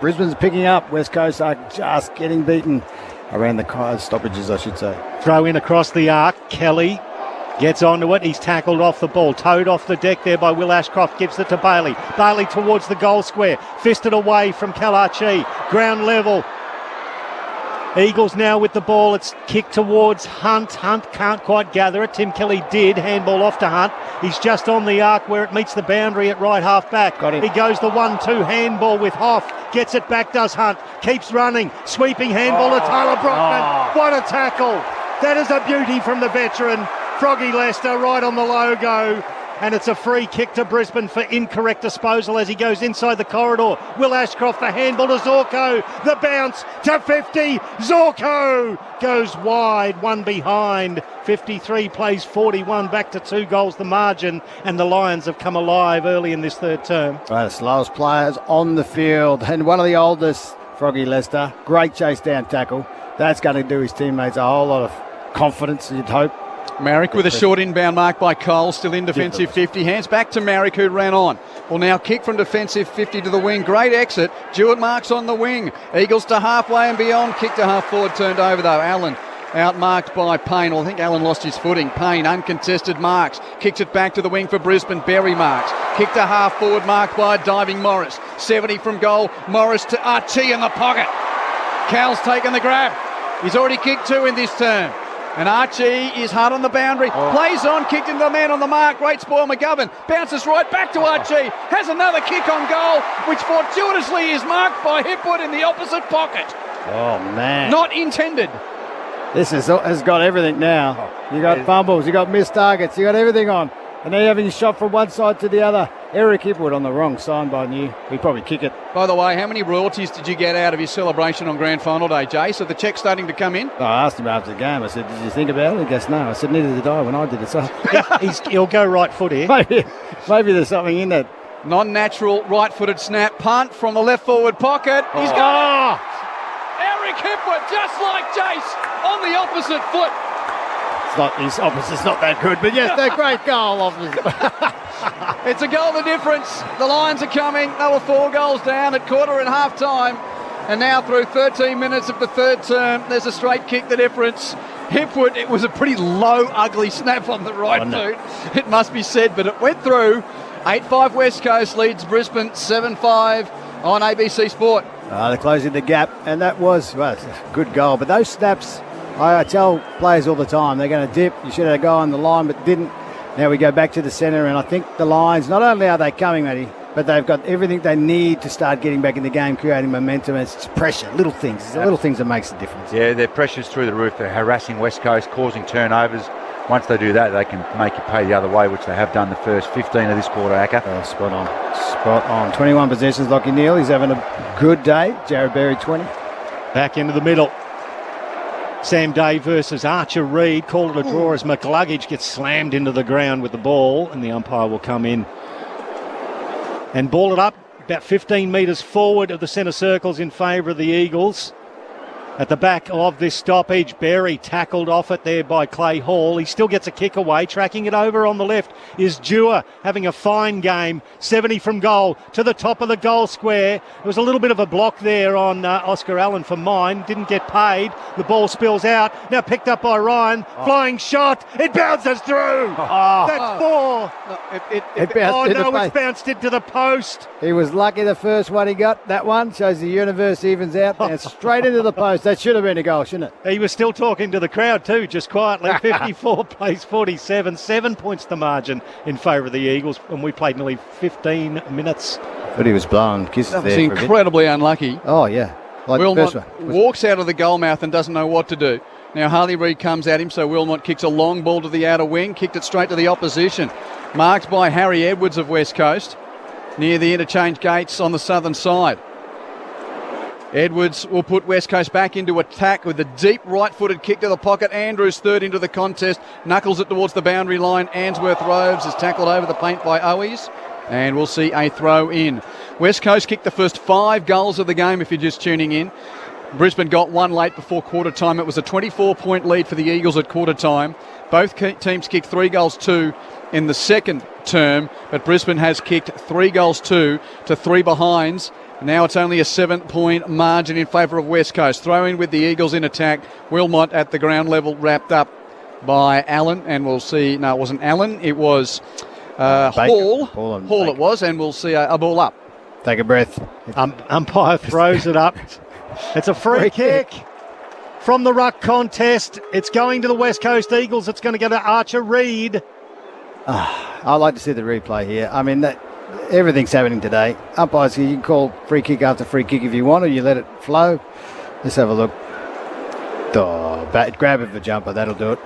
Brisbane's picking up. West Coast are just getting beaten. around the stoppages, I should say. Throw in across the arc. Kelly gets onto it. He's tackled off the ball. Towed off the deck there by Will Ashcroft. Gives it to Bailey. Bailey towards the goal square. Fisted away from Kalachi. Ground level. Eagles now with the ball. It's kicked towards Hunt. Hunt can't quite gather it. Tim Kelly did. Handball off to Hunt. He's just on the arc where it meets the boundary at right half back. Got him. He goes the 1-2 handball with Hoff. Gets it back, does Hunt. Keeps running. Sweeping handball to Tyler Brockman. What a tackle. That is a beauty from the veteran. Froggy Lester right on the logo. And it's a free kick to Brisbane for incorrect disposal as he goes inside the corridor. Will Ashcroft, the handball to Zorko. The bounce to 50. Zorko goes wide, one behind. 53 plays 41, back to 2 goals the margin. And the Lions have come alive early in this third term. Right, the slowest players on the field. And one of the oldest, Froggy Lester. Great chase down tackle. That's going to do his teammates a whole lot of confidence, you'd hope. Marrick with a short inbound mark by Cole, still in defensive 50. Hands back to Marrick, who ran on. Will now kick from defensive 50 to the wing. Great exit. Jewett marks on the wing. Eagles to halfway and beyond. Kick to half forward, turned over though. Allen outmarked by Payne. Well, I think Allen lost his footing. Payne, uncontested marks. Kicks it back to the wing for Brisbane. Berry marks. Kick to half forward, marked by diving Morris. 70 from goal. Morris to Archie in the pocket. Cal's taken the grab. He's already kicked 2 in this term. And Archie is hard on the boundary. Plays on, kicked into the man on the mark. Great spoil, McGovern. Bounces right back to Archie. Has another kick on goal, which fortuitously is marked by Hipwood in the opposite pocket. Oh, man. Not intended. This has got everything now. You got fumbles, you got missed targets, you got everything on. And now you're having shot from one side to the other. Eric Hipwood on the wrong side by you. He'd probably kick it. By the way, how many royalties did you get out of his celebration on Grand Final Day, Jay? So the check's starting to come in? I asked him after the game. I said, did you think about it? He goes, no. I said, neither did I when I did it. So He'll go right foot here. Maybe there's something in that. Non-natural right-footed snap. Punt from the left forward pocket. He's got it. Eric Hipwood, just like Jace, on the opposite foot. His opposite's not that good, but yes, they're great goal opposite. It's a goal the difference. The Lions are coming. They were 4 goals down at quarter and half time. And now through 13 minutes of the third term, there's a straight kick the difference. Hipwood, it was a pretty low, ugly snap on the right foot. It must be said, but it went through. 8-5 West Coast leads Brisbane 7-5 on ABC Sport. They're closing the gap, and that was a good goal. But those snaps, I tell players all the time, they're going to dip. You should have gone on the line, but didn't. Now we go back to the centre, and I think the Lions, not only are they coming, Matty, but they've got everything they need to start getting back in the game, creating momentum. It's just pressure, little things. It's the little things that makes the difference. Yeah, their pressure's through the roof. They're harassing West Coast, causing turnovers. Once they do that, they can make it pay the other way, which they have done the first 15 of this quarter, Acker. Spot on. Spot on. 21 possessions, Lockie Neal. He's having a good day. Jared Berry, 20. Back into the middle. Sam Day versus Archer Reid. Called it a draw as McLuggage gets slammed into the ground with the ball, and the umpire will come in and ball it up about 15 metres forward of the centre circles in favour of the Eagles. At the back of this stoppage, Berry tackled off it there by Clay Hall. He still gets a kick away. Tracking it over on the left is Dewar, having a fine game. 70 from goal to the top of the goal square. There was a little bit of a block there on Oscar Allen for mine. Didn't get paid. The ball spills out. Now picked up by Ryan. Flying shot. It bounces through. That's 4. It's bounced into the post. He was lucky the first one he got. That one shows the universe evens out. And straight into the post. That should have been a goal, shouldn't it? He was still talking to the crowd too, just quietly. 54 plays 47. 7 points the margin in favour of the Eagles, and we played nearly 15 minutes. But he was blowing kisses there. That was incredibly unlucky. Oh, yeah. Like Wilmot walks out of the goal mouth and doesn't know what to do. Now Harley Reid comes at him, so Wilmot kicks a long ball to the outer wing, kicked it straight to the opposition. Marked by Harry Edwards of West Coast, near the interchange gates on the southern side. Edwards will put West Coast back into attack with a deep right-footed kick to the pocket. Andrews third into the contest, knuckles it towards the boundary line. Answorth Robes is tackled over the paint by Owies, and we'll see a throw in. West Coast kicked the first 5 goals of the game if you're just tuning in. Brisbane got one late before quarter time. It was a 24-point lead for the Eagles at quarter time. Both teams kicked 3 goals 2 in the second term, but Brisbane has kicked 3 goals 2 to 3 behinds. Now it's only a 7-point margin in favour of West Coast. Throw in with the Eagles in attack. Wilmot at the ground level, wrapped up by Allen, and we'll see. No, it wasn't Allen. It was Hall. Hall it was, and we'll see a ball up. Take a breath. Umpire throws it up. It's a free kick from the ruck contest. It's going to the West Coast Eagles. It's going to go to Archer Reid. I'd like to see the replay here. I mean, everything's happening today. Umpires, you can call free kick after free kick if you want, or you let it flow. Let's have a look. Grab it for jumper. That'll do it.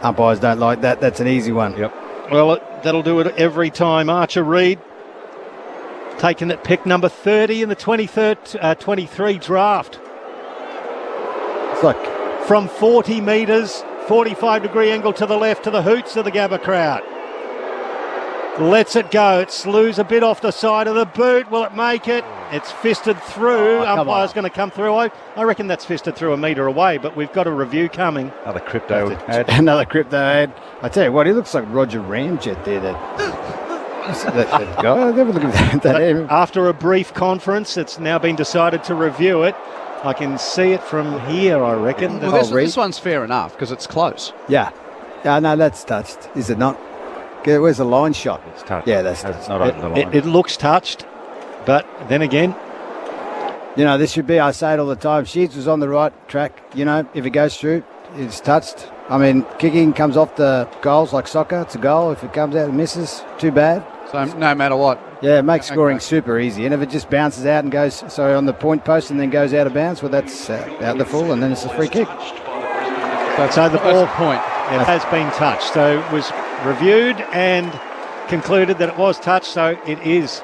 Umpires don't like that. That's an easy one. Yep. Well, that'll do it every time. Archer Reid taken at pick number 30 in the 23 draft. It's like from 40 metres, 45-degree angle to the left to the hoots of the Gabba crowd. Lets it go. It slews a bit off the side of the boot. Will it make it? It's fisted through. Umpire's going to come through. I reckon that's fisted through a metre away, but we've got a review coming. Another crypto ad. Another crypto ad. I tell you what, he looks like Roger Ramjet there. That guy. Never look at that. After a brief conference, it's now been decided to review it. I can see it from here, I reckon. Well, this one's fair enough because it's close. Yeah. No, that's touched. Is it not? Where's the line shot? It's touched. Yeah, that's touched. It's not over the line. It looks touched, but then again, this should be, I say it all the time, Sheeds was on the right track. If it goes through, it's touched. I mean, kicking comes off the goals like soccer. It's a goal. If it comes out and misses, too bad. So no matter what. Yeah, it makes scoring super easy. And if it just bounces out and goes, on the point post and then goes out of bounds, well, that's out the full, and then it's a free kick. So the ball point has been touched. So it was reviewed and concluded that it was touched. So it is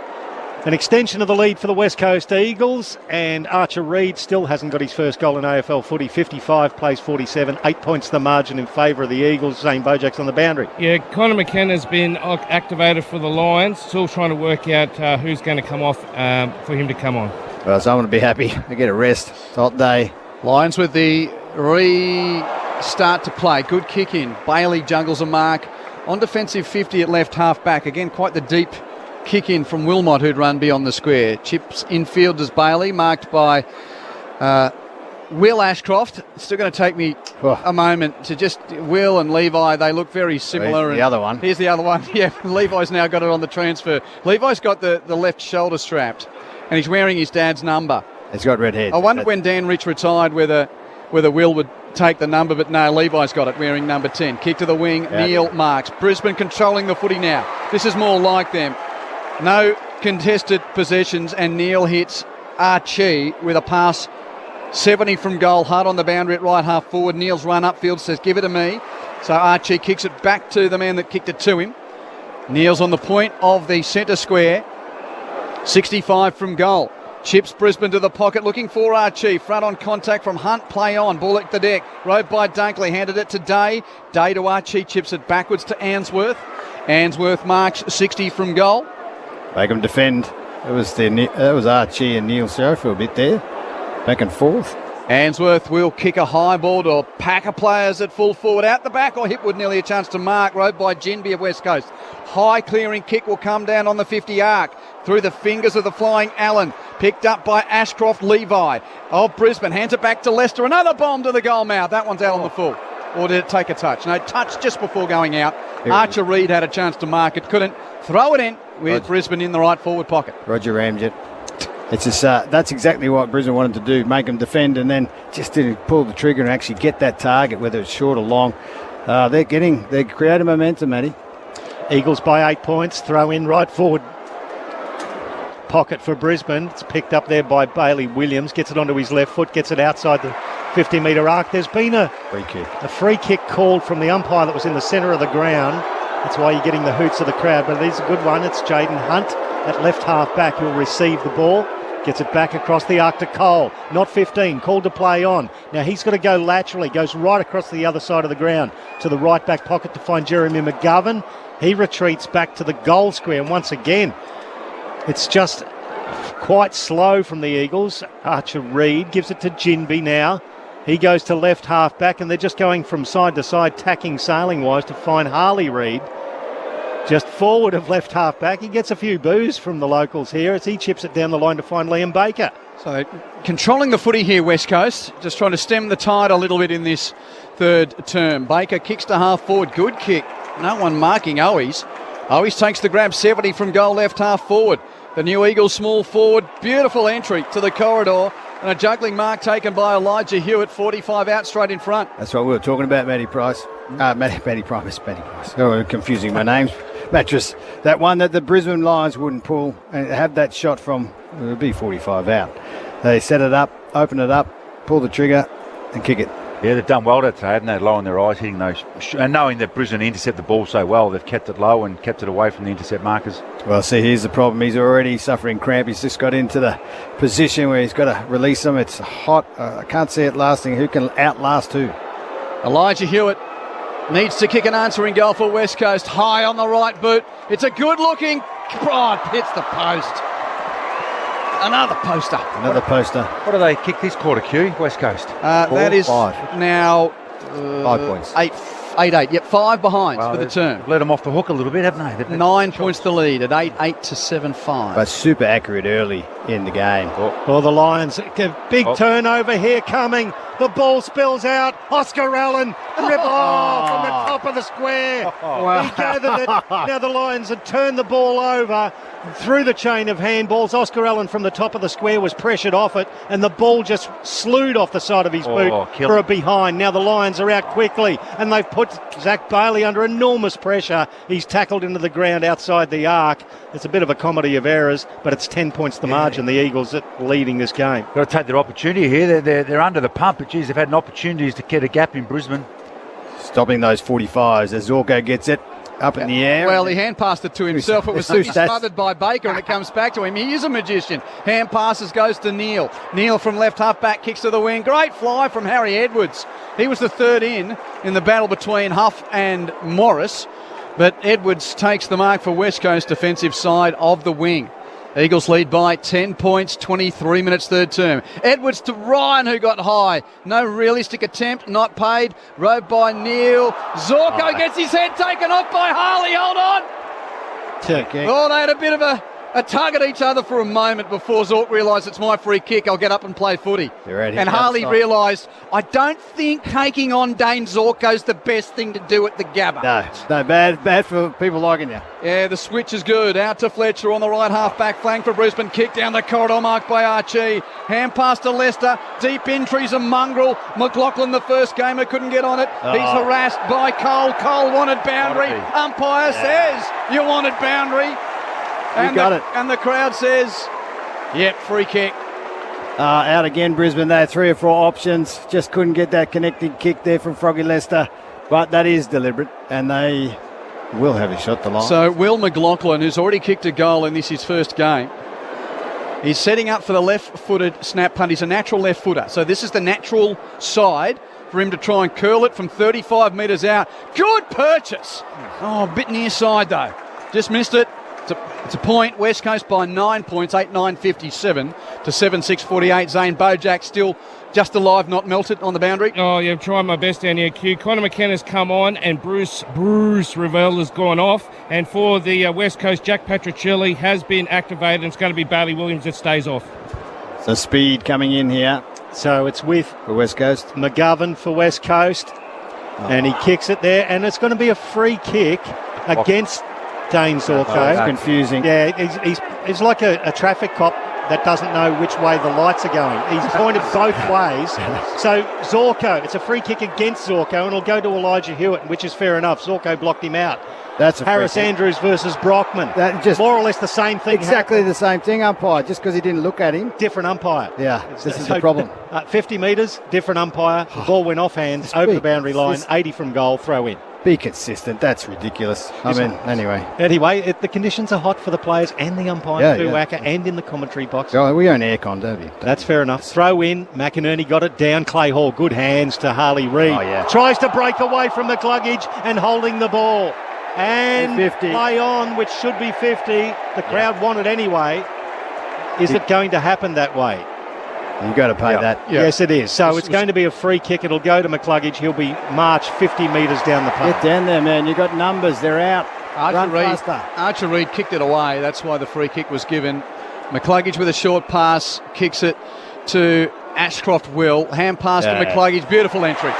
an extension of the lead for the West Coast Eagles. And Archer Reid still hasn't got his first goal in AFL footy. 55 plays 47. 8 points the margin in favour of the Eagles. Zane Bojak's on the boundary. Yeah, Connor McKenna's been activated for the Lions. Still trying to work out who's going to come off for him to come on. Well, so I'm going to be happy. I get a rest. It's a hot day. Lions with the start to play. Good kick in. Bailey jungles a mark. On defensive 50 at left half back. Again, quite the deep kick in from Wilmot, who'd run beyond the square. Chips infield as Bailey, marked by Will Ashcroft. It's still going to take me a moment to just... Will and Levi, they look very similar. Here's the other one. Here's the other one. Yeah, Levi's now got it on the transfer. Levi's got the left shoulder strapped, and he's wearing his dad's number. He's got red hair. I wondered when Dan Rich retired whether Will would take the number, but no, Levi's got it, wearing number 10. Kick to the wing, Neil marks. Brisbane controlling the footy now. This is more like them. No contested possessions, and Neil hits Archie with a pass 70 from goal, hard on the boundary at right half forward. Neil's run upfield, says give it to me. So Archie kicks it back to the man that kicked it to him. Neil's on the point of the centre square, 65 from goal. Chips Brisbane to the pocket, looking for Archie. Front on contact from Hunt, play on. Ball at the deck, rode by Dunkley, handed it to Day. Day to Archie, chips it backwards to Answorth. Answorth marks 60 from goal. Make them defend. That was Archie and Neil Serra for a bit there. Back and forth. Answorth will kick a high ball to a pack of players at full forward. Out the back, or Hipwood nearly a chance to mark. Rode by Ginby of West Coast. High clearing kick will come down on the 50 arc. Through the fingers of the flying Allen. Picked up by Ashcroft Levi of Brisbane. Hands it back to Leicester. Another bomb to the goal mouth. That one's out on the full. Or did it take a touch? No, touch just before going out. Archer Reid had a chance to mark it. Couldn't throw it in with Brisbane in the right forward pocket. Roger Ramjet. It's just that's exactly what Brisbane wanted to do, make them defend, and then just to pull the trigger and actually get that target, whether it's short or long. They're creating momentum, Matty. Eagles by 8 points, throw in right forward pocket for Brisbane. It's picked up there by Bailey Williams, gets it onto his left foot, gets it outside the 50-metre arc. There's been a free kick called from the umpire that was in the centre of the ground. That's why you're getting the hoots of the crowd, but it is a good one. It's Jaden Hunt at left half back who'll receive the ball. Gets it back across the arc to Cole. Not 15, called to play on. Now he's got to go laterally, goes right across the other side of the ground to the right back pocket to find Jeremy McGovern. He retreats back to the goal square, and once again, it's just quite slow from the Eagles. Archer Reid gives it to Ginby now. He goes to left half back, and they're just going from side to side, tacking sailing wise to find Harley Reid. just forward of left half back. He gets a few boos from the locals here as he chips it down the line to find Liam Baker. So controlling the footy here, West Coast, just trying to stem the tide a little bit in this third term. Baker kicks to half forward, good kick. No one marking Owies. Owies takes the grab, 70 from goal, left half forward. The New Eagles small forward, beautiful entry to the corridor, and a juggling mark taken by Elijah Hewitt, 45 out straight in front. That's what we were talking about, Matty Price. Matty Price. Oh, confusing my names. Mattress. That one that the Brisbane Lions wouldn't pull and have that shot from, it would be 45 out. They set it up, open it up, pull the trigger and kick it. Yeah, they've done well today, haven't they? Low on their eyes, hitting those. And knowing that Brisbane intercept the ball so well, they've kept it low and kept it away from the intercept markers. Well, see, here's the problem. He's already suffering cramp. He's just got into the position where he's got to release them. It's hot. I can't see it lasting. Who can outlast who? Elijah Hewitt needs to kick an answering goal for West Coast. High on the right boot. It's a good-looking... Oh, it hits the post. Another poster. What do they kick this quarter, Q, West Coast? That is 5. Now 5 points. 8. Yep, 5 behind for the term. Let them off the hook a little bit, haven't they? 9 points the lead at 8 to 7-5. But super accurate early in the game. Well, the Lions, big turnover here coming. The ball spills out. Oscar Allen, from the top of the square. He gathered it. Now the Lions had turned the ball over through the chain of handballs. Oscar Allen from the top of the square was pressured off it, and the ball just slewed off the side of his boot for a behind. Now the Lions are out quickly, and they've put Zach Bailey under enormous pressure. He's tackled into the ground outside the arc. It's a bit of a comedy of errors, but it's 10 points the margin. The Eagles are leading this game. Got to take their opportunity here. They're under the pump, but geez, they've had an opportunity to get a gap in Brisbane. Stopping those 45s as Zorko gets it up in the air. Well, he hand passed it to himself. It was smothered by Baker, and it comes back to him. He is a magician. Hand passes, goes to Neil. Neil from left half back, kicks to the wing. Great fly from Harry Edwards. He was the third in the battle between Huff and Morris, but Edwards takes the mark for West Coast defensive side of the wing. Eagles lead by 10 points, 23 minutes third term. Edwards to Ryan, who got high. No realistic attempt, not paid. Rode by Neil. Zorko gets his head taken off by Harley. Hold on. Oh, they had a bit of a tug at each other for a moment before Zork realised it's my free kick. I'll get up and play footy. And Harley realised, I don't think taking on Dane Zorko's the best thing to do at the Gabba. No, bad for people liking you. Yeah, the switch is good. Out to Fletcher on the right half-back flank for Brisbane. Kick down the corridor marked by Archie. Hand pass to Leicester. Deep entries, a mongrel. McLaughlin, the first gamer, couldn't get on it. He's harassed by Cole. Cole wanted boundary. Umpire says you wanted boundary. And got it. And the crowd says, yep, free kick. Out again, Brisbane. They had 3 or 4 options. Just couldn't get that connecting kick there from Froggy Leicester. But that is deliberate, and they will have a shot to line. So Will McLaughlin, who's already kicked a goal in his first game, he's setting up for the left-footed snap punt. He's a natural left footer. So this is the natural side for him to try and curl it from 35 metres out. Good purchase. Oh, a bit near side, though. Just missed it. It's a point. West Coast by 9 points, 8-9-57 to 7-6-48. Zane Bojack still just alive, not melted on the boundary. Oh, yeah, I'm trying my best down here, Q. Connor McKenna's come on, and Bruce Revell has gone off. And for the West Coast, Jack Patricelli has been activated, and it's going to be Bailey Williams that stays off. So speed coming in here. So it's with for West Coast. McGovern for West Coast. And he kicks it there, and it's going to be a free kick against Dane Zorko. It's confusing. Yeah, he's like a traffic cop that doesn't know which way the lights are going. He's pointed both ways. So Zorko, it's a free kick against Zorko, and it'll go to Elijah Hewitt, which is fair enough. Zorko blocked him out. That's a Harris Andrews versus Brockman. That just more or less the same thing. Exactly the same thing, umpire. Just because he didn't look at him. Different umpire. Yeah, this is the problem. 50 metres, different umpire. The ball went off hands, over the boundary line, 80 from goal, throw in. Be consistent. That's ridiculous. Anyway. Anyway, the conditions are hot for the players and the umpires, Wacker, and in the commentary box. Oh, we own aircon, don't we? That's fair enough. Throw in. McInerney got it down. Clay Hall, good hands to Harley Reid. Tries to break away from McCluggage and holding the ball. And 50. Play on, which should be 50. The crowd want it anyway. Is it going to happen that way? You've got to pay that. Yes, it is. So it's going to be a free kick. It'll go to McCluggage. He'll be marched 50 metres down the park. Get down there, man. You've got numbers. They're out. Archer Reid kicked it away. That's why the free kick was given. McCluggage with a short pass, kicks it to Ashcroft Will. Hand pass to McCluggage. Beautiful entry.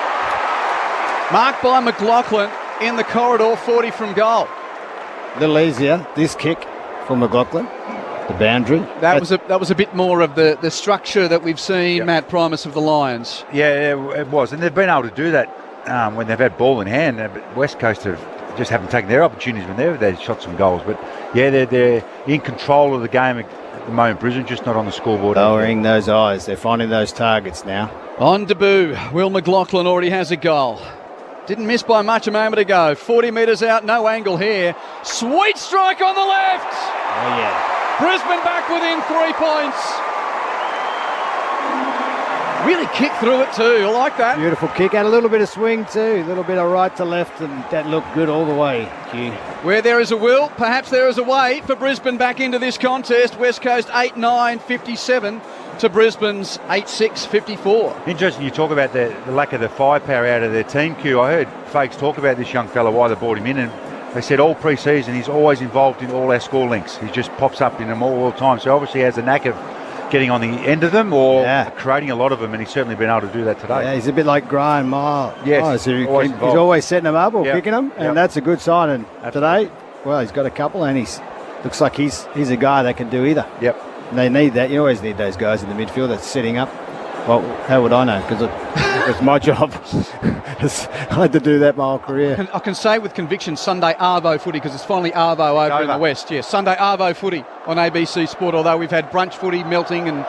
Marked by McLaughlin in the corridor, 40 from goal. A little easier, this kick from McLaughlin. The boundary. That was a bit more of the structure that we've seen, Matt Primus, of the Lions. Yeah, it was. And they've been able to do that when they've had ball in hand. But West Coast just haven't taken their opportunities when they've shot some goals. But, yeah, they're in control of the game at the moment. Brisbane just not on the scoreboard. Lowering those eyes. They're finding those targets now. On debut, Will McLaughlin already has a goal. Didn't miss by much a moment ago. 40 metres out, no angle here. Sweet strike on the left. Oh, yeah. Brisbane back within 3 points. Really kicked through it too. I like that. Beautiful kick. And a little bit of swing too. A little bit of right to left, and that looked good all the way. Where there is a will, perhaps there is a way for Brisbane back into this contest. West Coast 8-9-57 to Brisbane's 8-6-54. Interesting you talk about the lack of the firepower out of their team, Q. I heard Fakes talk about this young fella, why they brought him in, and they said all pre-season he's always involved in all our score links. He just pops up in them all the time. So obviously he has a knack of getting on the end of them or creating a lot of them, and he's certainly been able to do that today. Yeah, he's a bit like Graham Miles. Yes, he's always setting them up or picking them, and that's a good sign. And today, well, he's got a couple, and looks like he's a guy that can do either. Yep. And they need that. You always need those guys in the midfield that's setting up. Well, how would I know? Because it was my job. I had to do that my whole career. I can say with conviction Sunday Arvo footy, because it's finally Arvo over in the West. Yeah, Sunday Arvo footy on ABC Sport, although we've had brunch footy, melting and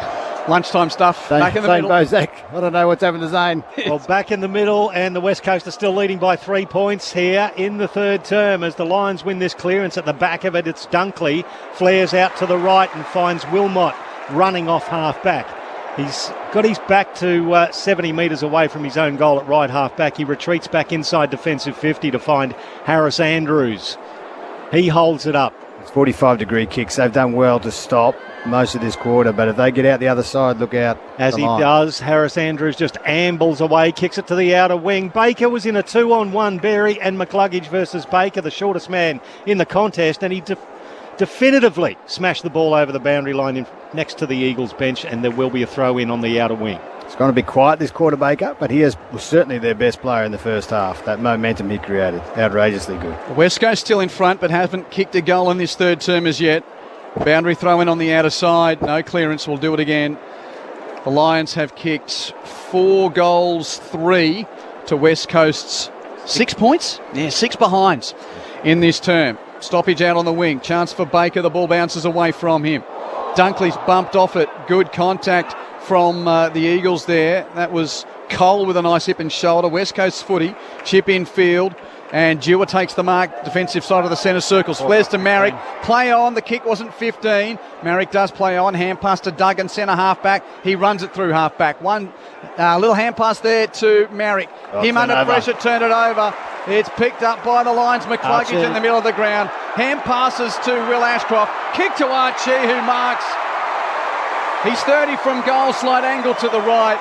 lunchtime stuff back in the middle. Bozak. I don't know what's happened to Zane. Well, back in the middle, and the West Coast are still leading by 3 points here in the third term as the Lions win this clearance. At the back of it, it's Dunkley, flares out to the right and finds Wilmot running off half-back. He's got his back to 70 metres away from his own goal at right half-back. He retreats back inside defensive 50 to find Harris Andrews. He holds it up. It's 45-degree kicks. They've done well to stop most of this quarter, but if they get out the other side, look out. As he does, Harris Andrews just ambles away, kicks it to the outer wing. Baker was in a 2-on-1, Berry and McCluggage versus Baker, the shortest man in the contest, and he definitively smashed the ball over the boundary line next to the Eagles bench, and there will be a throw-in on the outer wing. It's going to be quiet this quarter, Baker, but he was certainly their best player in the first half. That momentum he created, outrageously good. West Coast still in front, but haven't kicked a goal in this third term as yet. Boundary throw-in on the outer side. No clearance. We'll do it again. The Lions have kicked 4 goals, 3 to West Coast's 6 points. Yeah, 6 behinds in this term. Stoppage out on the wing. Chance for Baker. The ball bounces away from him. Dunkley's bumped off it. Good contact from the Eagles there. That was Cole with a nice hip and shoulder. West Coast footy. Chip in field. And Dewar takes the mark, defensive side of the centre circle. Flares to Marrick. Play on. The kick wasn't 15. Marrick does play on. Hand pass to Duggan, centre half-back. He runs it through half-back. One little hand pass there to Marrick. Him under pressure, turn it over. It's picked up by the Lions. McCluggage in the middle of the ground. Hand passes to Will Ashcroft. Kick to Archie, who marks. He's 30 from goal, slight angle to the right.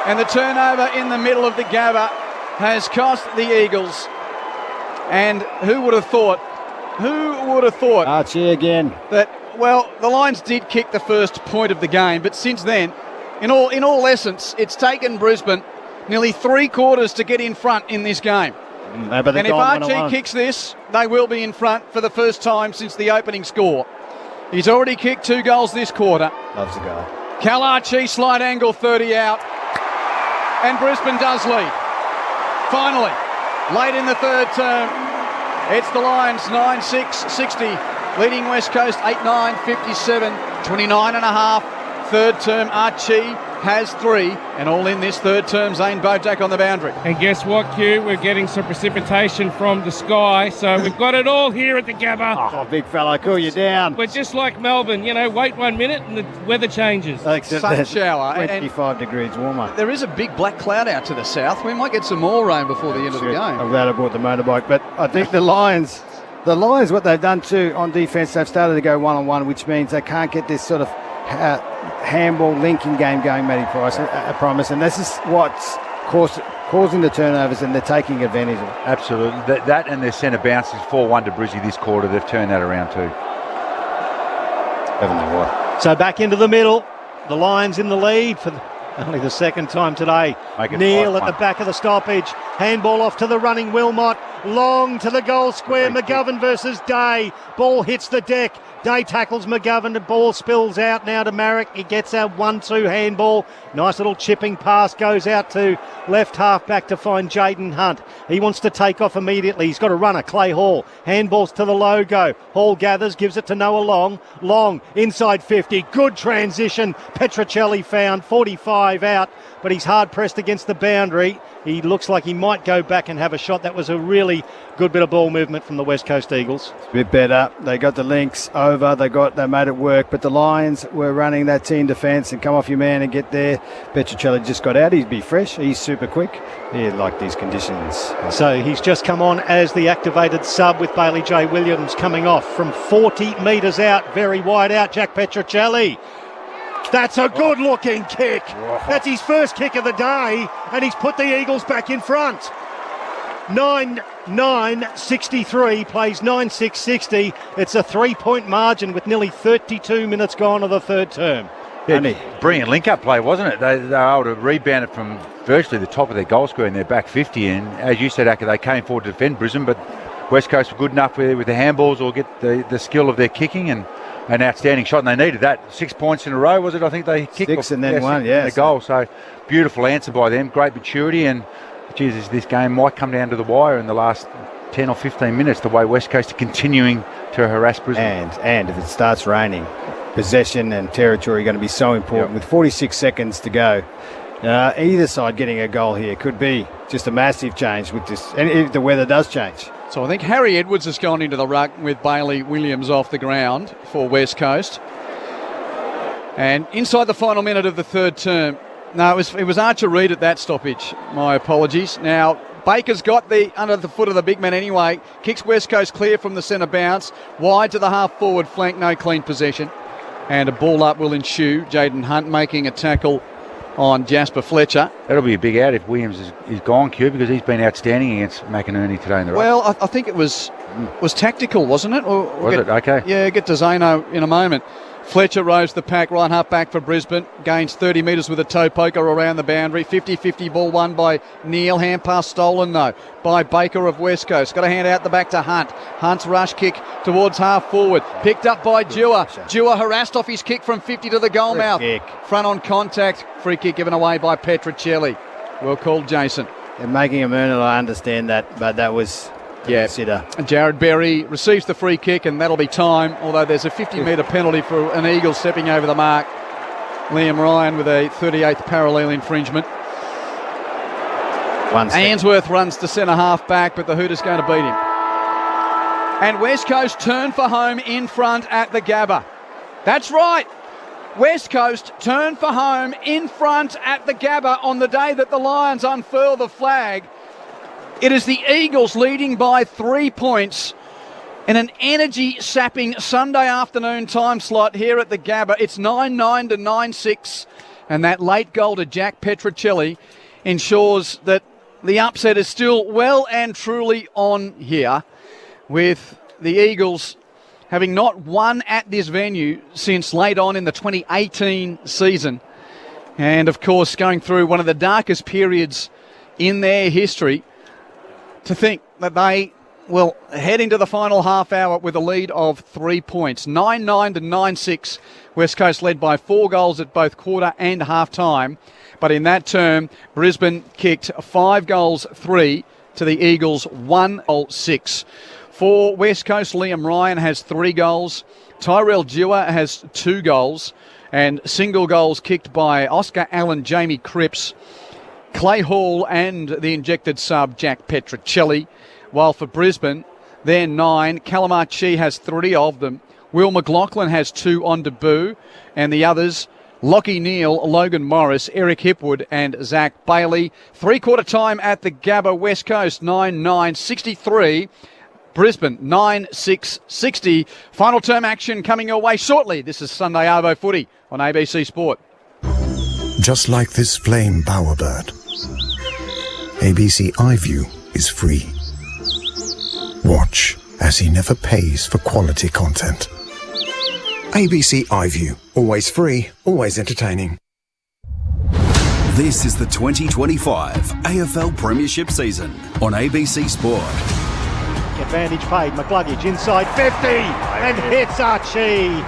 And the turnover in the middle of the Gabba has cost the Eagles. And who would have thought? Archie again. That, well, the Lions did kick the first point of the game, but since then, in all essence, it's taken Brisbane nearly 3 quarters to get in front in this game. And if Archie kicks this, they will be in front for the first time since the opening score. He's already kicked 2 goals this quarter. Loves the guy. Cal Archie, slight angle, 30 out. And Brisbane does lead. Finally, late in the third term, it's the Lions 9-6-60, leading West Coast 8-9-57, 29 and a half. Third term, Archie has 3, and all in this third term, Zane Bojack on the boundary. And guess what, Q? We're getting some precipitation from the sky, so we've got it all here at the Gabba. Oh, big fella, cool you down. We're just like Melbourne, wait 1 minute and the weather changes. Sun shower. 25 degrees warmer. There is a big black cloud out to the south. We might get some more rain before the end of the game. I'm glad I brought the motorbike, but I think the Lions, what they've done too on defence, they've started to go one-on-one, which means they can't get this sort of handball linking game going, Matty Primus, and this is what's causing the turnovers, and they're taking advantage of it. Absolutely. That and their centre bounce is 4-1 to Brizzy this quarter. They've turned that around too. Haven't they what? So back into the middle. The Lions in the lead for only the second time today. Neil at the back of the stoppage. Handball off to the running Wilmot. Long to the goal square. McGovern versus Day. Ball hits the deck. Day tackles McGovern. The ball spills out now to Marek. He gets a 1-2 handball. Nice little chipping pass goes out to left half back to find Jaden Hunt. He wants to take off immediately. He's got a runner, Clay Hall. Handballs to the logo. Hall gathers, gives it to Noah Long. Long inside 50. Good transition. Petrocelli found 45 out, but he's hard pressed against the boundary. He looks like he might go back and have a shot. That was a really good bit of ball movement from the West Coast Eagles. It's a bit better. They got the links over. They made it work. But the Lions were running that team defence and come off your man and get there. Petrocelli just got out. He'd be fresh. He's super quick. He liked these conditions. So he's just come on as the activated sub with Bailey J. Williams coming off from 40 metres out. Very wide out, Jack Petrocelli. That's a good-looking kick. That's his first kick of the day, and he's put the Eagles back in front. 9-9-63, plays 9-6-60. It's a 3-point margin with nearly 32 minutes gone of the third term. Yeah, brilliant link-up play, wasn't it? They were able to rebound it from virtually the top of their goal square in their back 50, and as you said, Aka, they came forward to defend Brisbane, but West Coast were good enough with the handballs or get the skill of their kicking, and an outstanding shot, and they needed that. 6 points in a row, was it? I think they kicked 6 and then one, yeah. The goal. So beautiful answer by them. Great maturity, and Jesus, this game might come down to the wire in the last 10 or 15 minutes. The way West Coast are continuing to harass Brisbane. And if it starts raining, possession and territory are going to be so important. With 46 seconds to go, either side getting a goal here could be just a massive change with this, and if the weather does change. So I think Harry Edwards has gone into the ruck with Bailey Williams off the ground for West Coast. And inside the final minute of the third term, no, it was Archer Reid at that stoppage. My apologies. Now, Baker's got under the foot of the big man anyway. Kicks West Coast clear from the centre bounce. Wide to the half-forward flank, no clean possession. And a ball up will ensue. Jaden Hunt making a tackle on Jasper Fletcher. That'll be a big out if Williams is gone, Q, because he's been outstanding against McInerney today in the ruck. Well, I think it was tactical, wasn't it? Was it? Okay. Yeah, get to Zano in a moment. Fletcher rose the pack, right half back for Brisbane. Gains 30 metres with a toe poker around the boundary. 50-50 ball won by Neil. Hand pass stolen, though, by Baker of West Coast. Got a hand out the back to Hunt. Hunt's rush kick towards half forward. Picked up by Dewar. Dewar harassed off his kick from 50 to the goal mouth. Front on contact. Free kick given away by Petrocelli. Well called, Jason. They're making him earn it, I understand that, but that was... consider. And Jared Berry receives the free kick, and that'll be time, although there's a 50-metre penalty for an Eagle stepping over the mark. Liam Ryan with a 38th parallel infringement. Ainsworth runs to centre half back, but the Hooters going to beat him. And West Coast turn for home in front at the Gabba. That's right. West Coast turn for home in front at the Gabba on the day that the Lions unfurl the flag. It is the Eagles leading by 3 points in an energy-sapping Sunday afternoon time slot here at the Gabba. It's 9-9 to 9-6, and that late goal to Jack Petrocelli ensures that the upset is still well and truly on here, with the Eagles having not won at this venue since late on in the 2018 season, and of course going through one of the darkest periods in their history. To think that they will head into the final half hour with a lead of 3 points. 9-9 to 9-6. West Coast led by 4 goals at both quarter and half time. But in that term, Brisbane kicked 5 goals, 3 to the Eagles, 1 goal, 6. For West Coast, Liam Ryan has 3 goals. Tyrell Dewar has 2 goals. And single goals kicked by Oscar Allen, Jamie Cripps, Clay Hall and the injected sub Jack Petrocelli. While for Brisbane, they're 9. Calamarchi has 3 of them. Will McLaughlin has 2 on debut. And the others, Lockie Neal, Logan Morris, Eric Hipwood and Zach Bailey. 3-quarter time at the Gabba. West Coast 9-9-63. Brisbane 9-6-60. Final term action coming your way shortly. This is Sunday Arvo Footy on ABC Sport. Just like this flame bowerbird, ABC iView is free. Watch as he never pays for quality content. ABC iView. Always free, always entertaining. This is the 2025 AFL Premiership season on ABC Sport. Advantage paid. McCluggage inside 50 and hits Archie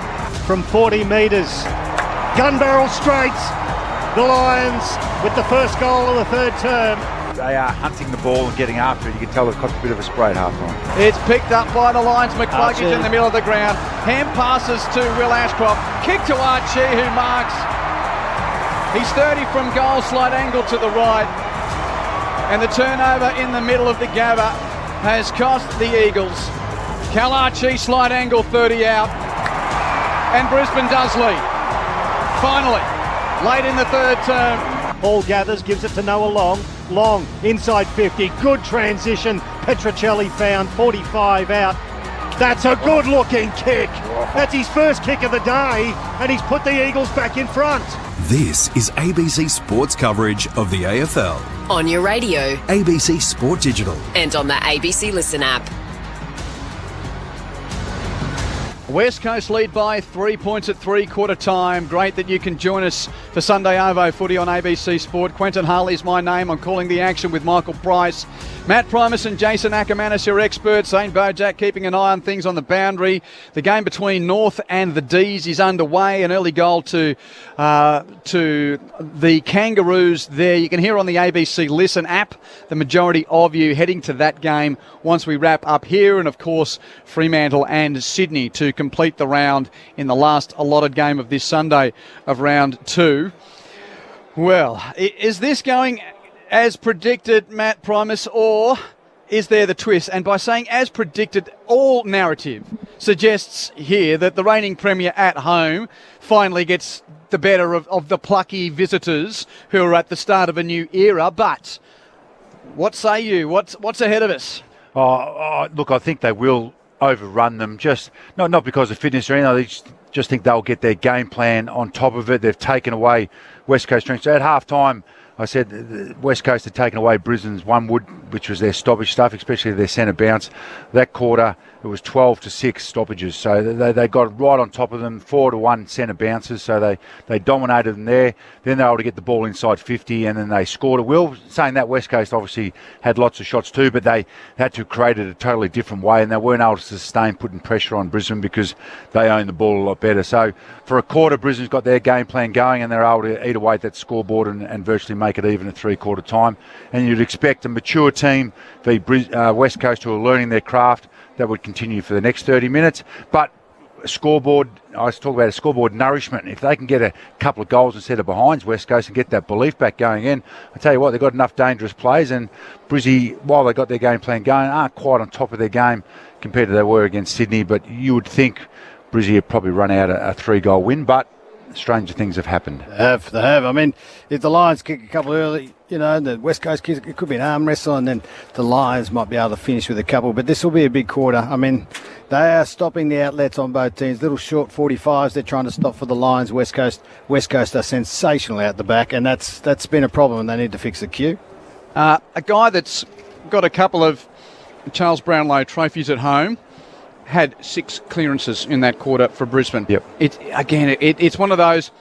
from 40 metres. Gun barrel straight. The Lions with the first goal of the third term. They are hunting the ball and getting after it. You can tell they've got a bit of a spray at half time. It's picked up by the Lions. McCluggage in the middle of the ground. Hand passes to Will Ashcroft. Kick to Archie, who marks. He's 30 from goal, slight angle to the right. And the turnover in the middle of the Gabba has cost the Eagles. Cal Archie, slight angle, 30 out. And Brisbane does lead. Finally, late in the third term. Hall gathers, gives it to Noah Long. Long, inside 50. Good transition. Petrocelli found 45 out. That's a good-looking kick. That's his first kick of the day, and he's put the Eagles back in front. This is ABC Sports coverage of the AFL. On your radio. ABC Sport Digital. And on the ABC Listen app. West Coast lead by 3 points at three-quarter time. Great that you can join us for Sunday Arvo footy on ABC Sport. Quentin Harley's my name. I'm calling the action with Michael Price. Matt Primus and Jason Ackermanis, your experts. Zane Bojack keeping an eye on things on the boundary. The game between North and the D's is underway. An early goal to the Kangaroos there. You can hear on the ABC Listen app the majority of you heading to that game once we wrap up here. And, of course, Fremantle and Sydney to complete the round in the last allotted game of this Sunday of round 2. Well, is this going as predicted, Matt Primus, or is there the twist? And by saying as predicted, all narrative suggests here that the reigning premier at home finally gets the better of the plucky visitors who are at the start of a new era. But what say you? What's ahead of us? Look, I think they will overrun them. Just not because of fitness or anything. They just think they'll get their game plan on top of it. They've taken away West Coast strength. So at half time, I said the West Coast had taken away Brisbane's one wood, which was their stoppage stuff, especially their centre bounce. That quarter, it was 12-6 stoppages. So they got right on top of them, 4-1 centre bounces. So they dominated them there. Then they were able to get the ball inside 50, and then they scored it. Will, saying that West Coast obviously had lots of shots too, but they had to create it a totally different way, and they weren't able to sustain putting pressure on Brisbane because they own the ball a lot better. So for a quarter, Brisbane's got their game plan going, and they're able to eat away at that scoreboard and virtually make it even at three-quarter time. And you'd expect a mature team, the West Coast, who are learning their craft, that would continue for the next 30 minutes. But scoreboard, I was talking about a scoreboard nourishment. If they can get a couple of goals instead of behinds West Coast and get that belief back going in, I tell you what, they've got enough dangerous plays, and Brizzy, while they got their game plan going, aren't quite on top of their game compared to they were against Sydney. But you would think Brizzy would probably run out a 3-goal win, but stranger things have happened. They have. I mean, if the Lions kick a couple early, the West Coast kick, it could be an arm wrestle, and then the Lions might be able to finish with a couple. But this will be a big quarter. I mean, they are stopping the outlets on both teams. Little short 45s they're trying to stop for the Lions. West Coast are sensational out the back, and that's been a problem, and they need to fix the queue. A guy that's got a couple of Charles Brownlow trophies at home had 6 clearances in that quarter for Brisbane. Yep. It's one of those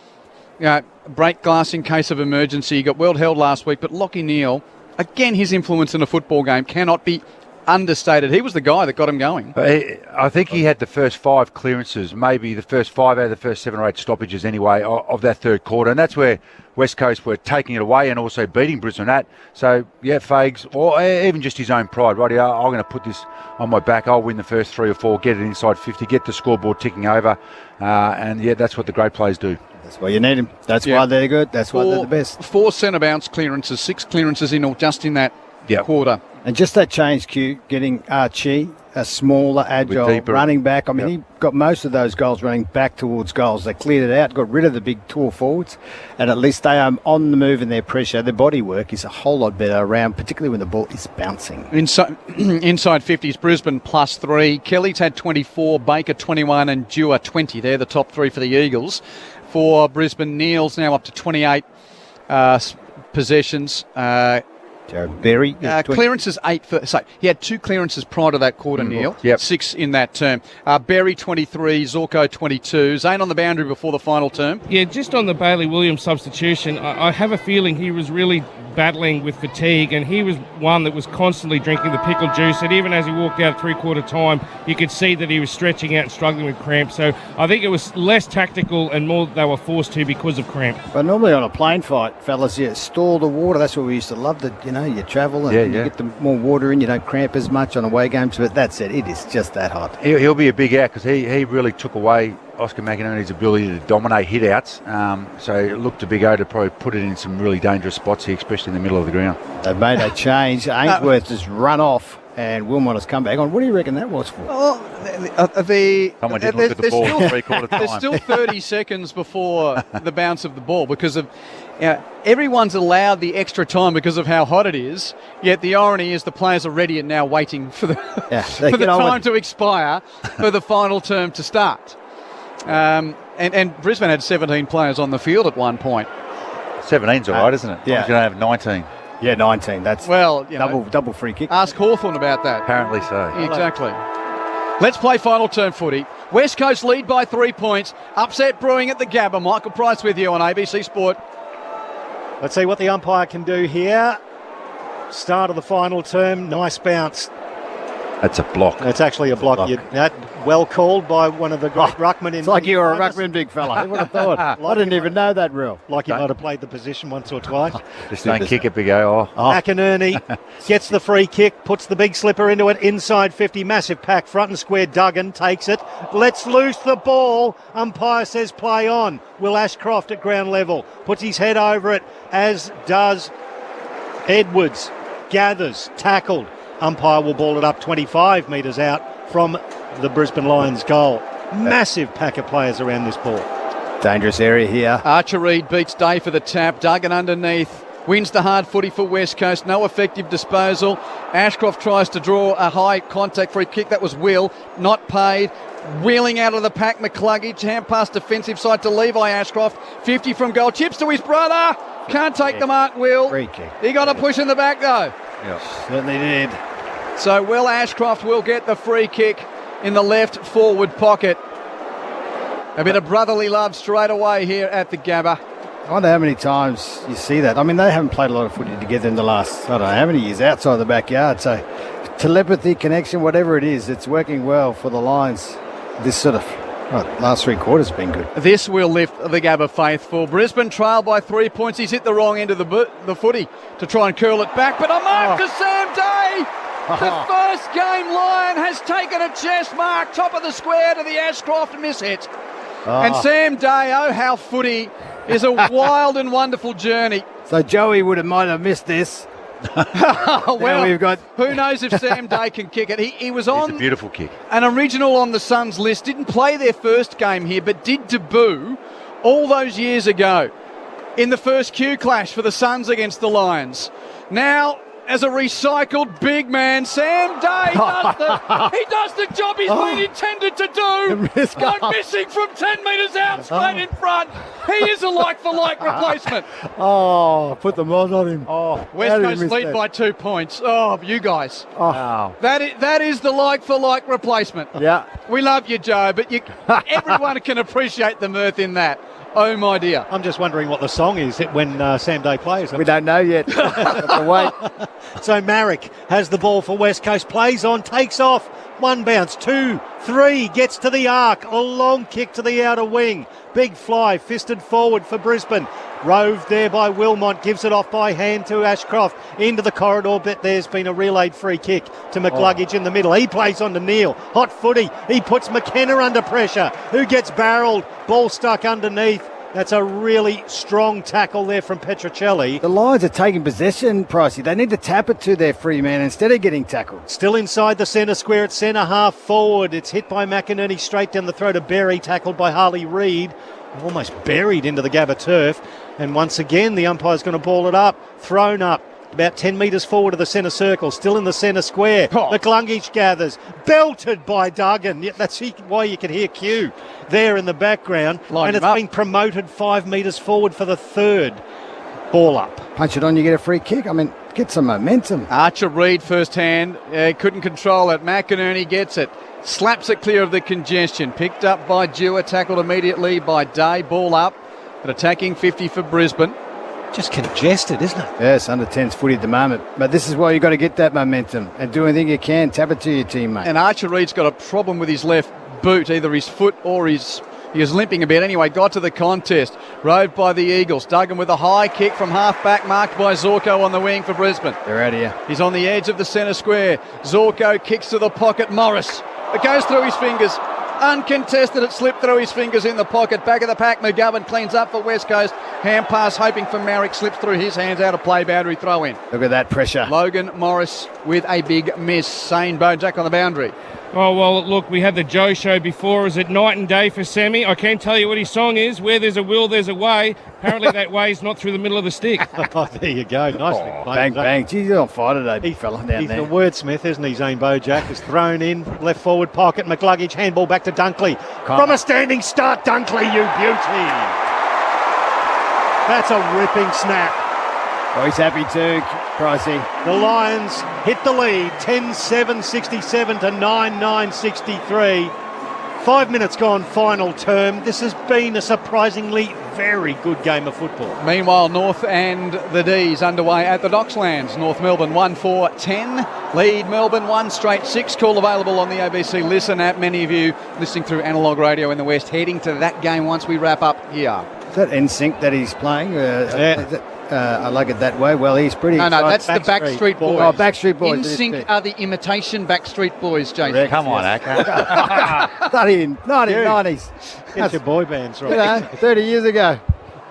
break glass in case of emergency. He got well held last week, but Lachie Neale, again, his influence in a football game cannot be understated. He was the guy that got him going. I think he had the first 5 clearances, maybe the first 5 out of the first 7 or 8 stoppages anyway of that third quarter, and that's where West Coast were taking it away and also beating Brisbane at. So, Fags, or even just his own pride, right? I'm going to put this on my back. I'll win the first 3 or 4, get it inside 50, get the scoreboard ticking over, and that's what the great players do. That's why you need them. That's why they're good. That's why they're the best. 4 centre bounce clearances, 6 clearances in all just in that quarter. And just that change, Q, getting Archie, a smaller, agile running back. I mean, he got most of those goals running back towards goals. They cleared it out, got rid of the big tall forwards, and at least they are on the move in their pressure. Their body work is a whole lot better around, particularly when the ball is bouncing. Inside 50s, Brisbane +3. Kelly's had 24, Baker 21, and Dewar 20. They're the top 3 for the Eagles. For Brisbane, Neale's now up to 28 possessions. Jared Berry. Clearances 8 for. So he had 2 clearances prior to that quarter, Neil. Yep. 6 in that term. Berry 23, Zorko 22. Zane on the boundary before the final term. Yeah, just on the Bailey Williams substitution, I have a feeling he was really battling with fatigue, and he was one that was constantly drinking the pickle juice, and even as he walked out at three-quarter time, you could see that he was stretching out and struggling with cramp. So I think it was less tactical and more they were forced to because of cramp. But normally on a plane fight, fellas, you store the water. That's what we used to love. That you travel and you get the more water in. You don't cramp as much on away games. But that's it. It is just that hot. He'll be a big out because he really took away Oscar McInerney's ability to dominate hit-outs. So it looked to Big O to probably put it in some really dangerous spots here, especially in the middle of the ground. They've made a change. Ainsworth just run off and Wilmot has come back on. What do you reckon that was for? Someone didn't look at the ball three-quarter time. There's still 30 seconds before the bounce of the ball because of everyone's allowed the extra time because of how hot it is, yet the irony is the players are ready and now waiting for the, for the time to expire for the final term to start. And Brisbane had 17 players on the field at one point. 17's all right, isn't it? Yeah. You're going to have 19. Yeah, 19. That's double free kick. Ask Hawthorn about that. Apparently so. Exactly. Let's play final term footy. West Coast lead by 3 points. Upset brewing at the Gabba. Michael Price with you on ABC Sport. Let's see what the umpire can do here. Start of the final term. Nice bounce. That's a block. That's actually a block. That well called by one of the great ruckmen. It's like you were a ruckman, big fella. Who would have thought? I didn't even know that rule. Like you might have played the position once or twice. Just don't kick it, Big O. McInerney gets the free kick, puts the big slipper into it, inside 50, massive pack, front and square. Duggan takes it, lets loose the ball. Umpire says play on. Will Ashcroft at ground level, puts his head over it, as does Edwards. Gathers, tackled. Umpire will ball it up 25 metres out from the Brisbane Lions goal. Massive pack of players around this ball. Dangerous area here. Archer Reid beats Day for the tap. Duggan underneath. Wins the hard footy for West Coast. No effective disposal. Ashcroft tries to draw a high contact free kick. That was Will. Not paid. Wheeling out of the pack, McCluggage. Hand pass defensive side to Levi Ashcroft. 50 from goal. Chips to his brother. Can't take the mark, Will. Free kick. He got a push in the back, though. Certainly did. So Will Ashcroft will get the free kick in the left forward pocket. A bit of brotherly love straight away here at the Gabba. I wonder how many times you see that. I mean, they haven't played a lot of footy together in the last, I don't know how many years outside the backyard. So telepathy, connection, whatever it is, it's working well for the Lions. This sort of last 3 quarters have been good. This will lift the Gabba faithful. Brisbane trail by 3 points. He's hit the wrong end of the footy to try and curl it back. But a mark to Sam Day. The first game Lion has taken a chest mark, top of the square to the Ashcroft mishit. And Sam Day, how footy is a wild and wonderful journey. So Joey might have missed this. Well, we've got... who knows if Sam Day can kick it. He was on a beautiful kick. An original on the Suns list. Didn't play their first game here, but did debut all those years ago in the first Q clash for the Suns against the Lions. Now, as a recycled big man, Sam Day does the job he's been intended to do. By missing from 10 metres out, straight in front. He is a like-for-like replacement. Put the mod on him. West Coast lead by 2 points. You guys. That is the like-for-like replacement. Yeah. We love you, Joe, but everyone can appreciate the mirth in that. Oh, my dear. I'm just wondering what the song is when Sam Day plays. We don't know yet. Wait. So Marek has the ball for West Coast, plays on, takes off. 1 bounce, 2, 3, gets to the arc. A long kick to the outer wing. Big fly, fisted forward for Brisbane. Roved there by Wilmot, gives it off by hand to Ashcroft. Into the corridor, but there's been a relayed free kick to McCluggage in the middle. He plays on to Neal. Hot footy. He puts McKenna under pressure. Who gets barrelled? Ball stuck underneath. That's a really strong tackle there from Petrocelli. The Lions are taking possession, Pricey. They need to tap it to their free man instead of getting tackled. Still inside the centre square at centre half forward. It's hit by McInerney straight down the throat of Berry, tackled by Harley Reid. Almost buried into the Gabba turf. And once again, the umpire's going to ball it up. Thrown up. About 10 metres forward of the centre circle, still in the centre square. McCluggage gathers, belted by Duggan. That's why you can hear Q there in the background. And it's been promoted 5 metres forward for the third. Ball up. Punch it on, you get a free kick. I mean, get some momentum. Archer Reed first hand, couldn't control it. McInerney gets it, slaps it clear of the congestion. Picked up by Dewar, tackled immediately by Day. Ball up, but attacking 50 for Brisbane. Just congested, isn't it? Yes, under 10's footy at the moment. But this is why you've got to get that momentum and do anything you can. Tap it to your teammate. And Archer Reed's got a problem with his left boot, either his foot or he was limping a bit. Anyway, got to the contest. Rode by the Eagles. Duggan with a high kick from half-back, marked by Zorko on the wing for Brisbane. They're out of here. He's on the edge of the centre square. Zorko kicks to the pocket. Morris. It goes through his fingers. Uncontested, it slipped through his fingers in the pocket. Back of the pack, McGovern cleans up for West Coast. Hand pass, hoping for Marrick, slips through his hands, out of play, boundary throw in. Look at that pressure. Logan Morris with a big miss. Zane Bojack on the boundary. Oh, well, look, we had the Joe show before. Is it night and day for Sammy? I can't tell you what his song is. Where there's a will, there's a way. Apparently that way's not through the middle of the stick. Oh, there you go. Nicely Bang, played. bang. Geez, he's on fire today, big fella down He's there. the wordsmith, isn't he, Zane Bojack? Is thrown in, left forward pocket, McLuggage, handball back to Dunkley. From a standing start, Dunkley, you beauty. That's a ripping snap. Oh, he's happy too, Pricey. The Lions hit the lead, 10-7-67 to 9-9-63. 5 minutes gone, final term. This has been a surprisingly very good game of football. Meanwhile, North and the D's underway at the Dockslands. North Melbourne 1-4-10. Lead Melbourne 1 straight 6. Call available on the ABC Listen app. Many of you listening through analog radio in the West heading to that game once we wrap up here. Is that NSYNC that he's playing? I like it that way. Well, he's pretty No, excited. that's the Backstreet Boys. Oh, Backstreet Boys. NSYNC are the imitation Backstreet Boys, Jason. Come on, Acker. 1990s. Get your boy bands right. You know, 30 years ago.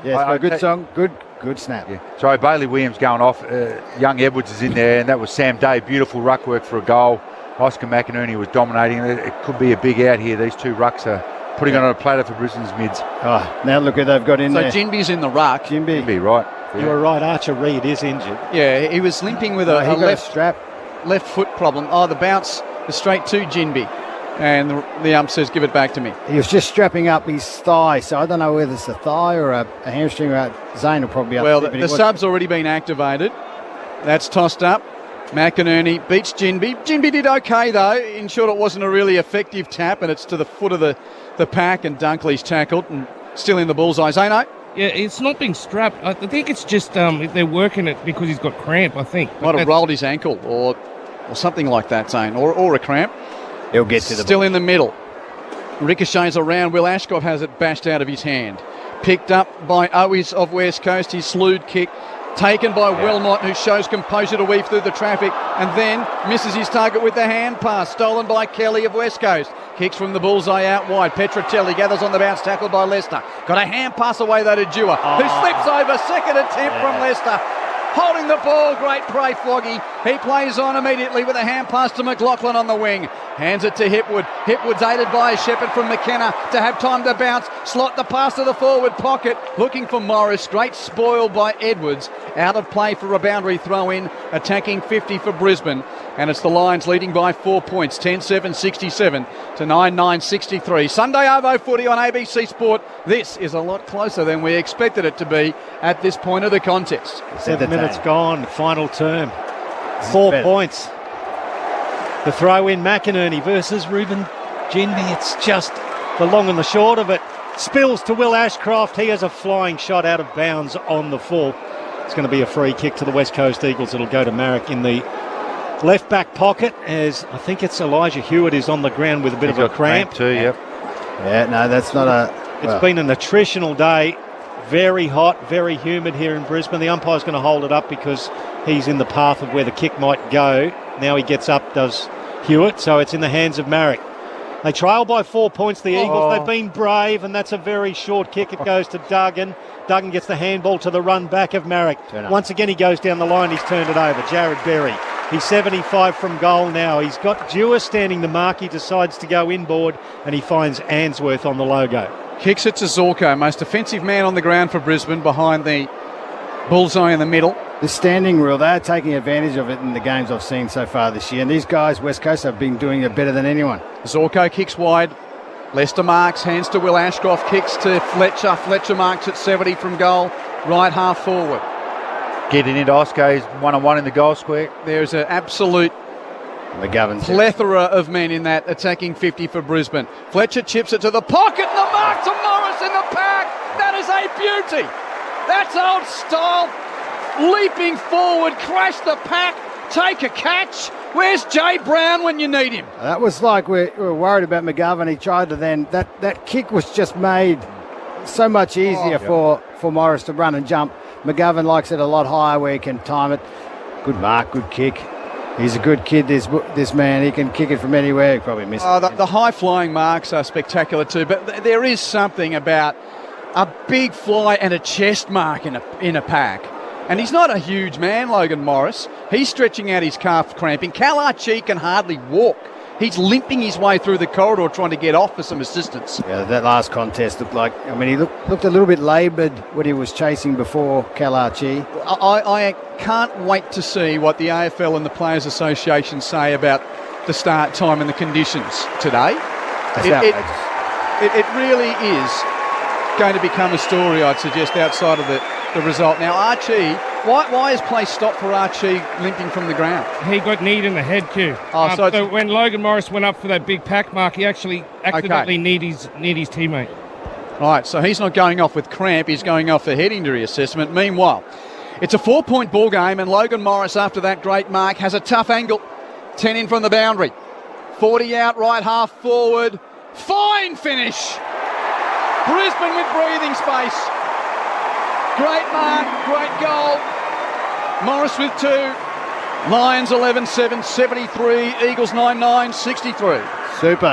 Yes, I good song. Good snap. Yeah. So Bailey Williams going off. Young Edwards is in there, and that was Sam Day. Beautiful ruck work for a goal. Oscar McInerney was dominating. It could be a big out here. These two rucks are putting it on a platter for Brisbane's mids. Oh, now look who they've got in there. So Jinby's in the ruck. Jinby, right. You were right, Archer Reed is injured. Yeah, he was limping with a left foot problem. Oh, the bounce was straight to Jinby. And the ump says, give it back to me. He was just strapping up his thigh, so I don't know whether it's a thigh or a hamstring. Zane will probably be up. Well, the sub's already been activated. That's tossed up. McInerney beats Jinby. Jinby did okay, though. In short, it wasn't a really effective tap, and it's to the foot of the pack, and Dunkley's tackled and still in the bullseye. Zano? Yeah, it's not being strapped. I think it's just they're working it because he's got cramp, I think. Might have rolled his ankle or something like that, Zane, or a cramp. He'll get to the Still in the middle. Ricochets around. Will Ashcroft has it bashed out of his hand. Picked up by Owis of West Coast. His slewed kick. Taken by Wilmot, who shows composure to weave through the traffic and then misses his target with the hand pass. Stolen by Kelly of West Coast. Kicks from the bullseye out wide. Petrocelli gathers on the bounce, tackled by Leicester. Got a hand pass away though to Dewar, who slips over. Second attempt from Leicester. Holding the ball, great play, Floggy. He plays on immediately with a hand pass to McLaughlin on the wing. Hands it to Hipwood. Hipwood's aided by a Shepherd from McKenna to have time to bounce. Slot the pass to the forward pocket. Looking for Morris. Great spoil by Edwards. Out of play for a boundary throw in. Attacking 50 for Brisbane. And it's the Lions leading by 4 points. 10-7-67 to 9-9-63. Sunday Arvo footy on ABC Sport. This is a lot closer than we expected it to be at this point of the contest. 7 minutes gone, final term. 4 points. The throw in, McInerney versus Ruben Jinby. It's just the long and the short of it. Spills to Will Ashcroft. He has a flying shot out of bounds on the full. It's going to be a free kick to the West Coast Eagles. It'll go to Marrick in the left back pocket, as I think it's Elijah Hewitt is on the ground with a bit of a cramp too. Yep. Yeah, no, that's not a. It's been an attritional day. Very hot, very humid here in Brisbane. The umpire's going to hold it up because he's in the path of where the kick might go. Now he gets up, does Hewitt, so it's in the hands of Marrick. They trail by 4 points, the Eagles. They've been brave, and that's a very short kick. It goes to Duggan. Duggan gets the handball to the run back of Marrick. Once again, he goes down the line. He's turned it over. Jared Berry. He's 75 from goal now. He's got Dewar standing the mark. He decides to go inboard, and he finds Answorth on the logo. Kicks it to Zorko, most offensive man on the ground for Brisbane, behind the bullseye in the middle. The standing rule, they're taking advantage of it in the games I've seen so far this year. And these guys, West Coast, have been doing it better than anyone. Zorko kicks wide. Leicester marks, hands to Will Ashcroft, kicks to Fletcher. Fletcher marks at 70 from goal, right half forward. Getting into Oscar, he's 1-on-1 in the goal square. There's an absolute McGovern's plethora of men in that attacking 50 for Brisbane. Fletcher chips it to the pocket, and the mark to Morris in the pack. That is a beauty. That's old style. Leaping forward, crash the pack, take a catch. Where's Jay Brown when you need him? That was like we were worried about McGovern. He tried to then, that kick was just made so much easier for Morris to run and jump. McGovern likes it a lot higher where he can time it. Good mark, good kick. He's a good kid, this man. He can kick it from anywhere. He probably missed it. The high-flying marks are spectacular too, but there is something about a big fly and a chest mark in a pack. And he's not a huge man, Logan Morris. He's stretching out his calf cramping. Cal Archie can hardly walk. He's limping his way through the corridor trying to get off for some assistance. Yeah, that last contest looked like, he looked a little bit laboured when he was chasing before Cal Archie. I can't wait to see what the AFL and the Players Association say about the start time and the conditions today. It really is going to become a story, I'd suggest, outside of the result. Now, Archie, why is play stopped for Archie limping from the ground? He got kneed in the head, Q. So when Logan Morris went up for that big pack mark, he actually accidentally kneed his teammate. Right, so he's not going off with cramp, he's going off for head injury assessment. Meanwhile, it's a 4-point ball game, and Logan Morris, after that great mark, has a tough angle. 10 in from the boundary. 40 out, right half forward. Fine finish! Brisbane with breathing space. Great mark, great goal. Morris with 2. Lions 11-7, 73. Eagles 9-9, 63.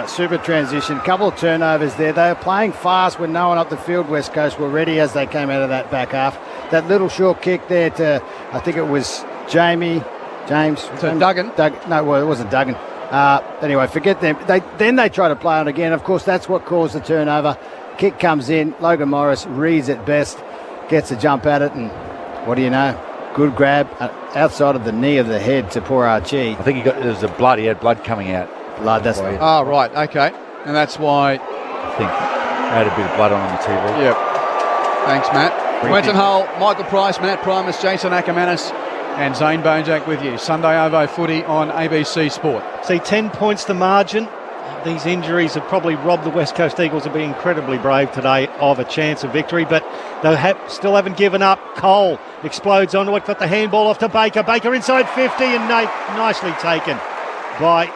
Super transition. Couple of turnovers there. They were playing fast when no one up the field. West Coast were ready as they came out of that back half. That little short kick there to, I think it was James. To Duggan? No, it wasn't Duggan. Anyway, forget them. Then they try to play on again. Of course, that's what caused the turnover. Kick comes in. Logan Morris reads it best, gets a jump at it, and what do you know? Good grab outside of the knee of the head to poor Archie. I think he had blood coming out. Blood, that's right. Oh, right, okay. And that's why... I think had a bit of blood on the TV. Yep. Thanks, Matt. Quentin Hull, Michael Price, Matt Primus, Jason Ackermanis, and Zane Bonjack with you. Sunday Ovo footy on ABC Sport. See, 10 points the margin. These injuries have probably robbed the West Coast Eagles of being incredibly brave today of a chance of victory, but they still haven't given up. Cole explodes onto it, got the handball off to Baker. Baker inside 50 and nicely taken by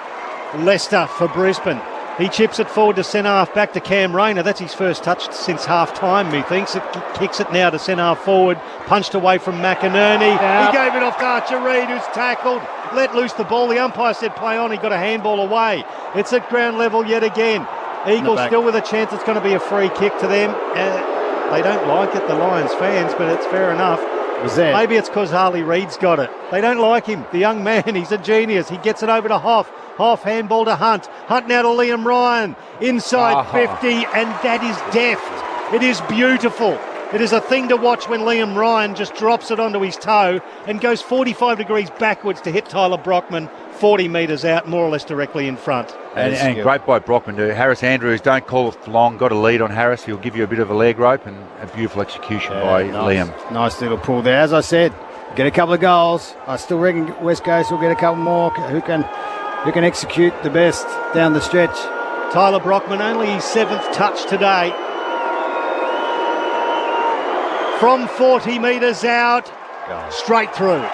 Leicester for Brisbane. He chips it forward to centre-half, back to Cam Rayner. That's his first touch since half-time, methinks. It kicks it now to centre-half forward, punched away from McInerney. Yeah. He gave it off to Archer Reid, who's tackled, let loose the ball. The umpire said play on. He got a handball away. It's at ground level yet again. Eagles still with a chance. It's going to be a free kick to them. They don't like it, the Lions fans, but it's fair enough. Maybe it's because Harley Reid's got it. They don't like him. The young man, he's a genius. He gets it over to Hoff. Hoff handball to Hunt. Hunt now to Liam Ryan. Inside 50, and that is deft. It is beautiful. It is a thing to watch when Liam Ryan just drops it onto his toe and goes 45 degrees backwards to hit Tyler Brockman 40 metres out, more or less directly in front. And great by Brockman too. Harris Andrews, don't call it long. Got a lead on Harris. He'll give you a bit of a leg rope, and a beautiful execution by Liam. Nice little pull there. As I said, get a couple of goals. I still reckon West Coast will get a couple more. Who can execute the best down the stretch? Tyler Brockman, only his 7th touch today. From 40 metres out, straight through.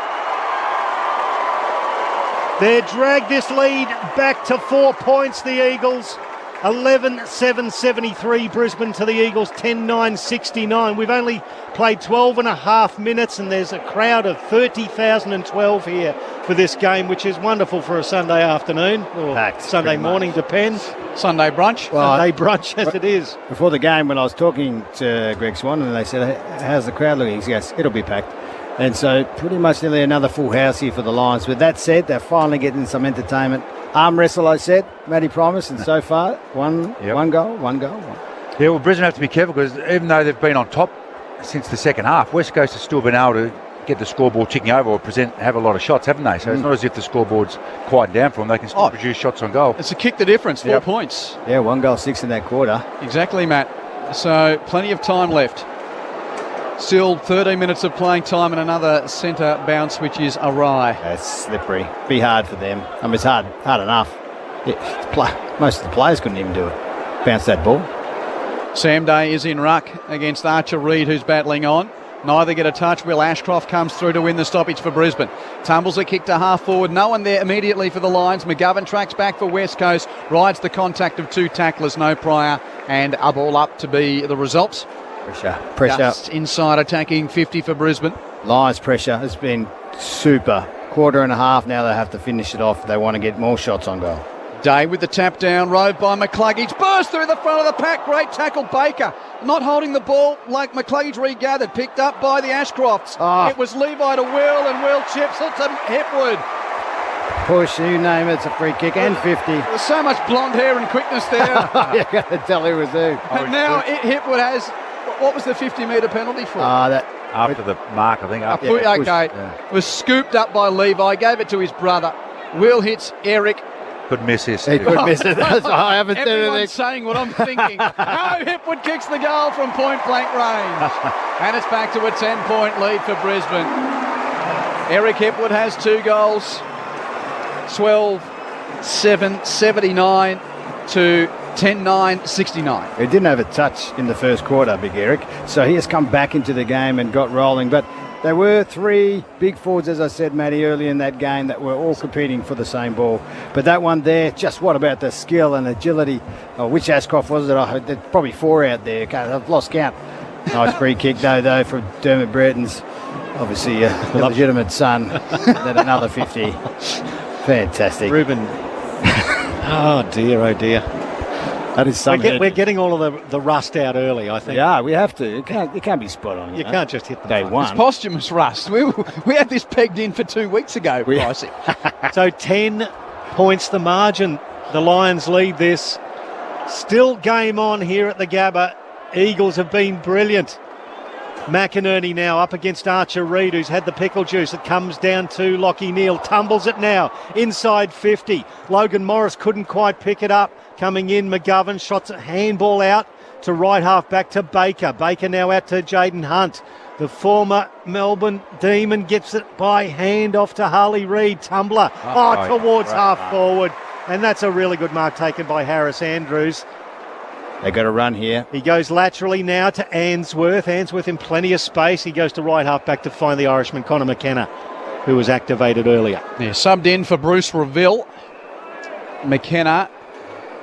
They dragged this lead back to 4 points, the Eagles. 11-7-73 Brisbane to the Eagles, 10-9-69. We've only played 12 and a half minutes, and there's a crowd of 30,012 here for this game, which is wonderful for a Sunday afternoon, or Packed, Sunday morning, depends. Sunday brunch? Sunday brunch, as it is. Before the game, when I was talking to Greg Swan, and they said, how's the crowd looking? He goes, it'll be packed. And so pretty much nearly another full house here for the Lions. With that said, they're finally getting some entertainment. Arm wrestle, I said, Matty Primus, and so far, one goal. Yeah, well, Brisbane have to be careful, because even though they've been on top since the second half, West Coast has still been able to get the scoreboard ticking over or have a lot of shots, haven't they? So it's not as if the scoreboard's quieted down for them. They can still produce shots on goal. It's a kick the difference, 4 points. Yeah, 1 goal, 6 in that quarter. Exactly, Matt. So plenty of time left. Still 13 minutes of playing time and another centre bounce which is awry. It's slippery. Be hard for them. I mean, it's hard enough. Most of the players couldn't even do it. Bounce that ball. Sam Day is in ruck against Archer Reid, who's battling on. Neither get a touch. Will Ashcroft comes through to win the stoppage for Brisbane. Tumbles a kick to half forward. No one there immediately for the Lions. McGovern tracks back for West Coast. Rides the contact of two tacklers, no prior, and a ball up to be the result. Pressure. Just inside attacking 50 for Brisbane. Lions pressure has been super. Quarter and a half now they have to finish it off. They want to get more shots on goal. Day with the tap down, rode by McCluggage, burst through the front of the pack, great tackle, Baker. Not holding the ball like McCluggage regathered, picked up by the Ashcrofts. It was Levi to Will, and Will chips it to Hipwood. Push, you name it, it's a free kick and 50. There's so much blonde hair and quickness there. You're going to tell who was who. And now Hipwood has, what was the 50-metre penalty for? After the mark, I think. Was scooped up by Levi, gave it to his brother. Will hits Eric. Could miss this. He could miss it. I haven't said anything. Everyone's saying what I'm thinking. Hipwood kicks the goal from point-blank range. And it's back to a 10-point lead for Brisbane. Eric Hipwood has 2 goals. 12-7, 79 to 10-9, 69. He didn't have a touch in the first quarter, Big Eric. So he has come back into the game and got rolling. But there were 3 big forwards, as I said, Matty, early in that game that were all competing for the same ball. But that one there, just what about the skill and agility? Which Ashcroft was it? There's probably 4 out there. Okay, I've lost count. Nice free kick, though, from Dermot Brereton's, obviously, a legitimate son. Then another 50. Fantastic. Ruben. Oh, dear. That is something. We're getting all of the rust out early, I think. Yeah, we have to. You can't be spot on. You can't just hit the day one. It's posthumous rust. We had this pegged in for 2 weeks ago, Pricey. So 10 points the margin. The Lions lead this. Still game on here at the Gabba. Eagles have been brilliant. McInerney now up against Archer Reid, who's had the pickle juice. It comes down to Lockie Neal. Tumbles it now. Inside 50. Logan Morris couldn't quite pick it up. Coming in, McGovern shots a handball out to right half back to Baker. Baker now out to Jaden Hunt. The former Melbourne Demon gets it by hand off to Harley Reid. Tumbler towards half forward. And that's a really good mark taken by Harris Andrews. They got a run here. He goes laterally now to Answorth. Answorth in plenty of space. He goes to right half back to find the Irishman Connor McKenna, who was activated earlier. Yeah, subbed in for Bruce Reville. McKenna,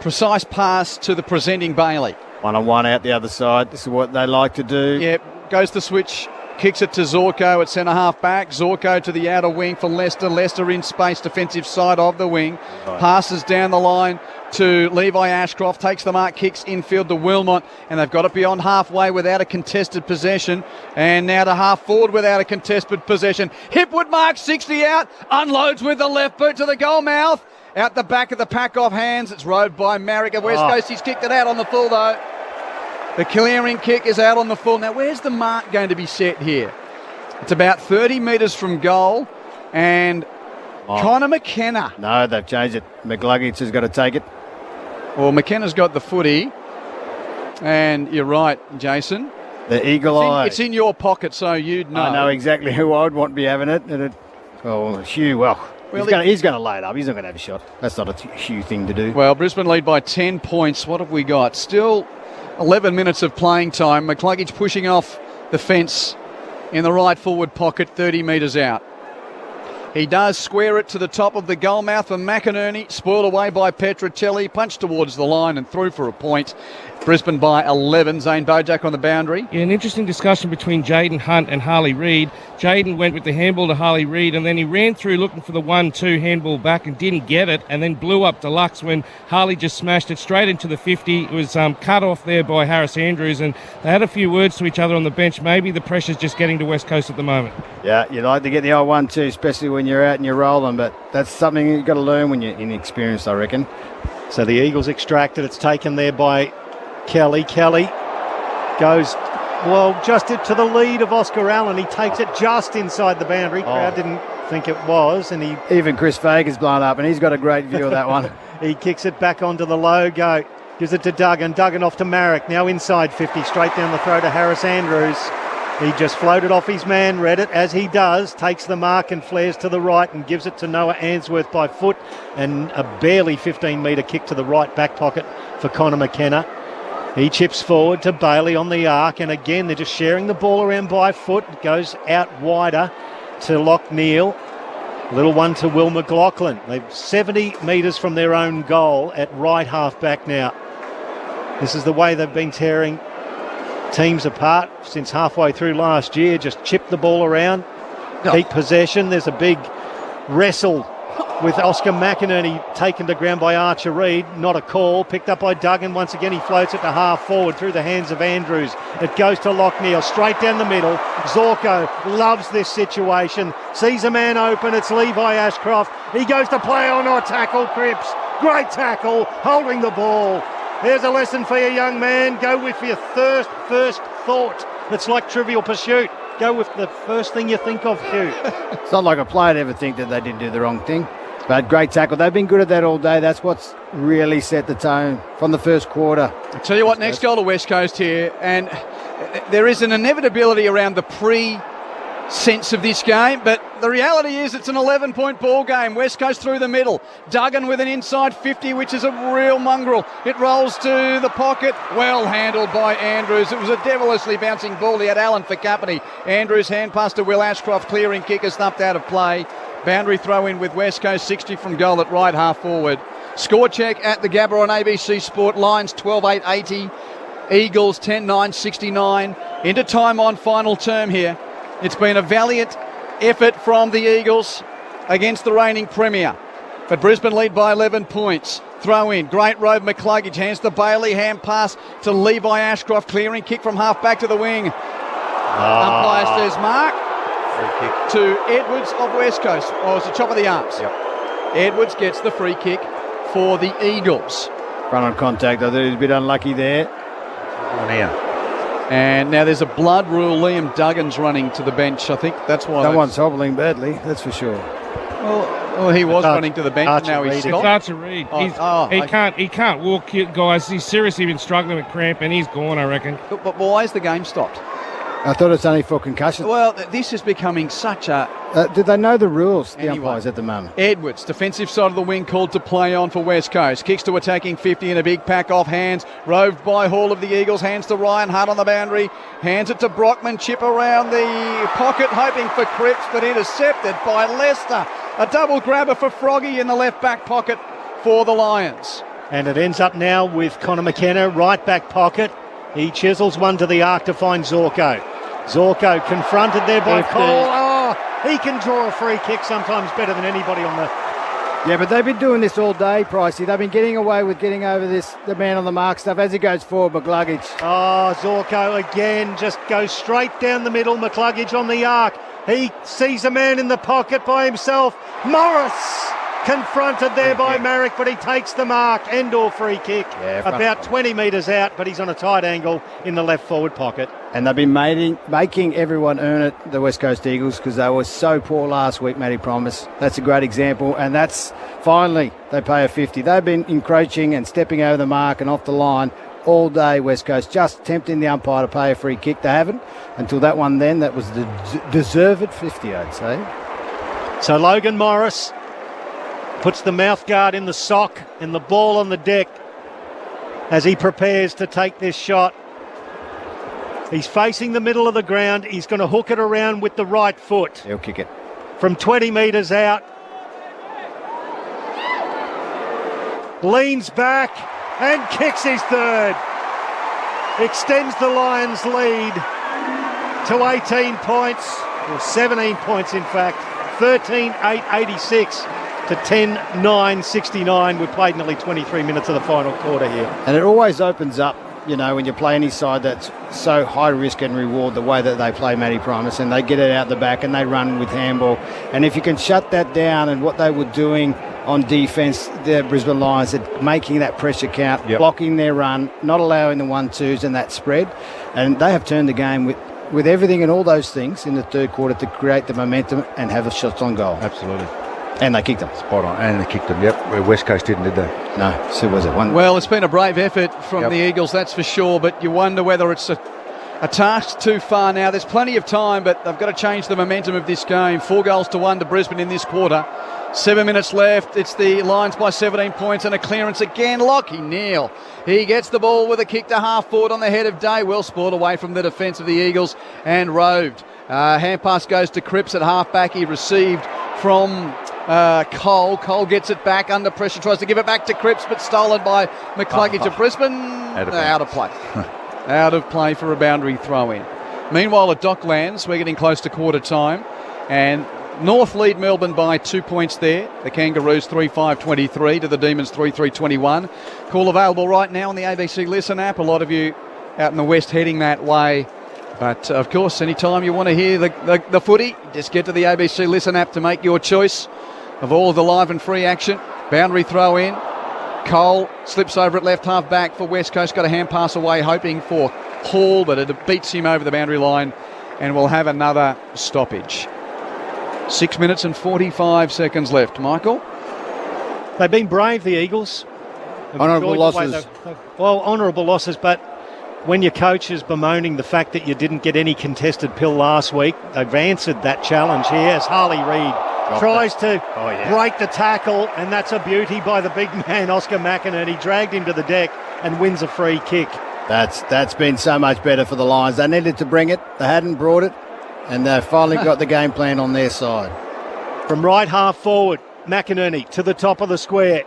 precise pass to the presenting Bailey. 1-on-1 out the other side. This is what they like to do. Yep, goes the switch. Kicks it to Zorko at centre-half back. Zorko to the outer wing for Leicester. Leicester in space, defensive side of the wing. Right. Passes down the line to Levi Ashcroft. Takes the mark, kicks infield to Wilmot. And they've got it beyond halfway without a contested possession. And now to half forward without a contested possession. Hipwood marks 60 out. Unloads with the left boot to the goal mouth. Out the back of the pack off hands. It's rode by Marrick at West Coast. He's kicked it out on the full though. The clearing kick is out on the full. Now, where's the mark going to be set here? It's about 30 metres from goal. And Connor McKenna. No, they've changed it. McCluggage has got to take it. Well, McKenna's got the footy. And you're right, Jason. The eagle eye. It's in your pocket, so you'd know. I know exactly who I would want to be having it. Hugh, he's going to lay it up. He's not going to have a shot. That's not a Hugh thing to do. Well, Brisbane lead by 10 points. What have we got? Still 11 minutes of playing time. McCluggage pushing off the fence in the right forward pocket, 30 metres out. He does square it to the top of the goal mouth for McInerney. Spoiled away by Petruccelli. Punched towards the line and through for a point. Brisbane by 11. Zane Bojack on the boundary. Yeah, an interesting discussion between Jaden Hunt and Harley Reid. Jaden went with the handball to Harley Reid and then he ran through looking for the 1-2 handball back and didn't get it and then blew up deluxe when Harley just smashed it straight into the 50. It was cut off there by Harris Andrews and they had a few words to each other on the bench. Maybe the pressure's just getting to West Coast at the moment. Yeah, you like to get the old 1-2, especially when you're out and you're rolling, but that's something you've got to learn when you're inexperienced, I reckon. So the Eagles extracted. It's taken there by Kelly. Kelly goes, just to the lead of Oscar Allen. He takes it just inside the boundary. Crowd didn't think it was. And even Chris Fager's blown up, and he's got a great view of that one. He kicks it back onto the logo. Gives it to Duggan. Duggan off to Marrick. Now inside 50, straight down the throw to Harris Andrews. He just floated off his man, read it as he does, takes the mark and flares to the right and gives it to Noah Answorth by foot, and a barely 15-metre kick to the right back pocket for Connor McKenna. He chips forward to Bailey on the arc, and again they're just sharing the ball around by foot. It goes out wider to Lockneil. Little one to Will McLaughlin. They're 70 metres from their own goal at right half back now. This is the way they've been tearing teams apart since halfway through last year. Just chip the ball around, keep possession. There's a big wrestle with Oscar McInerney taken to ground by Archer Reid. Not a call. Picked up by Duggan. Once again, he floats it to half forward through the hands of Andrews. It goes to Lockneil, straight down the middle. Zorko loves this situation. Sees a man open. It's Levi Ashcroft. He goes to play on or tackle Cripps. Great tackle, holding the ball. There's a lesson for you, young man. Go with your first thought. It's like Trivial Pursuit. Go with the first thing you think of, Hugh. It's not like a player to ever think that they didn't do the wrong thing. But great tackle. They've been good at that all day. That's what's really set the tone from the first quarter. I'll tell you what, next goal to West Coast here, and there is an inevitability around the sense of this game, but the reality is it's an 11-point ball game. West Coast through the middle. Duggan with an inside 50, which is a real mongrel. It rolls to the pocket. Well handled by Andrews. It was a devilishly bouncing ball. He had Allen for company. Andrews hand pass to Will Ashcroft. Clearing kick is thumped out of play. Boundary throw in with West Coast 60 from goal at right half forward. Score check at the Gabba on ABC Sport. Lions 12-8-80. Eagles 10-9-69. Into time on final term here. It's been a valiant effort from the Eagles against the reigning premier. But Brisbane lead by 11 points. Throw in. Great Road McCluggage. Hands to Bailey. Hand pass to Levi Ashcroft. Clearing kick from half back to the wing. Umpire says mark. Free kick. To Edwards of West Coast. Oh, it's the top of the arms. Yep. Edwards gets the free kick for the Eagles. Run on contact. I thought he was a bit unlucky there. And now there's a blood rule. Liam Duggan's running to the bench. I think that's why. Someone's hobbling badly, that's for sure. Well, he was running to the bench, and now he's stopped. It's Archer Reid. He can't walk, guys. He's seriously been struggling with cramp, and he's gone, I reckon. But why is the game stopped? I thought it's only for concussion. Well, this is becoming such a... did they know the rules, the umpires, at the moment? Edwards, defensive side of the wing, called to play on for West Coast. Kicks to attacking 50 in a big pack off hands. Roved by Hall of the Eagles. Hands to Ryan Hunt on the boundary. Hands it to Brockman. Chip around the pocket, hoping for Cripps, but intercepted by Leicester. A double grabber for Froggy in the left back pocket for the Lions. And it ends up now with Connor McKenna, right back pocket. He chisels one to the arc to find Zorko. Zorko confronted there by Cole. Oh, he can draw a free kick sometimes better than anybody on the... Yeah, but they've been doing this all day, Pricey. They've been getting away with getting over the man on the mark stuff as he goes forward, McCluggage. Oh, Zorko again just goes straight down the middle. McCluggage on the arc. He sees a man in the pocket by himself. Morris confronted there by Marek, but he takes the mark. End-or free kick. Yeah, about 20 metres out, but he's on a tight angle in the left forward pocket. And they've been making everyone earn it, the West Coast Eagles, because they were so poor last week, Matty Promise. That's a great example, and that's finally they pay a 50. They've been encroaching and stepping over the mark and off the line all day, West Coast, just tempting the umpire to pay a free kick. They haven't until that one then. That was the deserved 50, I'd say. So Logan Morris puts the mouth guard in the sock and the ball on the deck as he prepares to take this shot. He's facing the middle of the ground. He's going to hook it around with the right foot. He'll kick it. From 20 metres out. Leans back and kicks his third. Extends the Lions' lead to 18 points, or 17 points in fact. 13-8-86 to 10-9-69. We've played nearly 23 minutes of the final quarter here. And it always opens up, you know, when you play any side that's so high risk and reward, the way that they play Matty Primus, and they get it out the back and they run with handball. And if you can shut that down, and what they were doing on defence, the Brisbane Lions, making that pressure count, blocking their run, not allowing the 1-2s and that spread. And they have turned the game with everything and all those things in the third quarter to create the momentum and have the shots on goal. Absolutely. And they kicked them. Spot on. And they kicked them, where West Coast didn't, did they? No. So was it one? Well, it's been a brave effort from the Eagles, that's for sure, but you wonder whether it's a a task too far now. There's plenty of time, but they've got to change the momentum of this game. 4-1 to Brisbane in this quarter. 7 minutes left. It's the Lions by 17 points and a clearance again. Lockie Neal. He gets the ball with a kick to half forward on the head of Day. Well spoiled away from the defence of the Eagles and roved. Hand pass goes to Cripps at half back. He received from Cole. Cole gets it back under pressure, tries to give it back to Cripps, but stolen by McCluggage to Brisbane. Out of play. Out of play for a boundary throw in. Meanwhile at Docklands, we're getting close to quarter time, and North lead Melbourne by 2 points there. The Kangaroos 3-5-23 to the Demons 3-3-21. Call available right now on the ABC Listen app. A lot of you out in the west heading that way. But, of course, anytime you want to hear the footy, just get to the ABC Listen app to make your choice of all of the live and free action. Boundary throw in. Cole slips over at left half back for West Coast. Got a hand pass away, hoping for Hall, but it beats him over the boundary line, and we'll have another stoppage. 6 minutes and 45 seconds left. Michael? They've been brave, the Eagles. Honourable losses. Honourable losses, but when your coach is bemoaning the fact that you didn't get any contested pill last week, they've answered that challenge here as Harley Reid tries to break the tackle, and that's a beauty by the big man, Oscar McInerney. Dragged him to the deck and wins a free kick. That's been so much better for the Lions. They needed to bring it. They hadn't brought it, and they've finally got the game plan on their side. From right half forward, McInerney to the top of the square.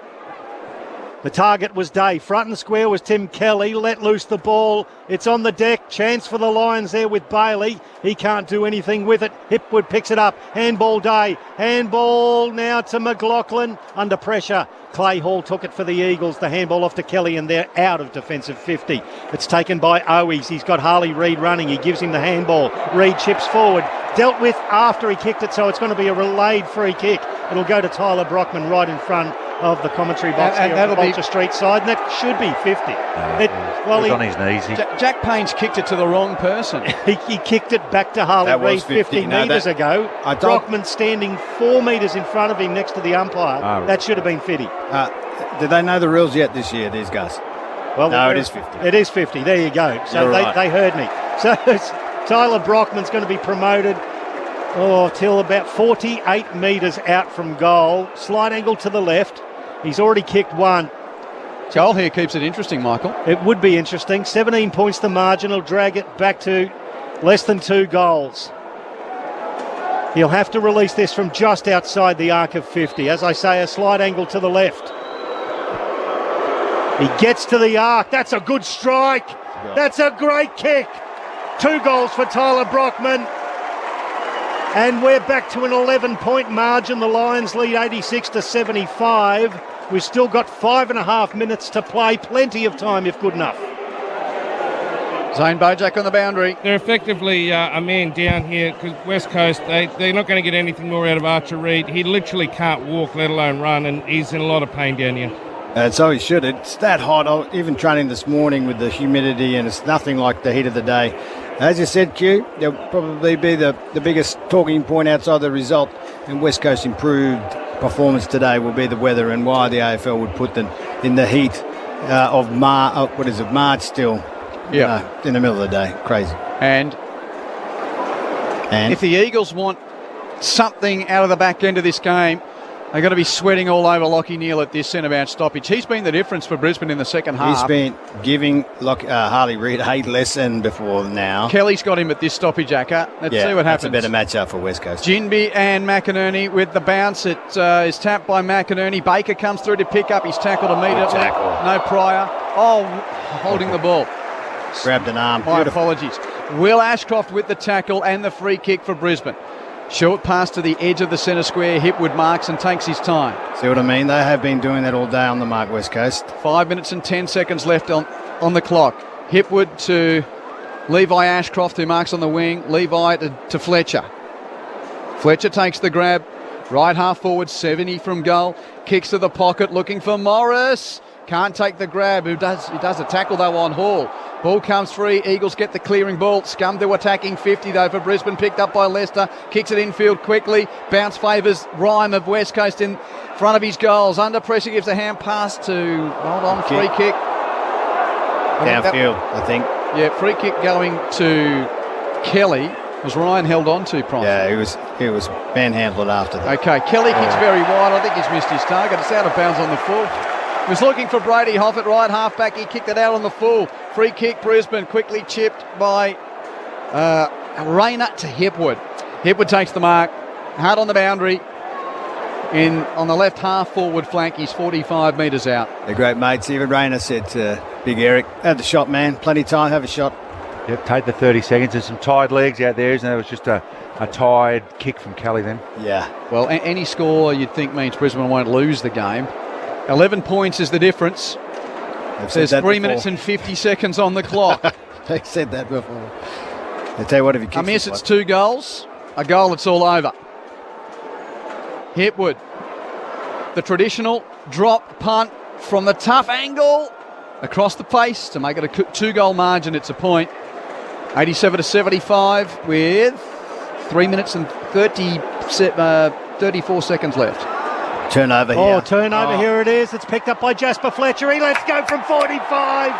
The target was Day. Front and square was Tim Kelly. Let loose the ball. It's on the deck. Chance for the Lions there with Bailey. He can't do anything with it. Hipwood picks it up. Handball Day. Handball now to McLaughlin. Under pressure. Clay Hall took it for the Eagles. The handball off to Kelly, and they're out of defensive 50. It's taken by Owies. He's got Harley Reid running. He gives him the handball. Reid chips forward. Dealt with after he kicked it, so it's going to be a relayed free kick. It'll go to Tyler Brockman right in front of the commentary box here on the Vulture Street side, and that should be 50. He's on his knees. Jack Payne's kicked it to the wrong person. he kicked it back to Harley Reid 50 metres ago. Brockman standing 4 metres in front of him next to the umpire. That should have been 50. Did they know the rules yet this year, these guys? Well, no, it is 50. It is 50. There you go. So they heard me. So Tyler Brockman's going to be promoted till about 48 metres out from goal. Slight angle to the left. He's already kicked one. Goal here keeps it interesting, Michael. It would be interesting. 17 points the margin. Will drag it back to less than 2 goals. He'll have to release this from just outside the arc of 50. As I say, a slight angle to the left. He gets to the arc. That's a good strike. That's a great kick. 2 goals for Tyler Brockman. And we're back to an 11-point margin. The Lions lead 86-75. We've still got 5.5 minutes to play. Plenty of time if good enough. Zane Bojack on the boundary. They're effectively a man down here because West Coast, they're not going to get anything more out of Archer Reid. He literally can't walk, let alone run, and he's in a lot of pain down here. And so he should. It's that hot. I was even training this morning with the humidity, and it's nothing like the heat of the day. As you said, Q, there'll probably be the biggest talking point outside the result, and West Coast improved performance today will be the weather and why the AFL would put them in the heat of March still. In the middle of the day. Crazy. And if the Eagles want something out of the back end of this game, they're going to be sweating all over Lockie Neal at this centre-bound stoppage. He's been the difference for Brisbane in the second half. He's been giving Harley Reid a lesson before now. Kelly's got him at this stoppage, Acker. Let's see what happens. That's a better matchup for West Coast. Ginby and McInerney with the bounce. It is tapped by McInerney. Baker comes through to pick up. He's tackled immediately. No prior. Holding the ball. Grabbed an arm. My apologies. Will Ashcroft with the tackle and the free kick for Brisbane. Short pass to the edge of the centre square. Hipwood marks and takes his time. See what I mean? They have been doing that all day on the mark, West Coast. 5 minutes and 10 seconds left on the clock. Hipwood to Levi Ashcroft, who marks on the wing. Levi to Fletcher. Fletcher takes the grab. Right half forward, 70 from goal. Kicks to the pocket, looking for Morris. Can't take the grab. He does a tackle, though, on Hall. Ball comes free. Eagles get the clearing ball. Scum to attacking 50, though, for Brisbane. Picked up by Leicester. Kicks it infield quickly. Bounce favours Rhyme of West Coast in front of his goals. Under pressure, gives a hand pass to free kick. Downfield, I think. Yeah, free kick going to Kelly. Was Ryan held on to, Prime? Yeah, he was manhandled after that. Okay, Kelly kicks very wide. I think he's missed his target. It's out of bounds on the full. He was looking for Brady Hoff at right half-back. He kicked it out on the full. Free kick, Brisbane, quickly chipped by Rayner to Hipwood. Hipwood takes the mark, hard on the boundary. On the left half forward flank, he's 45 metres out. They're great mates. Even Rayner said to Big Eric, have the shot, man. Plenty of time, have a shot. Yep, take the 30 seconds. There's some tired legs out there, isn't there? It was just a tired kick from Kelly then. Yeah. Well, any score you'd think means Brisbane won't lose the game. 11 points is the difference. There's 3 minutes and 50 seconds on the clock. They said that before. They tell you what, if you kick a miss, it's 2 goals. A goal, it's all over. Hipwood. The traditional drop punt from the tough angle across the face to make it a 2-goal margin. It's a point. 87-75 with 3 minutes and 34 seconds left. Turnover here. Oh, turnover here it is. It's picked up by Jasper Fletcher. He lets go from 45.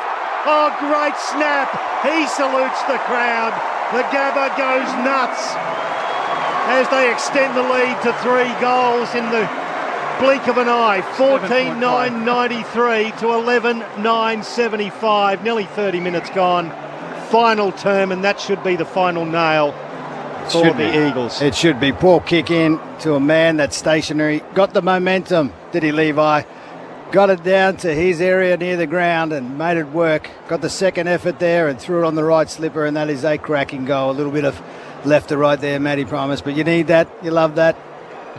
Oh, great snap. He salutes the crowd. The Gabba goes nuts as they extend the lead to 3 goals in the blink of an eye. 14-9-93 to 11-9-75. Nearly 30 minutes gone. Final term, and that should be the final nail for the Eagles. It should be. Poor kick in to a man that's stationary. Got the momentum, did he, Levi? Got it down to his area near the ground and made it work. Got the second effort there and threw it on the right slipper, and that is a cracking goal. A little bit of left to right there, Matty Primus, but you need that. You love that.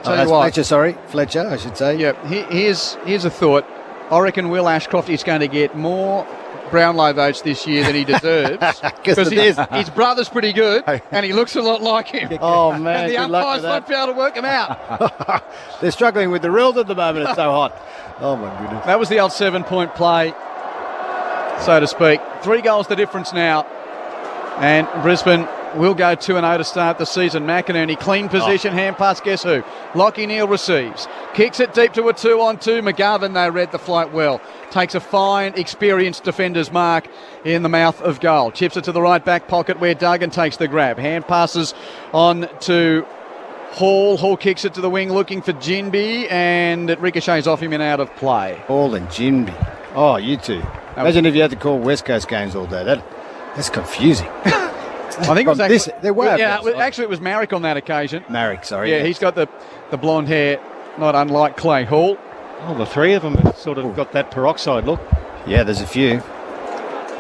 Fletcher, I should say. Yeah, here's a thought. I reckon Will Ashcroft is going to get more Brownlow votes this year than he deserves because his brother's pretty good and he looks a lot like him. Oh, man. And the umpires won't be able to work him out. They're struggling with the reels at the moment. It's so hot. Oh, my goodness. That was the old 7-point play, so to speak. 3 goals the difference now. And Brisbane will go 2-0 to start the season. McInerney, clean position, hand pass, guess who? Lockie Neal receives. Kicks it deep to a 2-on-2. McGovern, they read the flight well. Takes a fine, experienced defender's mark in the mouth of goal. Chips it to the right back pocket where Duggan takes the grab. Hand passes on to Hall. Hall kicks it to the wing looking for Jinby, and it ricochets off him and out of play. Hall and Jinby. Oh, you two. Imagine if you had to call West Coast games all day. That's confusing. I think it was actually, actually it was Marrick on that occasion. Marrick, sorry. Yeah, he's got the blonde hair, not unlike Clay Hall. Oh, the 3 of them have sort of got that peroxide look. Yeah, there's a few.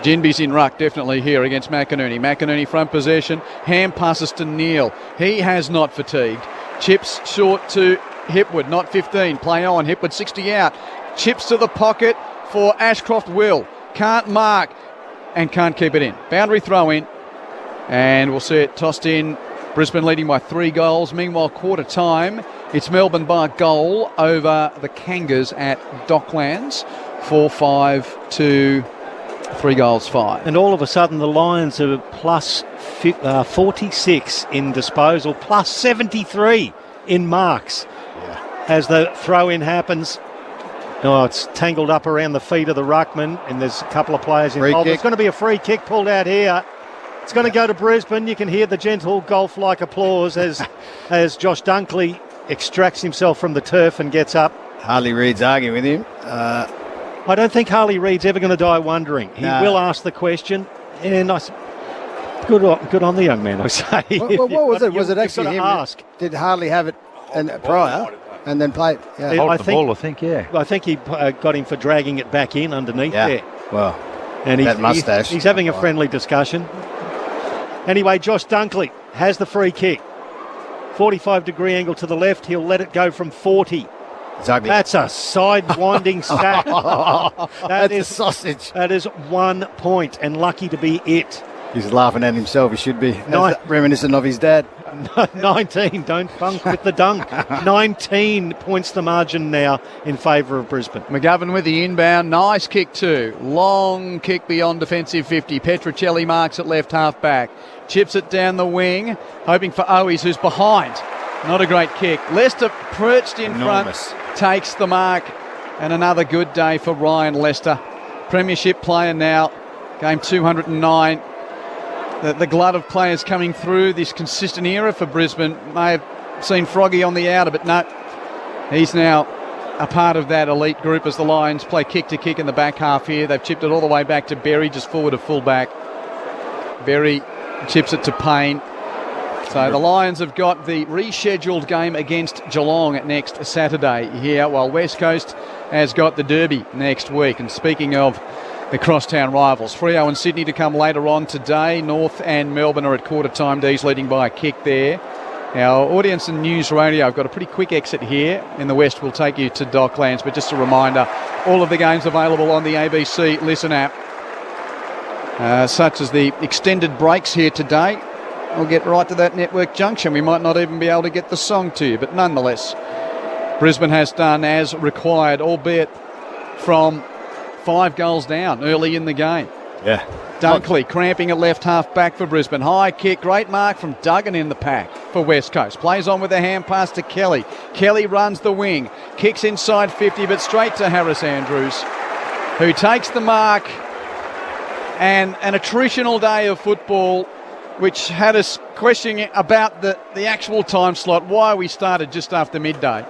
Jinby's in ruck, definitely here against McInerney. McInerney front possession, hand passes to Neal. He has not fatigued. Chips short to Hipwood, not 15. Play on, Hipwood 60 out. Chips to the pocket for Ashcroft Will. Can't mark and can't keep it in. Boundary throw in. And we'll see it tossed in. Brisbane leading by 3 goals. Meanwhile, quarter time, it's Melbourne by a goal over the Kangas at Docklands. 4-5 to 3 goals 5. And all of a sudden, the Lions are plus 46 in disposal, plus 73 in marks. Yeah. As the throw-in happens. Oh, it's tangled up around the feet of the ruckman, and there's a couple of players involved. There's going to be a free kick pulled out here. It's going to go to Brisbane. You can hear the gentle golf-like applause as Josh Dunkley extracts himself from the turf and gets up. Harley Reid's arguing with him. I don't think Harley Reid's ever going to die wondering. He will ask the question, and good on the young man, I say. What was it? Was it actually him? Ask. Did Harley have it prior and then play it? Yeah. I think. I think he got him for dragging it back in underneath there. Well, and that mustache. He's having a friendly discussion. Anyway, Josh Dunkley has the free kick. 45-degree angle to the left. He'll let it go from 40. Exactly. That's a side-winding sack. That's a sausage. That is 1 point, and lucky to be it. He's laughing at himself. He should be. Reminiscent of his dad. 19. Don't funk with the dunk. 19 points the margin now in favour of Brisbane. McGovern with the inbound. Nice kick too. Long kick beyond defensive 50. Petrocelli marks at left half back. Chips it down the wing, hoping for Owies, who's behind. Not a great kick. Lester perched in front, takes the mark, and another good day for Ryan Lester. Premiership player now Game 209. The glut of players coming through this consistent era for Brisbane. May have seen Froggy on the outer, but no, he's now a part of that elite group as the Lions play kick to kick in the back half here. They've chipped it all the way back to Berry, just forward of fullback. Berry chips it to Payne. So the Lions have got the rescheduled game against Geelong next Saturday here, while West Coast has got the Derby next week. And speaking of the crosstown rivals, Freo and Sydney to come later on today. North and Melbourne are at quarter time. D's leading by a kick there. Our audience and news radio, I've got a pretty quick exit here. In the west, we'll take you to Docklands, but just a reminder, all of the games available on the ABC Listen app, such as the extended breaks here today. We'll get right to that network junction. We might not even be able to get the song to you, but nonetheless, Brisbane has done as required, albeit from 5 goals down early in the game. Yeah. Dunkley cramping at left half back for Brisbane. High kick, great mark from Duggan in the pack for West Coast. Plays on with a hand pass to Kelly. Kelly runs the wing, kicks inside 50, but straight to Harris Andrews, who takes the mark. And an attritional day of football, which had us questioning about the actual time slot, why we started just after midday.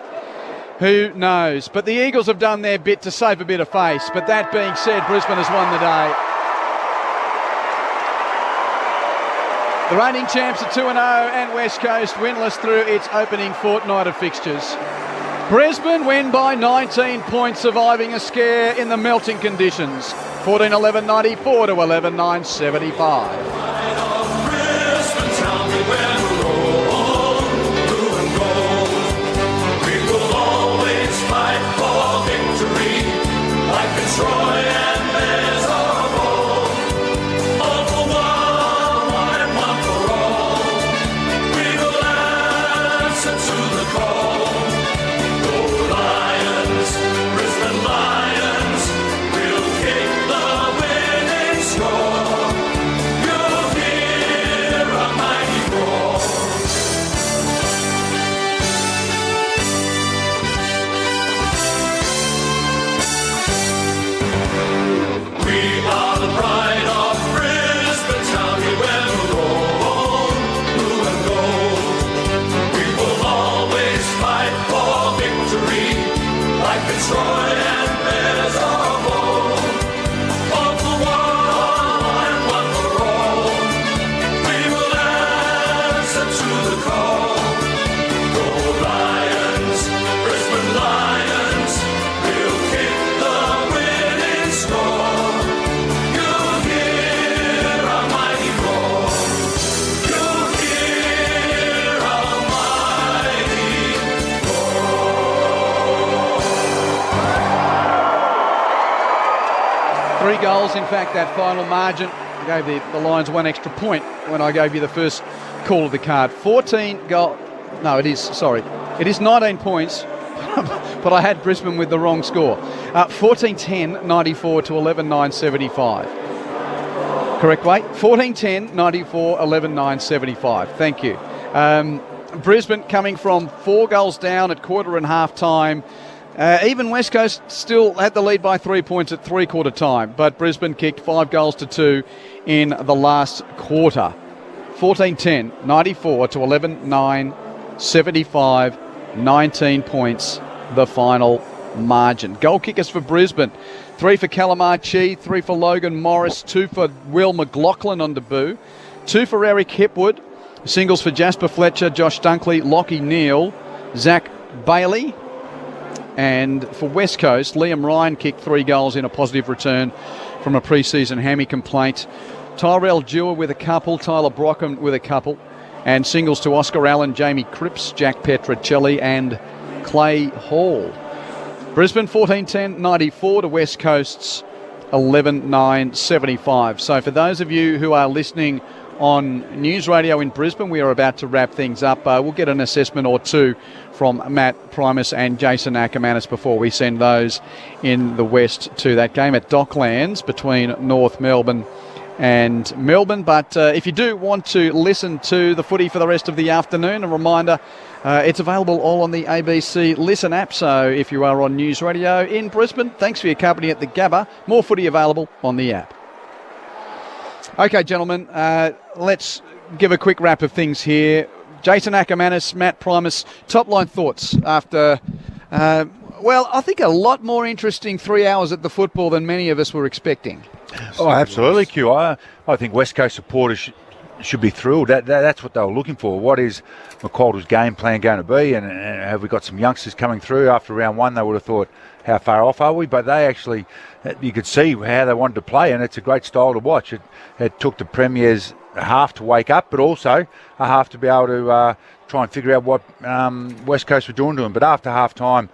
Who knows? But the Eagles have done their bit to save a bit of face. But that being said, Brisbane has won the day. The reigning champs are 2-0 and West Coast winless through its opening fortnight of fixtures. Brisbane win by 19 points, surviving a scare in the melting conditions. 14-11-94 to 11-9-75. Troy and Bears of old. All for one and one for all. We will answer to the call. Go Lions, Brisbane Lions. We'll kick the winning score. You'll hear a mighty roar. We are the pride of Brisbane town. We wear the roll, blue and gold. We will always fight for victory, like the Troy and Bears of old. All for one and one for all. We will answer to the call. Go Lions, Brisbane Lions. We'll kick the winning score. Three goals, in fact, that final margin. I gave the Lions one extra point when I gave you the first call of the card. 14 goal. No, it is 19 points, but I had Brisbane with the wrong score. 14-10-94 to 11-9-75. Correct weight? 14-10-94, 11-9-75. Thank you. Brisbane coming from 4 goals down at quarter and half time. Even West Coast still had the lead by 3 points at three-quarter time, but Brisbane kicked 5 goals to 2 in the last quarter. 14-10, 94 to 11-9-75, 19 points, the final margin. Goal kickers for Brisbane, 3 for Calamar Chi, 3 for Logan Morris, 2 for Will McLaughlin on debut, 2 for Eric Hipwood, singles for Jasper Fletcher, Josh Dunkley, Lockie Neal, Zach Bailey. And for West Coast, Liam Ryan kicked 3 goals in a positive return from a pre-season hammy complaint. Tyrell Dewar with a couple, Tyler Brockham with a couple, and singles to Oscar Allen, Jamie Cripps, Jack Petrocelli and Clay Hall. Brisbane 14-10-94 to West Coast's 11-9-75. So for those of you who are listening on News Radio in Brisbane, we are about to wrap things up. We'll get an assessment or two from Matt Primus and Jason Ackermanis before we send those in the west to that game at Docklands between North Melbourne and Melbourne. But if you do want to listen to the footy for the rest of the afternoon, a reminder, it's available all on the ABC Listen app. So if you are on News Radio in Brisbane, thanks for your company at the Gabba. More footy available on the app. Okay, gentlemen, let's give a quick wrap of things here. Jason Ackermanis, Matt Primus, top line thoughts after, I think a lot more interesting 3 hours at the football than many of us were expecting. Oh, absolutely, Q. I think West Coast supporters should be thrilled. That's what they were looking for. What is McQualter's game plan going to be? And have we got some youngsters coming through? After round one, they would have thought, how far off are we? But they actually, you could see how they wanted to play, and it's a great style to watch. It took the Premiers a half to wake up, but also a half to be able to try and figure out what West Coast were doing to them. But after half time,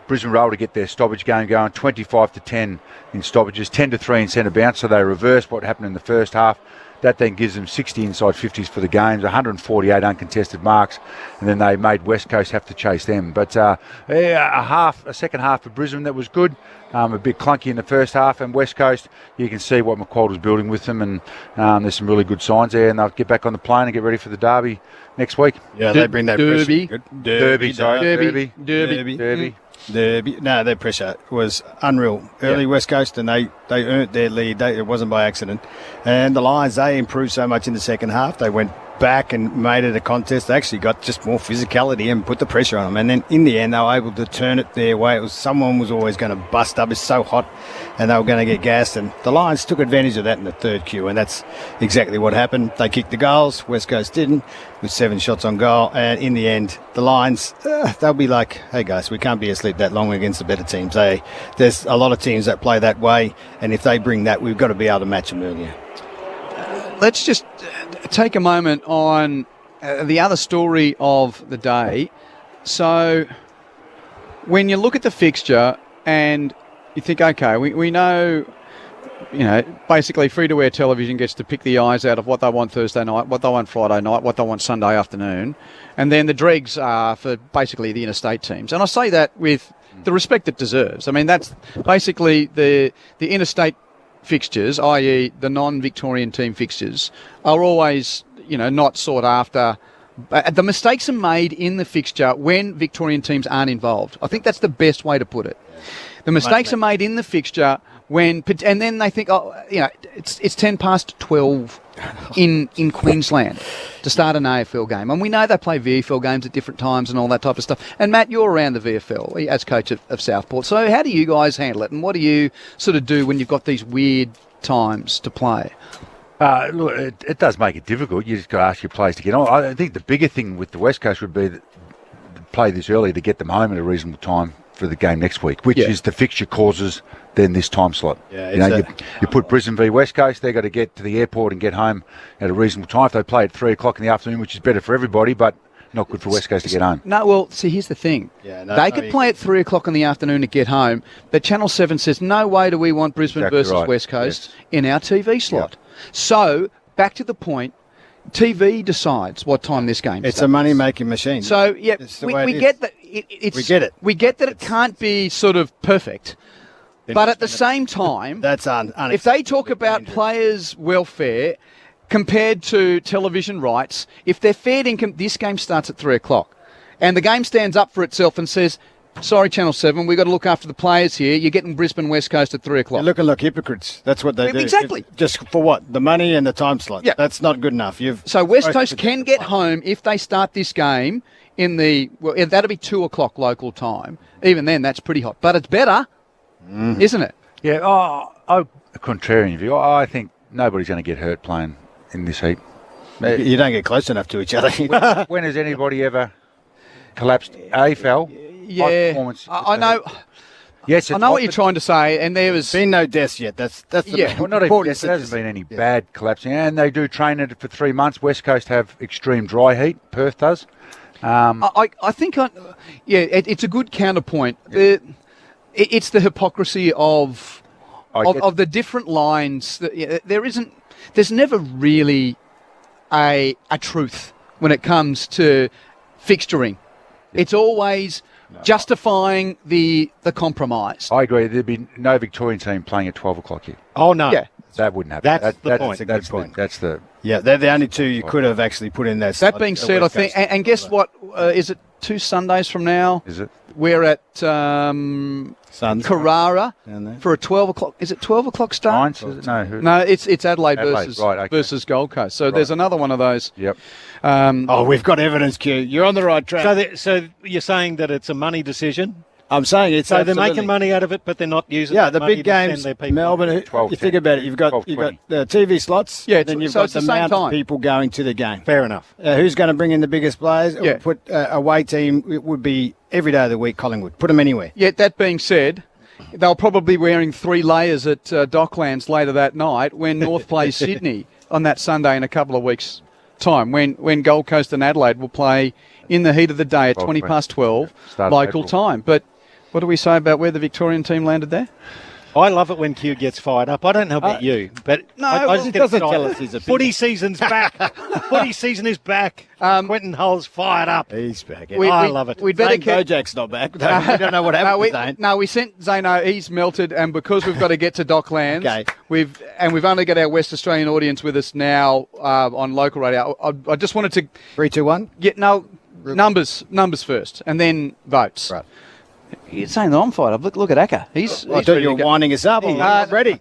Brisbane were able to get their stoppage game going, 25-10 in stoppages, 10-3 in centre bounce, so they reversed what happened in the first half. That then gives them 60 inside 50s for the games, 148 uncontested marks, and then they made West Coast have to chase them. But a second half for Brisbane that was good, a bit clunky in the first half, and West Coast, you can see what McQualter's building with them, and there's some really good signs there, and they'll get back on the plane and get ready for the derby next week. Yeah, they bring that Derby. Derby. No, their pressure was unreal. Early West Coast, and they earned their lead. It wasn't by accident. And the Lions, they improved so much in the second half. They went back and made it a contest. They actually got just more physicality and put the pressure on them. And then in the end, they were able to turn it their way. Someone was always going to bust up. It's so hot, and they were going to get gassed. And the Lions took advantage of that in the third Q, and that's exactly what happened. They kicked the goals. West Coast didn't, with 7 shots on goal. And in the end, the Lions, they'll be like, hey guys, we can't be asleep that long against the better teams. There's a lot of teams that play that way, and if they bring that, we've got to be able to match them earlier. Let's just take a moment on the other story of the day. So when you look at the fixture and you think, okay, we know, basically free-to-air television gets to pick the eyes out of what they want Thursday night, what they want Friday night, what they want Sunday afternoon, and then the dregs are for basically the interstate teams. And I say that with the respect it deserves. I mean, that's basically the interstate fixtures, i.e. the non-Victorian team fixtures, are always, not sought after. The mistakes are made in the fixture when Victorian teams aren't involved. I think that's the best way to put it. The mistakes are made in the fixture and then they think, it's 10 past 12 in Queensland to start an AFL game. And we know they play VFL games at different times and all that type of stuff. And Matt, you're around the VFL as coach of Southport. So how do you guys handle it? And what do you sort of do when you've got these weird times to play? Look, it does make it difficult. You just got to ask your players to get on. I think the bigger thing with the West Coast would be to play this early to get them home at a reasonable time for the game next week, which is the fixture causes then this time slot. Yeah, you put Brisbane v West Coast, they've got to get to the airport and get home at a reasonable time. If they play at 3 o'clock in the afternoon, which is better for everybody, but not good for West Coast to get home. No, well, see, here's the thing. They could play at 3 o'clock in the afternoon to get home, but Channel 7 says, no way do we want Brisbane versus West Coast in our TV slot. Yep. So, back to the point, TV decides what time this game starts. It's a money-making machine. So, we get that. We get it. We get that it can't be sort of perfect. But at the same time, if they talk about players' welfare compared to television rights, if they're fair income, this game starts at 3 o'clock. And the game stands up for itself and says, sorry, Channel 7, we've got to look after the players here. You're getting Brisbane West Coast at 3 o'clock. You're looking like hypocrites. That's what they do. Exactly. Just for what? The money and the time slot. Yeah. That's not good enough. So West Coast can get home if they start this game in that'll be 2 o'clock local time. Even then, that's pretty hot. But it's better, isn't it? Yeah, a contrarian view. I think nobody's going to get hurt playing in this heat. You don't get close enough to each other. When has anybody ever collapsed AFL? Yeah, I know. Yes, I know what you're trying to say, and there has been no deaths yet. That's the well, not even deaths. There hasn't been any bad collapsing, and they do train it for 3 months. West Coast have extreme dry heat. Perth does. I think, it's a good counterpoint. Yeah. It's the hypocrisy of the different lines. There's never really a truth when it comes to fixturing. Yeah. It's always justifying the compromise. I agree. There'd be no Victorian team playing at 12 o'clock here. Oh, no. Yeah. That wouldn't happen. That's the point. That's a good point. That's the Yeah, they're the only two you could have actually put in that. That being said, I think, and guess what? Is it 2 Sundays from now? Is it? We're at Carrara for a 12 o'clock. Is it 12 o'clock start? No, it's Adelaide versus Gold Coast. So there's another one of those. Yep. We've got evidence, Q. You're on the right track. So you're saying that it's a money decision? I'm saying it's so they're making money out of it, but they're not using. Yeah, the money big to send games, their people. Melbourne. 12, you think about it, you've got the TV slots. Yeah, then you've so got it's the the same amount time. of people going to the game. Fair enough. Who's going to bring in the biggest players? Yeah. Put away team. It would be every day of the week. Collingwood. Put them anywhere. Yeah. That being said, they'll probably be wearing 3 layers at Docklands later that night when North plays Sydney on that Sunday in a couple of weeks' time. When Gold Coast and Adelaide will play in the heat of the day at 20 past 12 local time. But what do we say about where the Victorian team landed there? I love it when Q gets fired up. I don't know about you, but I just it get doesn't excited. tell us he's a Footy season's back. Footy season is back. Quentin Hull's fired up. He's back. I love it. We'd better Bojack's not back. We don't know what happened with Zane. No, we sent Zano. He's melted, and because we've got to get to Docklands, we've only got our West Australian audience with us now on local radio. I just wanted to 3, 2, 1. Numbers first, and then votes. Right. You're saying that I'm fired up. Look at Acker. I thought you were winding us up. I'm ready.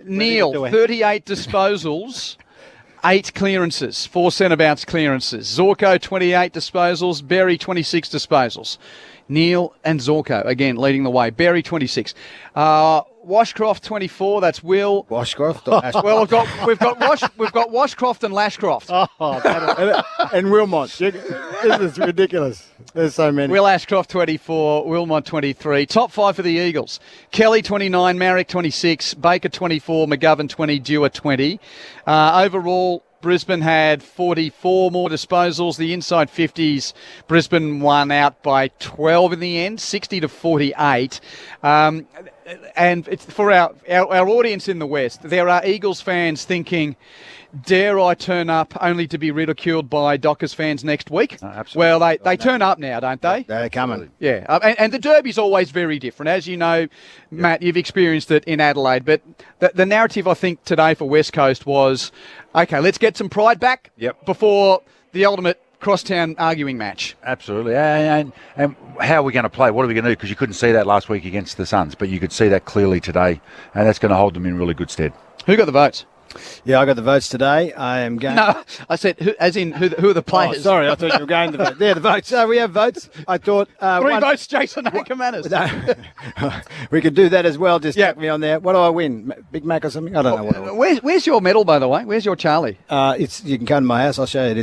Neil, 38 disposals, 8 clearances, 4 centre-bounce clearances. Zorko, 28 disposals. Berry, 26 disposals. Neil and Zorko, again, leading the way. Berry, 26. Washcroft, 24. That's Will. Washcroft? Well, we've got Washcroft and Lashcroft. And Wilmot. This is ridiculous. There's so many. Will Ashcroft, 24. Wilmot, 23. Top 5 for the Eagles. Kelly, 29. Marrick, 26. Baker, 24. McGovern, 20. Dewar, 20. Overall, Brisbane had 44 more disposals. The inside 50s, Brisbane won out by 12 in the end, 60-48. And it's for our audience in the West, there are Eagles fans thinking, dare I turn up only to be ridiculed by Dockers fans next week? Absolutely. Well, they turn up now, don't they? They're coming. Yeah, and the derby's always very different. As you know, Matt, you've experienced it in Adelaide, but the narrative, I think, today for West Coast was, okay, let's get some pride back before the ultimate crosstown arguing match. Absolutely. And how are we going to play? What are we going to do? Because you couldn't see that last week against the Suns, but you could see that clearly today, and that's going to hold them in really good stead. Who got the votes? Yeah, I got the votes today. I am going. No, I said, who are the players? Oh, sorry, I thought you were going to vote. There, the votes. We have votes. I thought 3 votes, Jason Ackermanis. No, we could do that as well. Just chuck me on there. What do I win? Big Mac or something? I don't know what. I win. Where's your medal, by the way? Where's your Charlie? You can come to my house. I'll show you.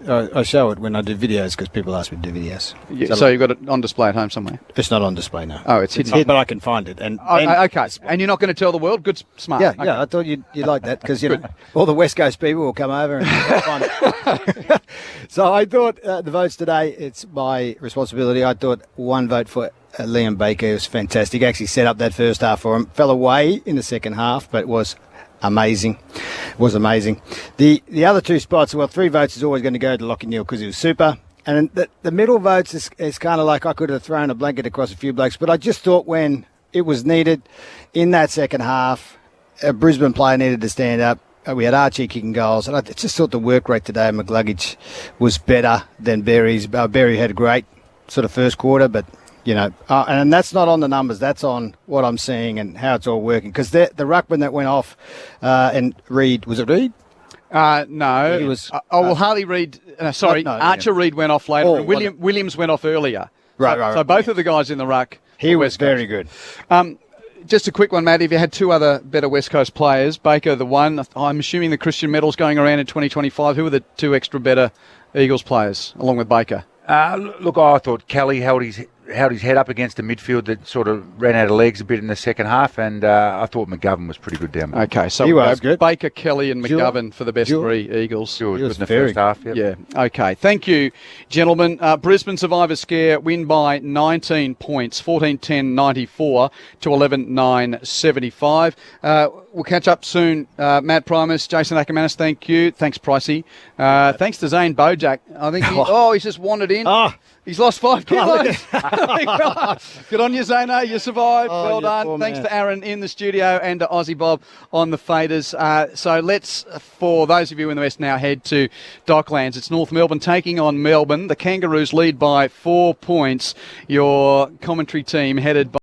I show it when I do videos because people ask me to do videos. Yeah, so you've got it on display at home somewhere. It's not on display now. Oh, it's hidden, but I can find it. And okay, and you're not going to tell the world? Good, smart. Yeah, okay. yeah. I thought you'd like that because you know all the West Coast people will come over and find it. So I thought the votes today, it's my responsibility. I thought 1 vote for Liam Baker. It was fantastic. Actually set up that first half for him. Fell away in the second half, but it was amazing. It was amazing. The other 2 spots, well, 3 votes is always going to go to Lachie Neale because he was super. And the middle votes is kind of like I could have thrown a blanket across a few blokes, but I just thought when it was needed in that second half, a Brisbane player needed to stand up. We had Archie kicking goals, and I just thought the work rate today of McGluggage was better than Berry's. Berry had a great sort of first quarter, but, you know, and that's not on the numbers. That's on what I'm seeing and how it's all working. Because the ruckman that went off, and Reid, was it Reid? No. He was, Harley Reid, Archer Reid went off later, and Williams went off earlier. Right. So both of the guys in the ruck. He was very good. Just a quick one, Matt. If you had 2 other better West Coast players, Baker the one, I'm assuming the Christian medal's going around in 2025. Who are the 2 extra better Eagles players along with Baker? Look, I thought Kelly held his head up against a midfield that sort of ran out of legs a bit in the second half, and I thought McGovern was pretty good down there. Okay, so he was good. Baker, Kelly and McGovern for the best 3 Eagles. He was in the first half. Yep. Yeah, okay. Thank you, gentlemen. Brisbane Survivor Scare win by 19 points, 14-10-94 to 11-9-75. We'll catch up soon. Matt Primus, Jason Ackermanis, thank you. Thanks, Pricey. Thanks to Zane Bojack. I think he's just wandered in. He's lost 5 kilos. Good on you, Zano. You survived. Well done. Thanks to Aaron in the studio and to Aussie Bob on the faders. So let's, for those of you in the West, now head to Docklands. It's North Melbourne taking on Melbourne. The Kangaroos lead by 4 points. Your commentary team headed by